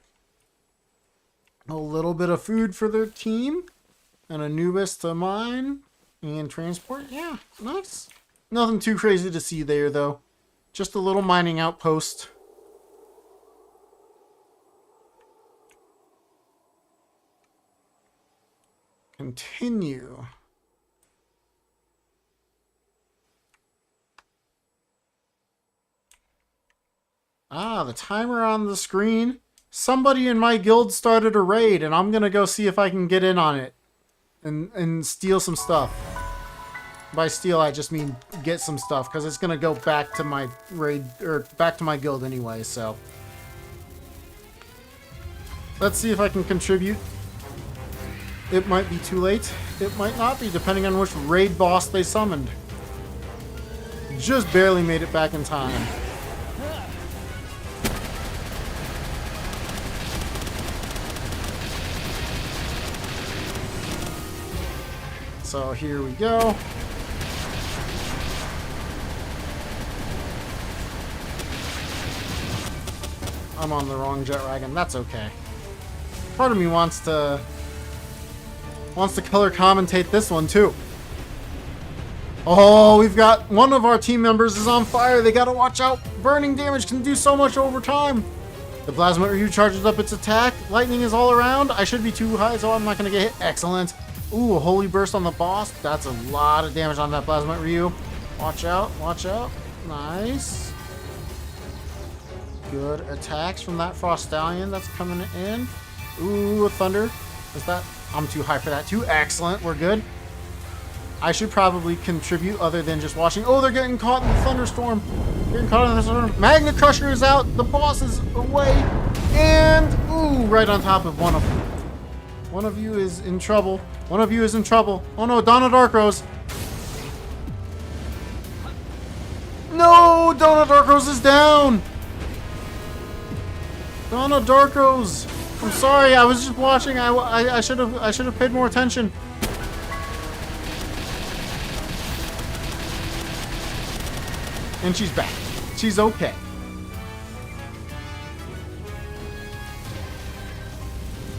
A little bit of food for their team. And Anubis to mine. And transport. Yeah, nice. Nothing too crazy to see there, though. Just a little mining outpost. Continue. Ah, the timer on the screen. Somebody in my guild started a raid, and I'm gonna go see if I can get in on it and steal some stuff. By steal, I just mean get some stuff, because it's gonna go back to my raid, or back to my guild anyway, so. Let's see if I can contribute. It might be too late. It might not be, depending on which raid boss they summoned. Just barely made it back in time. So here we go. I'm on the wrong jet wagon. That's okay. Part of me wants to color commentate this one too. Oh, we've got one of our team members is on fire. They gotta watch out. Burning damage can do so much over time. The plasma Ryu charges up its attack. Lightning is all around. I should be too high, so I'm not gonna get hit. Excellent. Ooh, a holy burst on the boss. That's a lot of damage on that plasma Ryu. Watch out, watch out. Nice. Good attacks from that Frost Stallion that's coming in. Ooh, a thunder. Is that? I'm too high for that too. Excellent, we're good. I should probably contribute other than just watching. Oh, they're getting caught in the thunderstorm. Getting caught in the thunderstorm. Magna Crusher is out. The boss is away. And, ooh, right on top of one of them. One of you is in trouble. One of you is in trouble. Oh no, Donna Darkrose. No, Donna Darkrose is down. Donna Darkrose. I'm sorry, I was just watching. I should have paid more attention. And she's back. She's okay.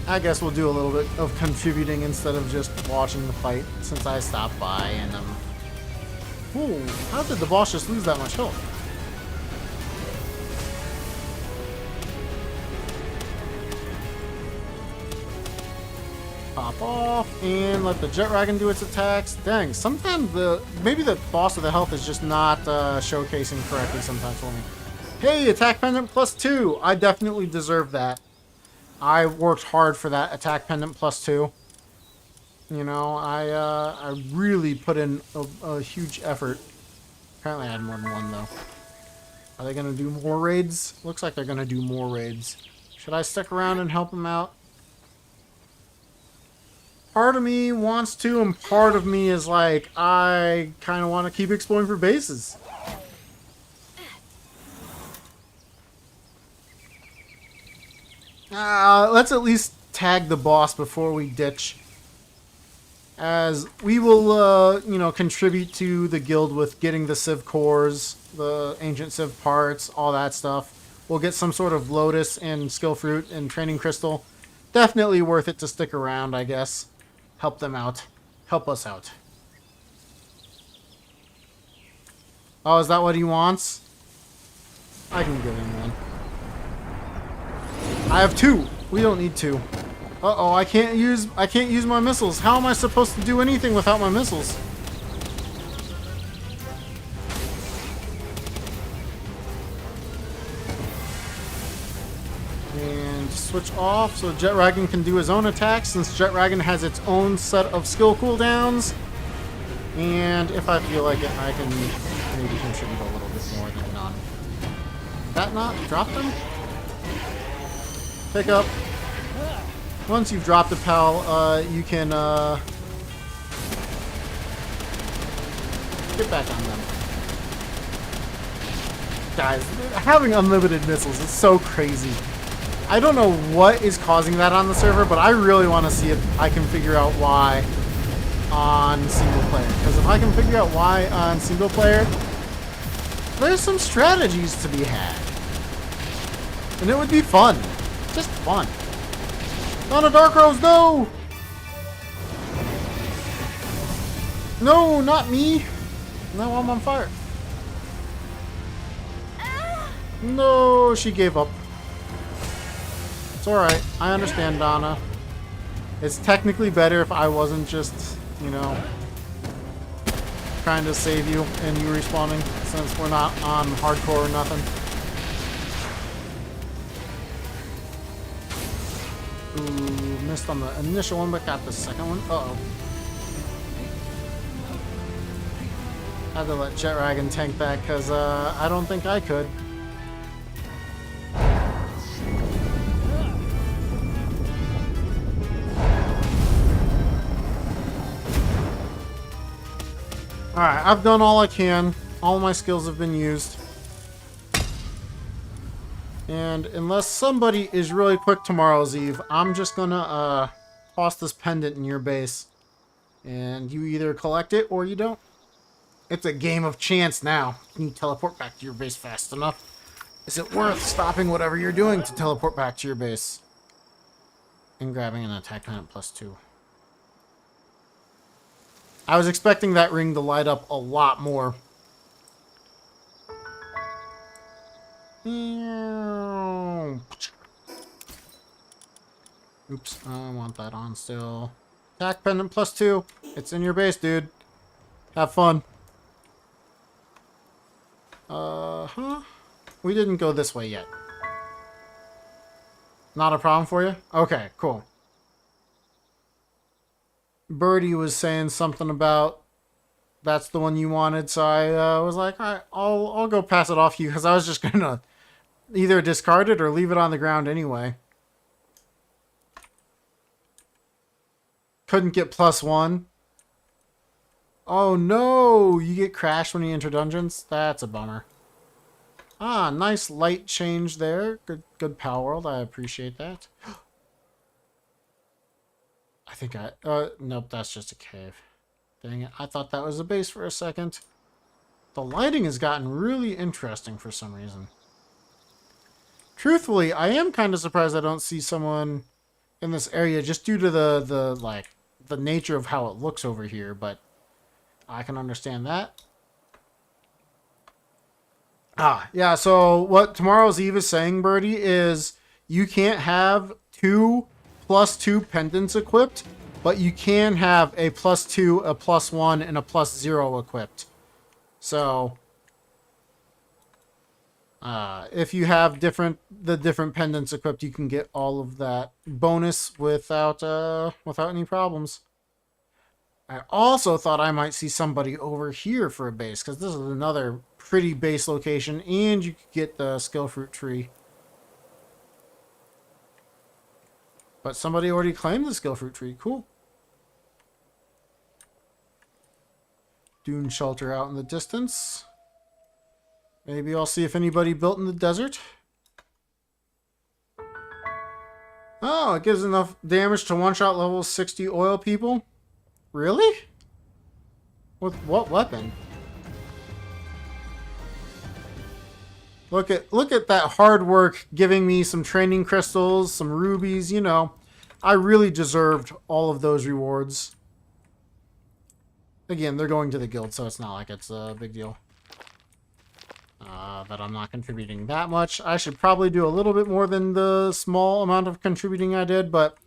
I guess we'll do a little bit of contributing instead of just watching the fight since I stopped by and ooh, how did the boss just lose that much health? Pop off and let the jet wagon do its attacks. Dang, sometimes maybe the boss of the health is just not showcasing correctly sometimes for me. Hey, attack pendant +2. I definitely deserve that. I worked hard for that attack pendant +2. You know, I really put in a huge effort. Apparently I had more than one though. Are they gonna do more raids? Looks like they're gonna do more raids. Should I stick around and help them out? Part of me wants to, and part of me is like, I kind of want to keep exploring for bases. Let's at least tag the boss before we ditch. As we will, you know, contribute to the guild with getting the Civ cores, the ancient Civ parts, all that stuff. We'll get some sort of Lotus and Skill Fruit and Training Crystal. Definitely worth it to stick around, I guess. Help them out. Help us out. Oh, is that what he wants? I can give him one. I have 2. We don't need 2. Uh-oh, I can't use my missiles. How am I supposed to do anything without my missiles? And switch off so Jet Dragon can do his own attacks, since Jet Dragon has its own set of skill cooldowns. And if I feel like it, I can maybe contribute a little bit more than none. That not drop them? Pick up. Once you've dropped a pal, you can get back on them. Guys, having unlimited missiles is so crazy. I don't know what is causing that on the server, but I really want to see if I can figure out why on single player. Because if I can figure out why on single player, there's some strategies to be had. And it would be fun. Just fun. Not a Dark Rose, no! No, not me. No, I'm on fire. No, she gave up. It's alright. I understand, Donna. It's technically better if I wasn't just, you know, trying to save you and you respawning, since we're not on hardcore or nothing. Ooh, missed on the initial one, but got the second one. Uh-oh. Had to let Jet Dragon tank that, because I don't think I could. Alright, I've done all I can. All my skills have been used. And unless somebody is really quick tomorrow's Eve, I'm just gonna toss this pendant in your base. And you either collect it or you don't. It's a game of chance now. Can you teleport back to your base fast enough? Is it worth stopping whatever you're doing to teleport back to your base? And grabbing an attack pendant +2. I was expecting that ring to light up a lot more. Oops, I want that on still. Attack pendant +2. It's in your base, dude. Have fun. We didn't go this way yet. Not a problem for you? Okay, cool. Birdie was saying something about that's the one you wanted, so I was like, all right, I'll go pass it off to you, because I was just gonna either discard it or leave it on the ground anyway. Couldn't get +1. Oh no, you get crashed when you enter dungeons? That's a bummer. Ah, nice light change there. Good Palworld, I appreciate that. I think nope, that's just a cave. Dang it, I thought that was a base for a second. The lighting has gotten really interesting for some reason. Truthfully, I am kind of surprised I don't see someone in this area just due to the nature of how it looks over here, but I can understand that. Ah, yeah, so what Tomorrow's Eve is saying, Birdie, is you can't have 2 +2 pendants equipped but you can have a +2, a +1, and a +0 equipped. So, if you have the different pendants equipped, you can get all of that bonus without any problems. I also thought I might see somebody over here for a base, because this is another pretty base location, and you could get the skill fruit tree. But somebody already claimed the skill fruit tree. Cool. Dune shelter out in the distance. Maybe I'll see if anybody built in the desert. Oh, it gives enough damage to one-shot level 60 oil people. Really? With what weapon? Look at that hard work giving me some training crystals, some rubies, you know. I really deserved all of those rewards. Again, they're going to the guild, so it's not like it's a big deal. That I'm not contributing that much. I should probably do a little bit more than the small amount of contributing I did, but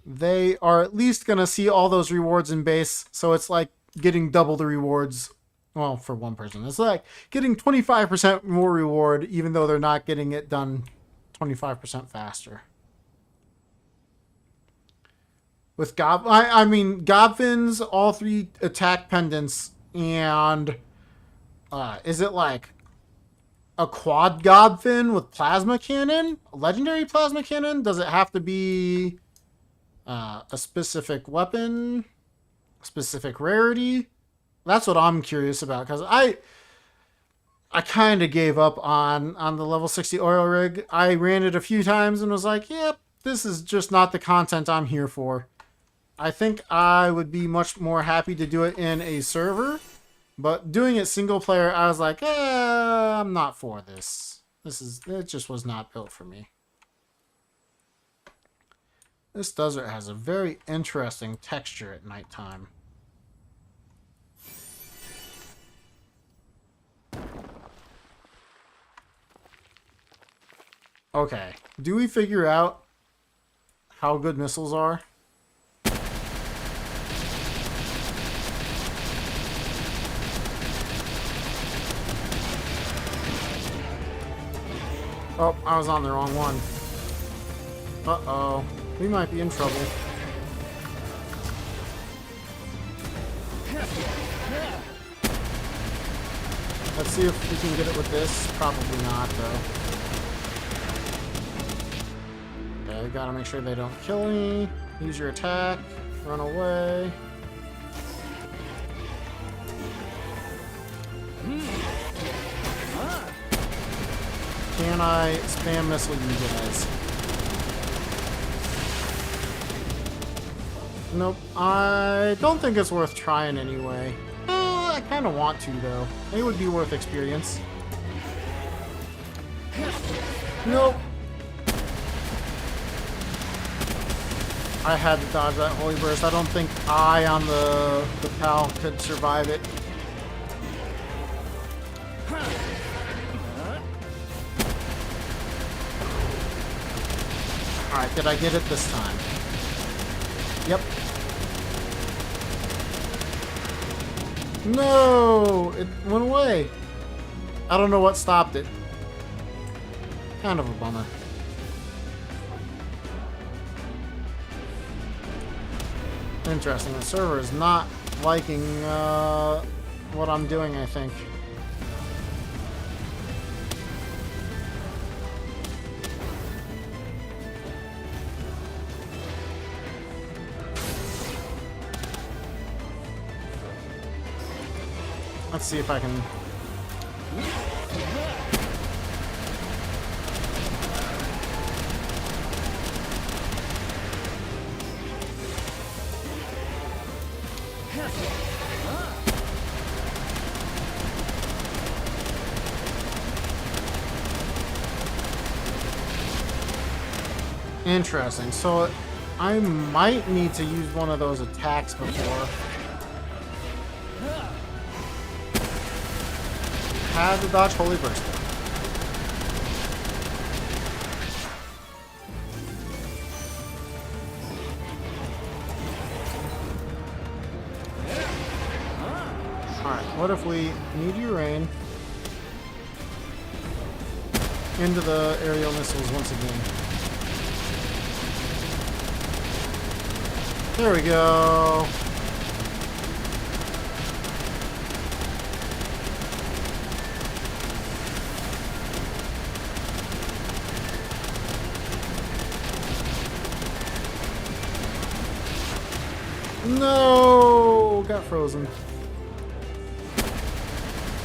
they are at least going to see all those rewards in base, so it's like getting double the rewards. Well, for one person. It's like getting 25% more reward, even though they're not getting it done 25% faster. With I mean, Gobfins, all 3 attack pendants, and is it like a quad Gobfin with plasma cannon? A legendary plasma cannon? Does it have to be a specific weapon? Specific rarity? That's what I'm curious about, because I kind of gave up on the level 60 oil rig. I ran it a few times and was like, yep, this is just not the content I'm here for. I think I would be much more happy to do it in a server, but doing it single player, I was like, I'm not for this. It just was not built for me. This desert has a very interesting texture at nighttime. Okay, do we figure out how good missiles are? Oh, I was on the wrong one. Uh-oh. We might be in trouble. Let's see if we can get it with this. Probably not, though. Okay, gotta make sure they don't kill me. Use your attack. Run away. Can I spam missile you guys? Nope. I don't think it's worth trying anyway. I kind of want to, though. It would be worth experience. Nope. I had to dodge that holy burst. I don't think I on the PAL could survive it. Alright, did I get it this time? Yep. No! It went away. I don't know what stopped it. Kind of a bummer. Interesting. The server is not liking what I'm doing, I think. Let's see if I can... Interesting. So I might need to use one of those attacks before. Had to dodge Holy Burst. What if we meteor rain into the aerial missiles once again? There we go. No! Got frozen.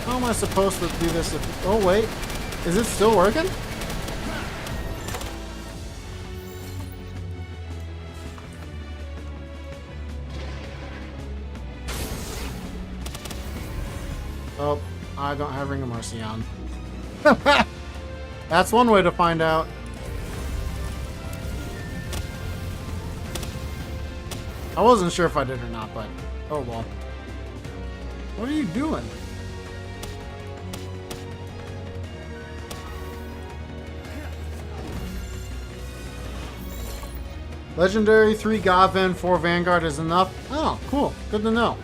How am I supposed to do this if... Oh, wait. Is it still working? Oh, I don't have Ring of Mercy on. That's one way to find out. I wasn't sure if I did or not, but oh well. What are you doing? Legendary 3 Godvan, 4 Vanguard is enough. Oh, cool. Good to know.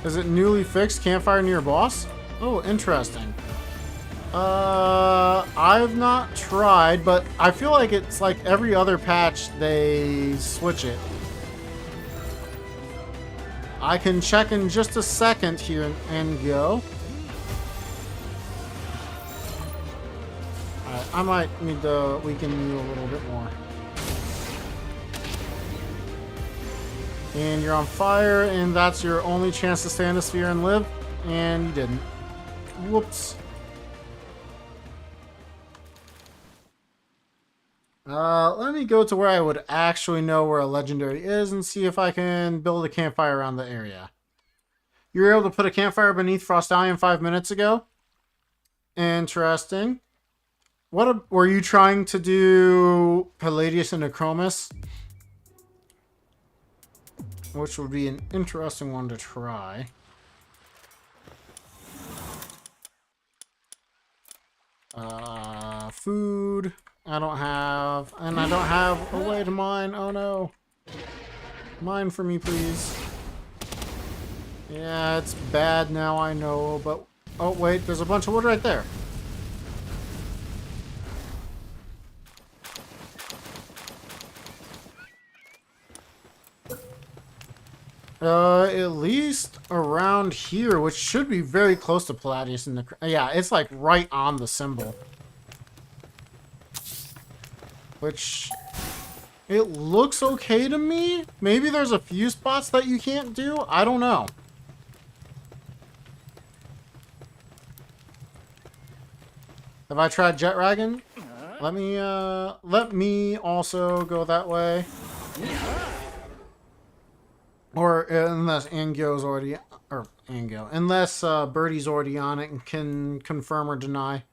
Is it newly fixed? Campfire near boss? Oh, interesting. I've not tried, but I feel like it's like every other patch they switch it. I can check in just a second here and go. Alright, I might need to weaken you a little bit more. And you're on fire, and that's your only chance to stay in the sphere and live, and you didn't. Whoops. Let me go to where I would actually know where a legendary is and see if I can build a campfire around the area. You were able to put a campfire beneath Frostallion 5 minutes ago? Interesting. Were you trying to do Palladius and Acromus? Which would be an interesting one to try. Food. I don't have a way to mine. Oh no. Mine for me, please. Yeah, it's bad now, I know, but... Oh, wait, there's a bunch of wood right there. At least around here, which should be very close to Palladius and the... Yeah, it's like right on the symbol. Which... It looks okay to me. Maybe there's a few spots that you can't do. I don't know. Have I tried Jet Dragon? Let me also go that way. Or unless Angio's already, or Angio, unless Birdie's already on it and can confirm or deny.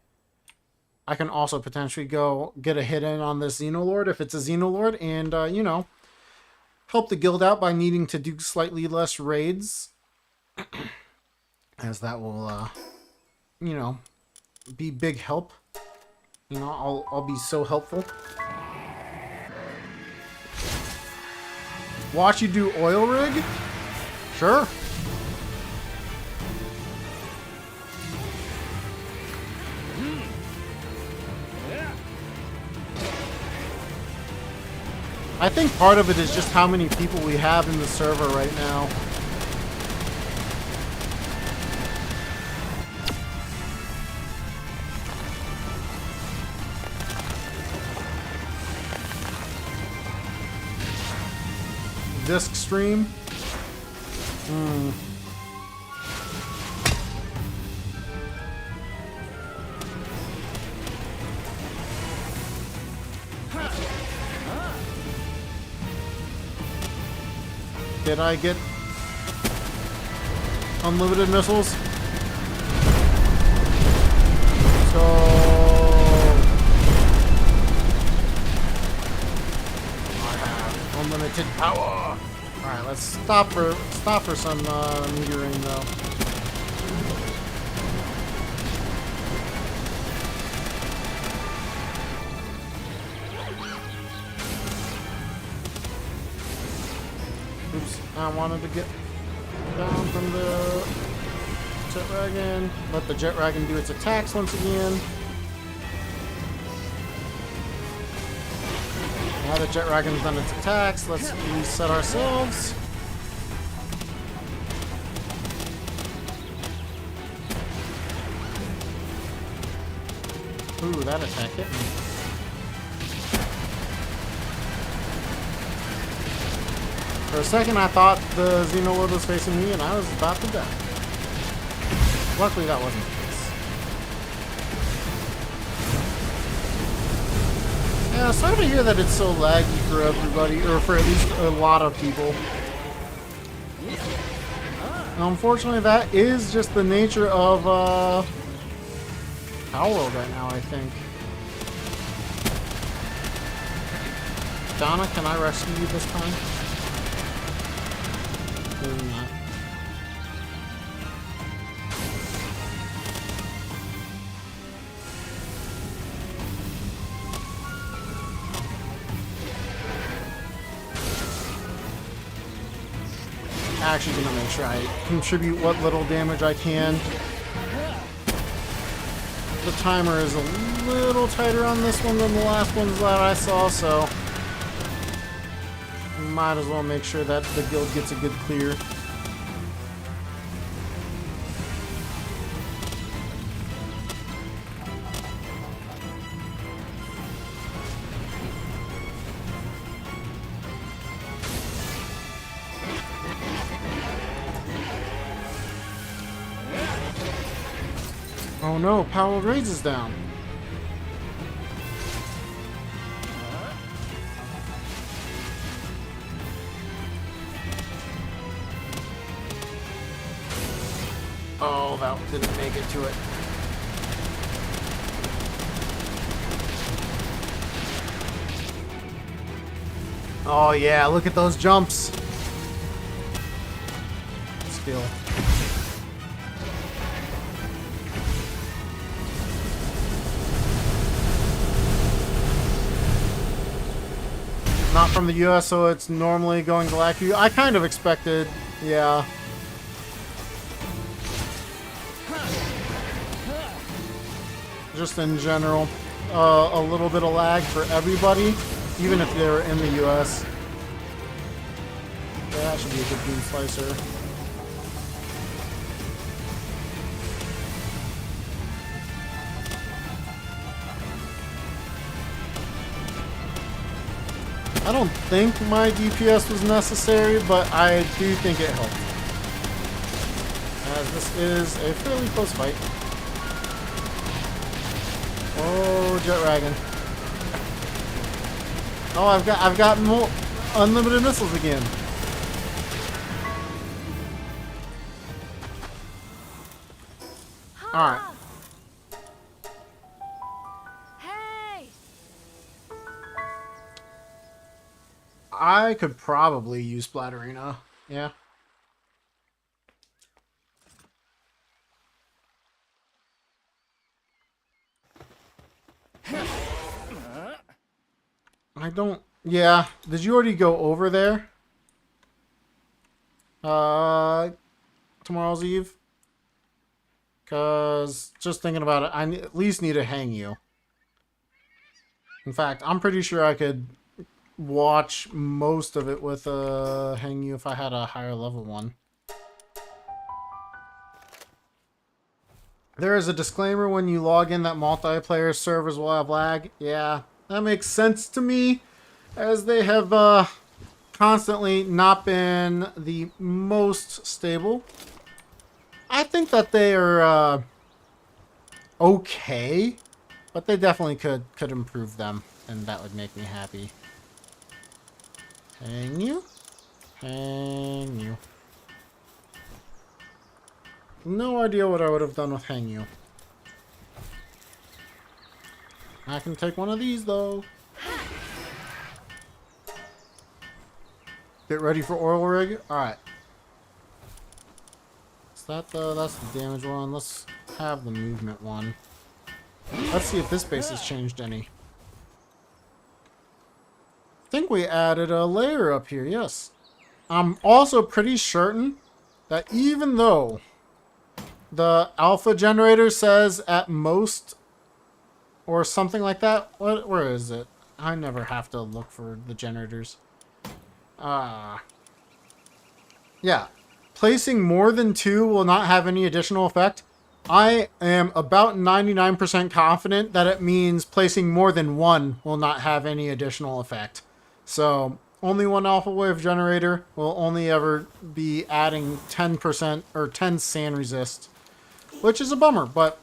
I can also potentially go get a hit in on this Xenolord if it's a Xenolord and, you know, help the guild out by needing to do slightly less raids. As that will, you know, be big help. You know, I'll be so helpful. Watch you do oil rig? Sure. I think part of it is just how many people we have in the server right now. Disc stream? Did I get unlimited missiles? So I have unlimited power. All right, let's stop for some metering though. I wanted to get down from the jet wagon. Let the jet wagon do its attacks once again. Now the jet wagon's done its attacks, let's reset ourselves. Ooh, that attack hit me. For a second I thought the Xenoload was facing me and I was about to die. Luckily that wasn't the case. Yeah, sorry to hear that it's so laggy for everybody, or for at least a lot of people. Unfortunately, that is just the nature of Palworld right now, I think. Donna, can I rescue you this time? Maybe not. Actually gonna make sure I contribute what little damage I can. The timer is a little tighter on this one than the last ones that I saw, so might as well make sure that the guild gets a good clear. Oh no, Palworld Raids is down. Oh, that didn't make it to it. Oh yeah, look at those jumps. Skill. Not from the US, so it's normally going to lack you. I kind of expected, yeah. Just in general, a little bit of lag for everybody, even if they're in the US. Yeah, that should be a good beam slicer. I don't think my DPS was necessary, but I do think it helped. As this is a fairly close fight. Oh, jet wagon. Oh, I've got more unlimited missiles again. All right. I could probably use Splatterina. Yeah. I don't... Yeah. Did you already go over there? Tomorrow's Eve? Because, just thinking about it, I at least need to hang you. In fact, I'm pretty sure I could watch most of it with hang you if I had a higher level one. There is a disclaimer when you log in that multiplayer servers will have lag. Yeah, that makes sense to me, as they have constantly not been the most stable. I think that they are okay, but they definitely could improve them, and that would make me happy. Hang you. Hang you. No idea what I would have done with hang you. I can take one of these though. Get ready for oil rig. Alright. Is that that's the damage one. Let's have the movement one. Let's see if this base has changed any. I think we added a layer up here, yes. I'm also pretty certain that even though the alpha generator says at most or something like that, where is it? I never have to look for the generators. Yeah. Placing more than 2 will not have any additional effect. I am about 99% confident that it means placing more than 1 will not have any additional effect. So, only one alpha wave generator will only ever be adding 10% or 10 sand resist, which is a bummer, but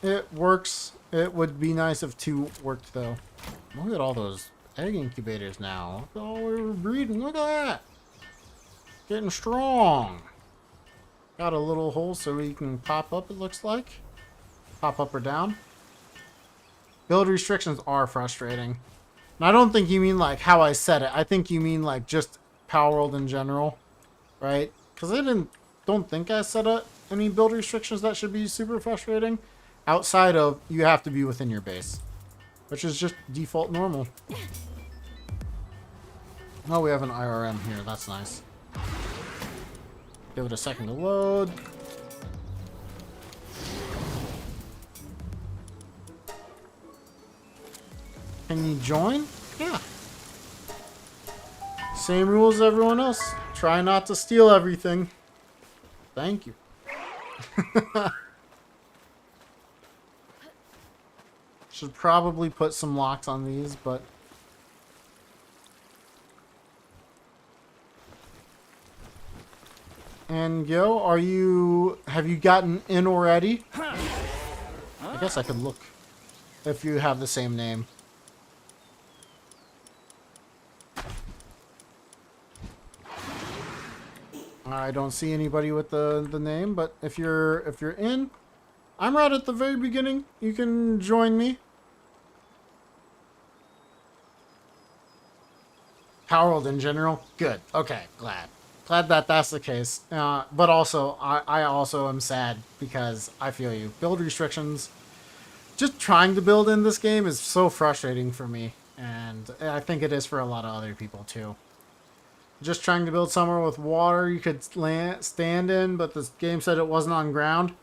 it works. It would be nice if 2 worked, though. Look at all those egg incubators now. Look at all we were breeding. Look at that. Getting strong. Got a little hole so he can pop up, it looks like. Pop up or down. Build restrictions are frustrating. And I don't think you mean like how I said it. I think you mean like just Palworld in general. Right? Because I don't think I set up any build restrictions that should be super frustrating. Outside of you have to be within your base. Which is just default normal. Oh, we have an IRM here. That's nice. Give it a second to load. Can you join? Yeah. Same rules as everyone else. Try not to steal everything. Thank you. Should probably put some locks on these, but... And yo, have you gotten in already? I guess I could look if you have the same name. I don't see anybody with the name, but if you're in, I'm right at the very beginning. You can join me. Palworld in general, good. Okay, glad that that's the case. But also, I also am sad because I feel you. Build restrictions. Just trying to build in this game is so frustrating for me, and I think it is for a lot of other people too. Just trying to build somewhere with water you could stand in, but this game said it wasn't on ground.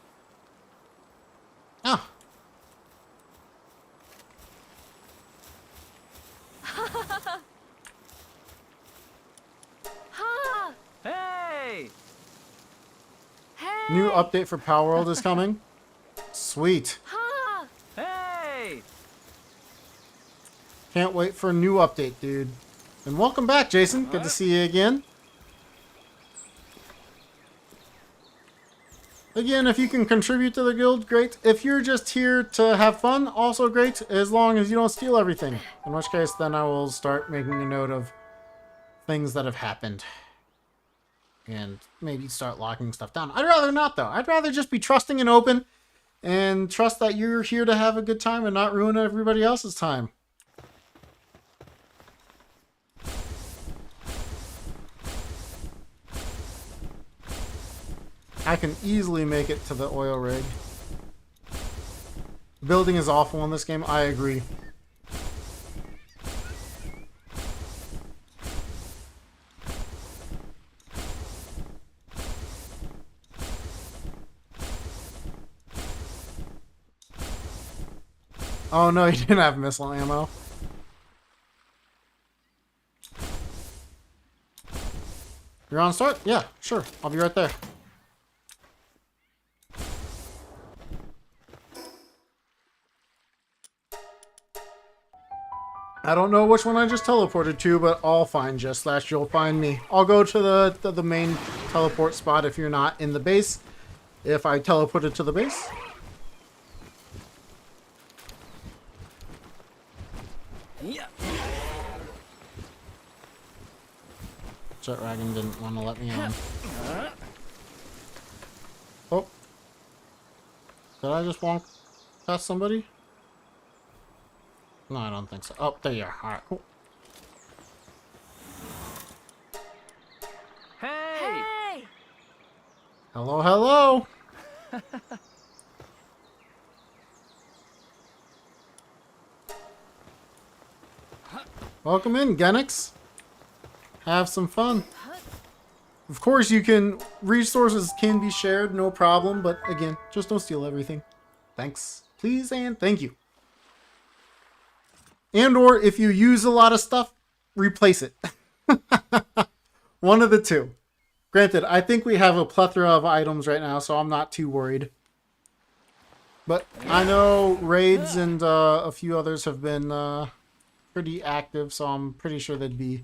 Oh. Hey! Hey! New update for Palworld is coming. Sweet. Hey! Can't wait for a new update, dude. And welcome back, Jason. Good to see you again. Again, if you can contribute to the guild, great. If you're just here to have fun, also great, as long as you don't steal everything. In which case, then I will start making a note of things that have happened. And maybe start locking stuff down. I'd rather not, though. I'd rather just be trusting and open and trust that you're here to have a good time and not ruin everybody else's time. I can easily make it to the oil rig. Building is awful in this game. I agree. Oh no, you didn't have missile ammo. You're on start? Yeah, sure. I'll be right there. I don't know which one I just teleported to, but I'll find you, / you'll find me. I'll go to the main teleport spot if you're not in the base. If I teleported to the base. Yeah. Jet Dragon didn't want to let me on. Oh. Did I just walk past somebody? No, I don't think so. Oh, there you are. Alright, cool. Hey! Hey! Hello, hello! Welcome in, Genix. Have some fun. Of course, you can, resources can be shared, no problem, but again, just don't steal everything. Thanks. Please and thank you. And or if you use a lot of stuff, replace it. One of the two. Granted, I think we have a plethora of items right now, so I'm not too worried. But I know raids and a few others have been pretty active, so I'm pretty sure they'd be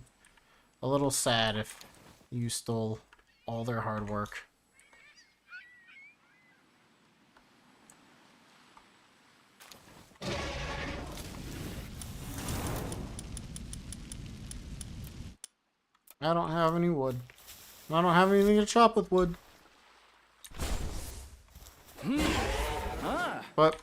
a little sad if you stole all their hard work. I don't have any wood. I don't have anything to chop with wood. But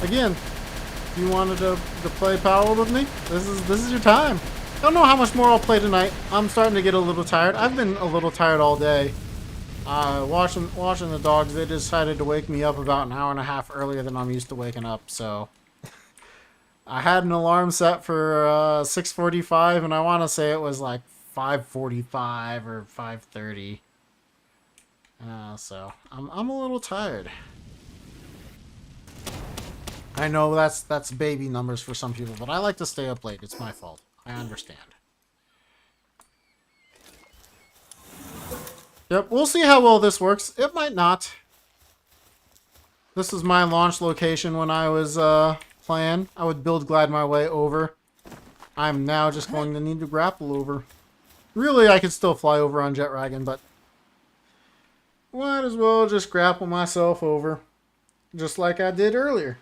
again, if you wanted to play Palworld with me, this is your time. I don't know how much more I'll play tonight. I'm starting to get a little tired. I've been a little tired all day. Watching the dogs, they decided to wake me up about an hour and a half earlier than I'm used to waking up, so I had an alarm set for 6:45, and I want to say it was like 5:45 or 5:30. So I'm a little tired. I know that's baby numbers for some people, but I like to stay up late. It's my fault. I understand. Yep, we'll see how well this works. It might not. This is my launch location when I was playing. I would build glide my way over. I'm now just going to need to grapple over. Really, I could still fly over on Jetragon, but might as well just grapple myself over, just like I did earlier.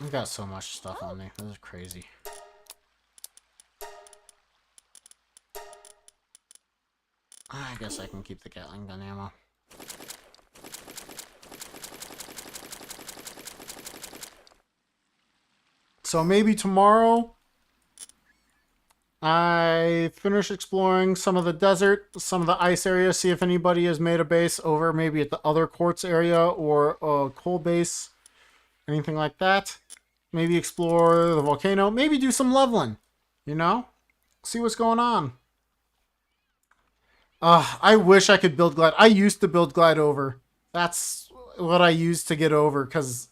I've got so much stuff on me. This is crazy. I guess I can keep the Gatling gun ammo. So maybe tomorrow I finish exploring some of the desert, some of the ice areas, see if anybody has made a base over maybe at the other quartz area or a coal base, anything like that. Maybe explore the volcano, maybe do some leveling, you know? See what's going on. I wish I could build glide. I used to build glide over. That's what I used to get over because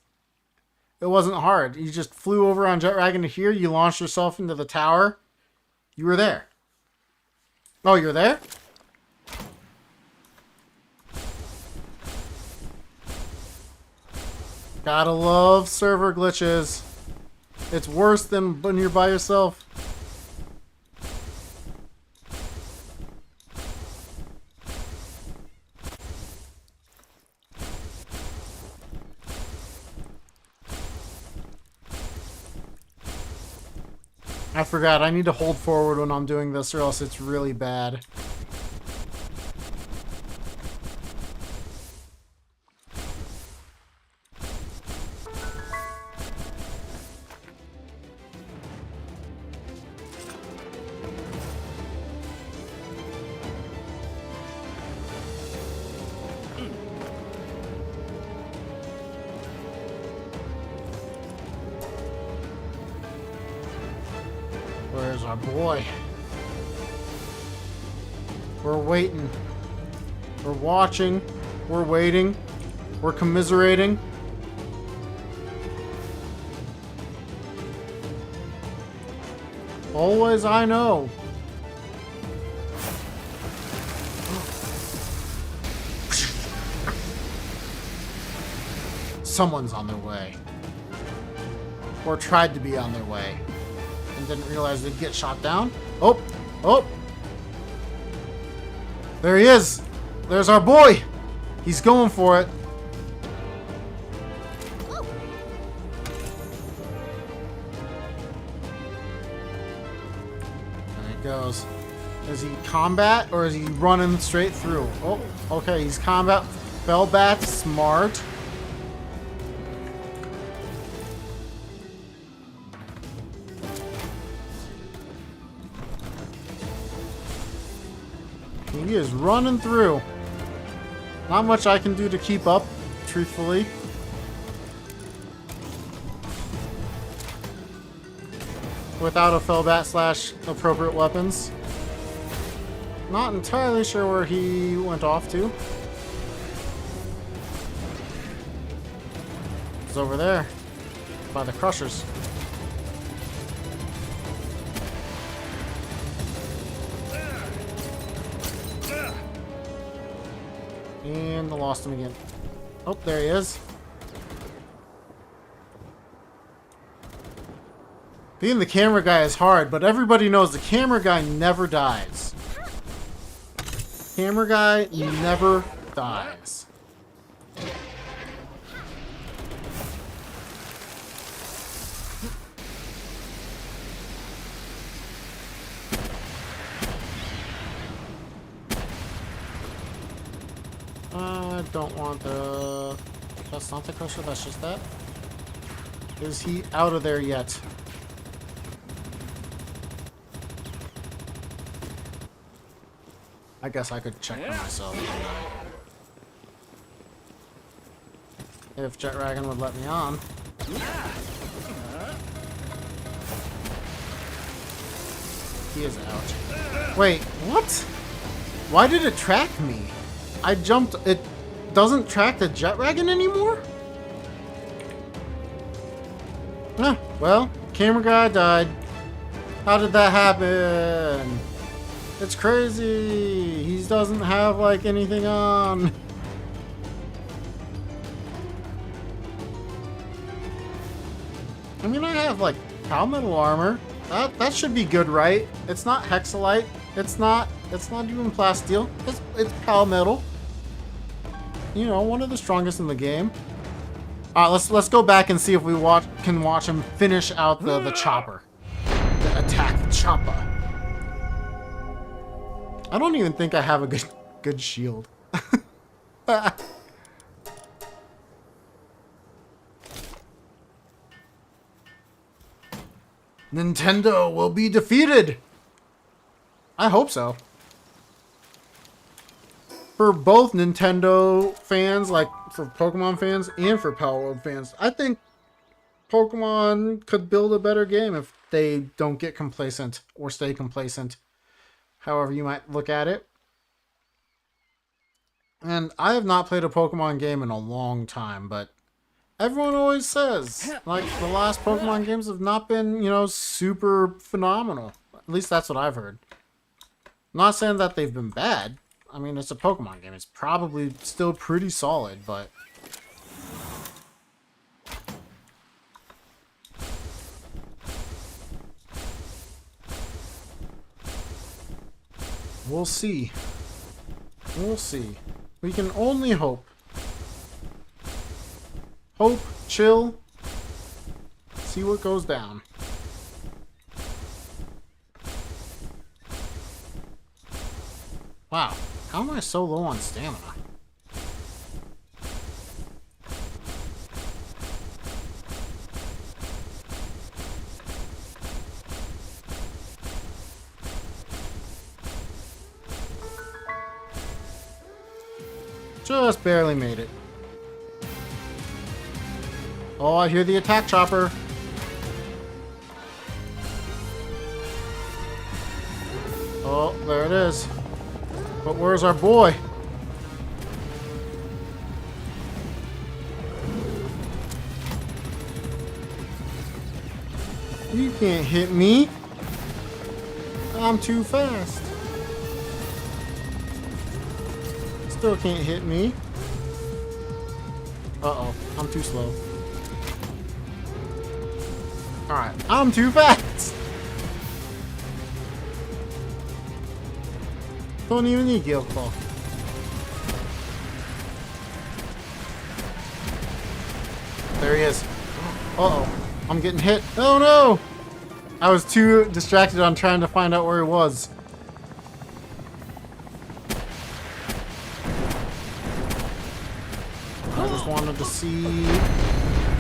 it wasn't hard. You just flew over on Jetragon to here, you launched yourself into the tower, you were there. Oh, you're there? Gotta love server glitches. It's worse than when you're by yourself. I forgot, I need to hold forward when I'm doing this or else it's really bad. Where's our boy? We're waiting. We're watching. We're waiting. We're commiserating. Always I know. Someone's on their way. Or tried to be on their way. And didn't realize they'd get shot down. Oh! Oh! There he is! There's our boy! He's going for it. There he goes. Is he combat or is he running straight through? Oh, okay, he's combat. Fell back, smart. He is running through. Not much I can do to keep up, truthfully. without a fellbat slash appropriate weapons. Not entirely sure where he went off to. It's over there by the crushers. And I lost him again. Oh, there he is. Being the camera guy is hard, but everybody knows the camera guy never dies. Camera guy never dies. I don't want the... That's not the crusher, that's just that. Is he out of there yet? I guess I could check for myself. If Jet Dragon would let me on. He is out. Wait, what? Why did it track me? I jumped. It doesn't track the Jet Dragon anymore? Huh, well, camera guy died. How did that happen? It's crazy. He doesn't have like anything on. I mean, I have like Palmetal armor. That should be good, right? It's not Hexalite. It's not even Plasteel. It's Palmetal. You know, one of the strongest in the game. Let's go back and see if we can watch him finish out the chopper. The attack chopper. I don't even think I have a good shield. Nintendo will be defeated. I hope so. For both Nintendo fans, like for Pokemon fans and for Palworld fans, I think Pokemon could build a better game if they don't get complacent or stay complacent. However you might look at it. And I have not played a Pokemon game in a long time, but everyone always says, like, the last Pokemon games have not been, you know, super phenomenal. At least that's what I've heard. I'm not saying that they've been bad. I mean, it's a Pokemon game. It's probably still pretty solid, but... we'll see. We'll see. We can only hope. Hope, chill, see what goes down. Wow, how am I so low on stamina? Just barely made it. Oh, I hear the attack chopper. Oh, there it is. But where's our boy? You can't hit me. I'm too fast. Still can't hit me. Uh-oh, I'm too slow. Alright, I'm too fast! Don't even need Gale Claw. There he is. Uh-oh, I'm getting hit. Oh no! I was too distracted on trying to find out where he was. I just wanted to see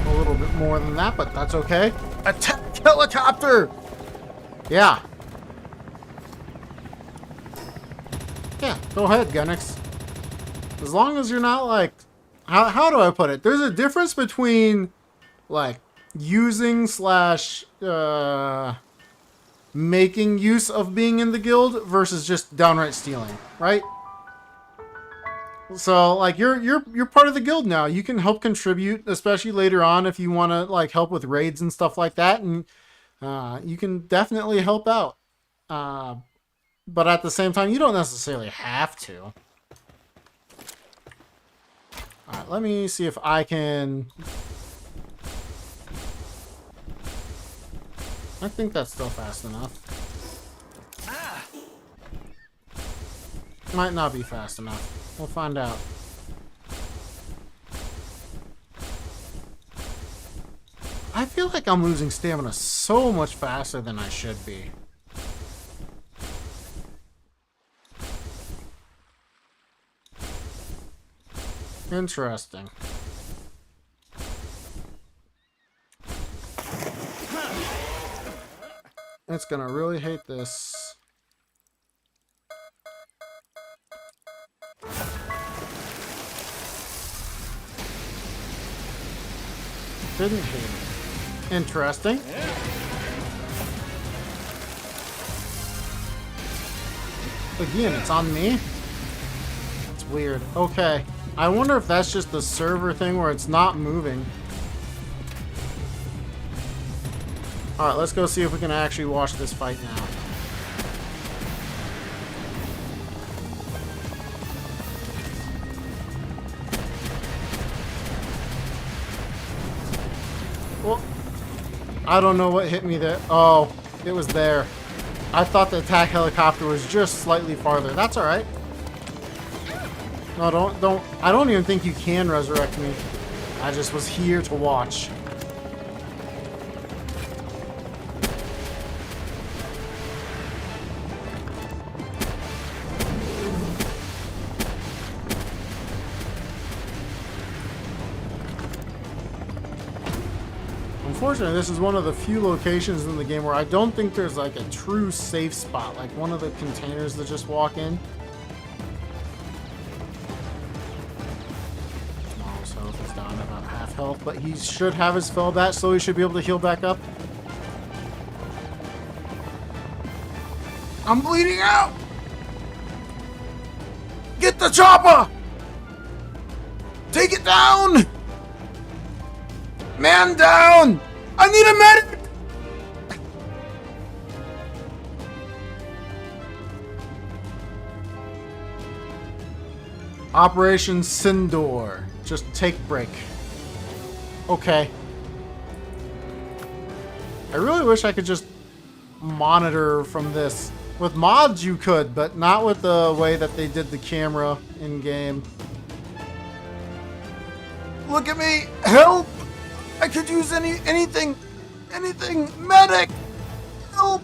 a little bit more than that, but that's okay. Attack helicopter! Yeah. Yeah, go ahead, Gunnix. As long as you're not like... How do I put it? There's a difference between, like, using slash... making use of being in the guild versus just downright stealing, right? So like you're part of the guild now. You can help contribute, especially later on if you want to like help with raids and stuff like that, and you can definitely help out. But at the same time, you don't necessarily have to. All right, let me see if I can. I think that's still fast enough. Might not be fast enough. We'll find out. I feel like I'm losing stamina so much faster than I should be. Interesting. It's gonna really hate this. Didn't hate it. Interesting. Again, it's on me. It's weird. Okay. I wonder if that's just the server thing where it's not moving. Alright, let's go see if we can actually watch this fight now. Well, I don't know what hit me there. Oh, it was there. I thought the attack helicopter was just slightly farther. That's alright. No, don't. I don't even think you can resurrect me. I just was here to watch. Unfortunately, this is one of the few locations in the game where I don't think there's like a true safe spot, like one of the containers that just walk in. Oh, his health is down to about half health, but he should have his spell back, so he should be able to heal back up. I'm bleeding out! Get the chopper! Take it down! Man down! I need a medic! Operation Sindor. Just take break. Okay. I really wish I could just monitor from this. With mods you could, but not with the way that they did the camera in game. Look at me! Help! I could use anything! Medic! Help!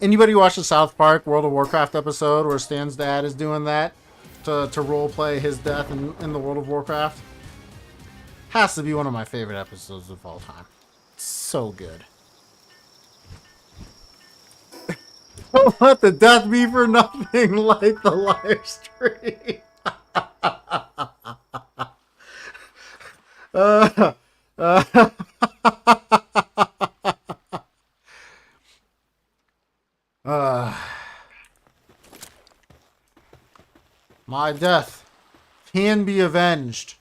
Anybody watch the South Park World of Warcraft episode where Stan's dad is doing that to roleplay his death in the World of Warcraft? Has to be one of my favorite episodes of all time. It's so good. Don't let the death be for nothing like the live stream. My death can be avenged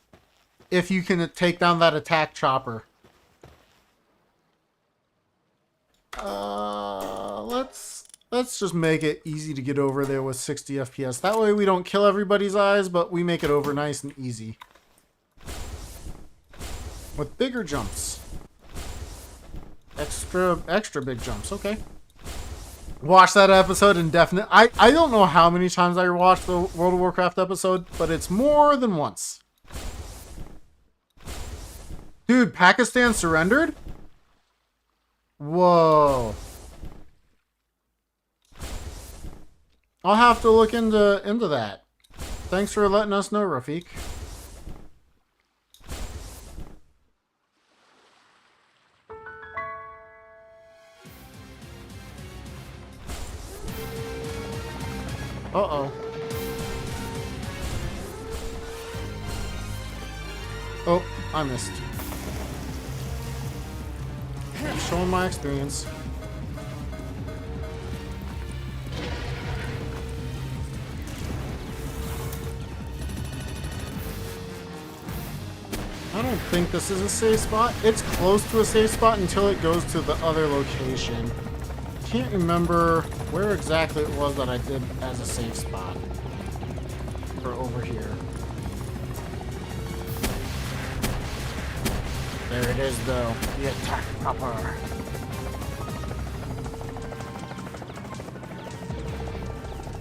if you can take down that attack chopper. Let's just make it easy to get over there with 60 FPS. That way we don't kill everybody's eyes, but we make it over nice and easy. With bigger jumps. Extra big jumps, okay. Watch that episode indefinite. I don't know how many times I watched the World of Warcraft episode, but it's more than once. Dude, Pakistan surrendered? Whoa. I'll have to look into that. Thanks for letting us know, Rafiq. Uh-oh. Oh, I missed. Showing my experience. I don't think this is a safe spot. It's close to a safe spot until it goes to the other location. Can't remember where exactly it was that I did as a safe spot. Or over here. There it is, though. The attack proper.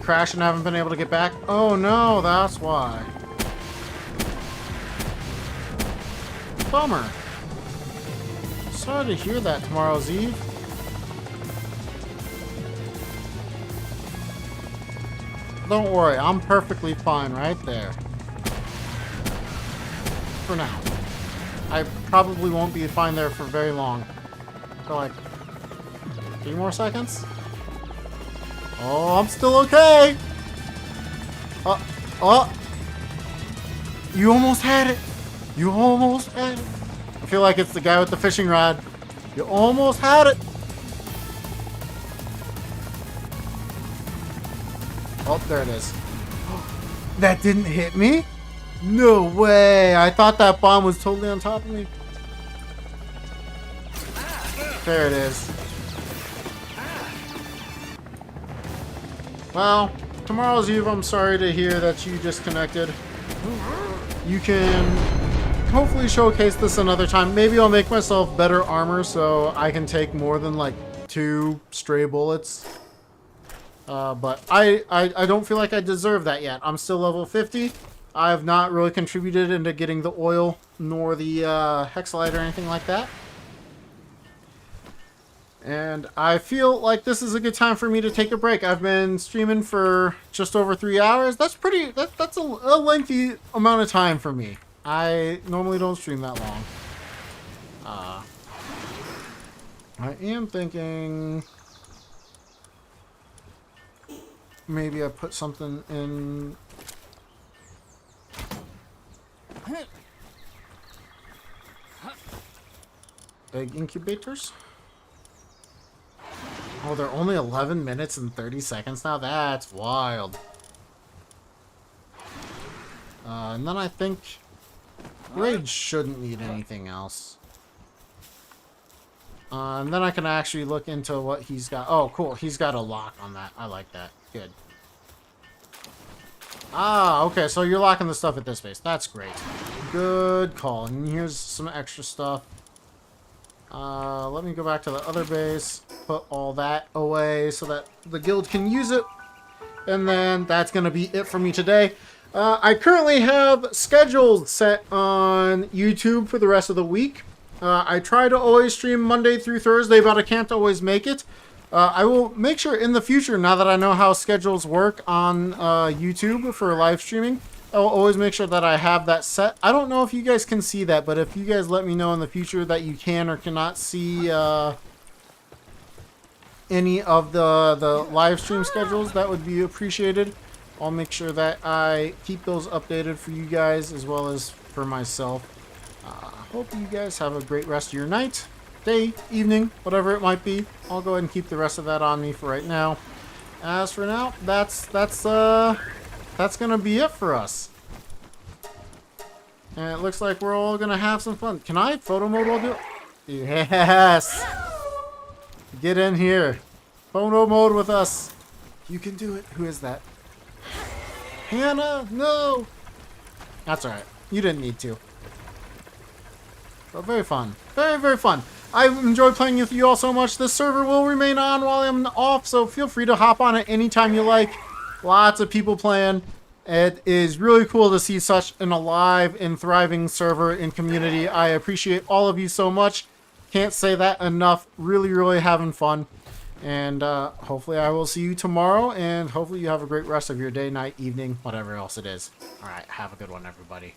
Crash and haven't been able to get back? Oh no, that's why. Bummer. Sorry to hear that, Tomorrow's Eve. Don't worry, I'm perfectly fine right there. For now. I probably won't be fine there for very long. For like 3 more seconds? Oh, I'm still okay! You almost had it! You almost had it! I feel like it's the guy with the fishing rod. You almost had it! Oh, there it is. That didn't hit me? No way! I thought that bomb was totally on top of me. There it is. Well, Tomorrow's Eve, I'm sorry to hear that you disconnected. You can hopefully showcase this another time. Maybe I'll make myself better armor so I can take more than like 2 stray bullets. But I don't feel like I deserve that yet. I'm still level 50. I have not really contributed into getting the oil nor the hexalite or anything like that. And I feel like this is a good time for me to take a break. I've been streaming for just over 3 hours. That's that's a lengthy amount of time for me. I normally don't stream that long. I am thinking maybe I put something in. Egg incubators? Oh, they're only 11 minutes and 30 seconds now? That's wild. And then I think Rage shouldn't need anything else. And then I can actually look into what he's got. Oh, cool. He's got a lock on that. I like that. Good. Ah, okay. So you're locking the stuff at this base. That's great. Good call. And here's some extra stuff. Let me go back to the other base, put all that away so that the guild can use it. And then that's going to be it for me today. I currently have schedules set on YouTube for the rest of the week. I try to always stream Monday through Thursday, but I can't always make it. I will make sure in the future, now that I know how schedules work on YouTube for live streaming, I'll always make sure that I have that set. I don't know if you guys can see that, but if you guys let me know in the future that you can or cannot see any of the live stream schedules, that would be appreciated. I'll make sure that I keep those updated for you guys as well as for myself. Hope you guys have a great rest of your night, day, evening, whatever it might be. I'll go ahead and keep the rest of that on me for right now. As for now, that's gonna be it for us. And it looks like we're all gonna have some fun. Can I photo mode while do it? Yes! Get in here. Photo mode with us. You can do it. Who is that? Hannah? No! That's alright. You didn't need to. But very fun. Very, very fun. I enjoy playing with you all so much. This server will remain on while I'm off, so feel free to hop on it anytime you like. Lots of people playing. It is really cool to see such an alive and thriving server and community. I appreciate all of you so much. Can't say that enough. Really, really having fun. And hopefully I will see you tomorrow. And hopefully you have a great rest of your day, night, evening, whatever else it is. Alright, have a good one, everybody.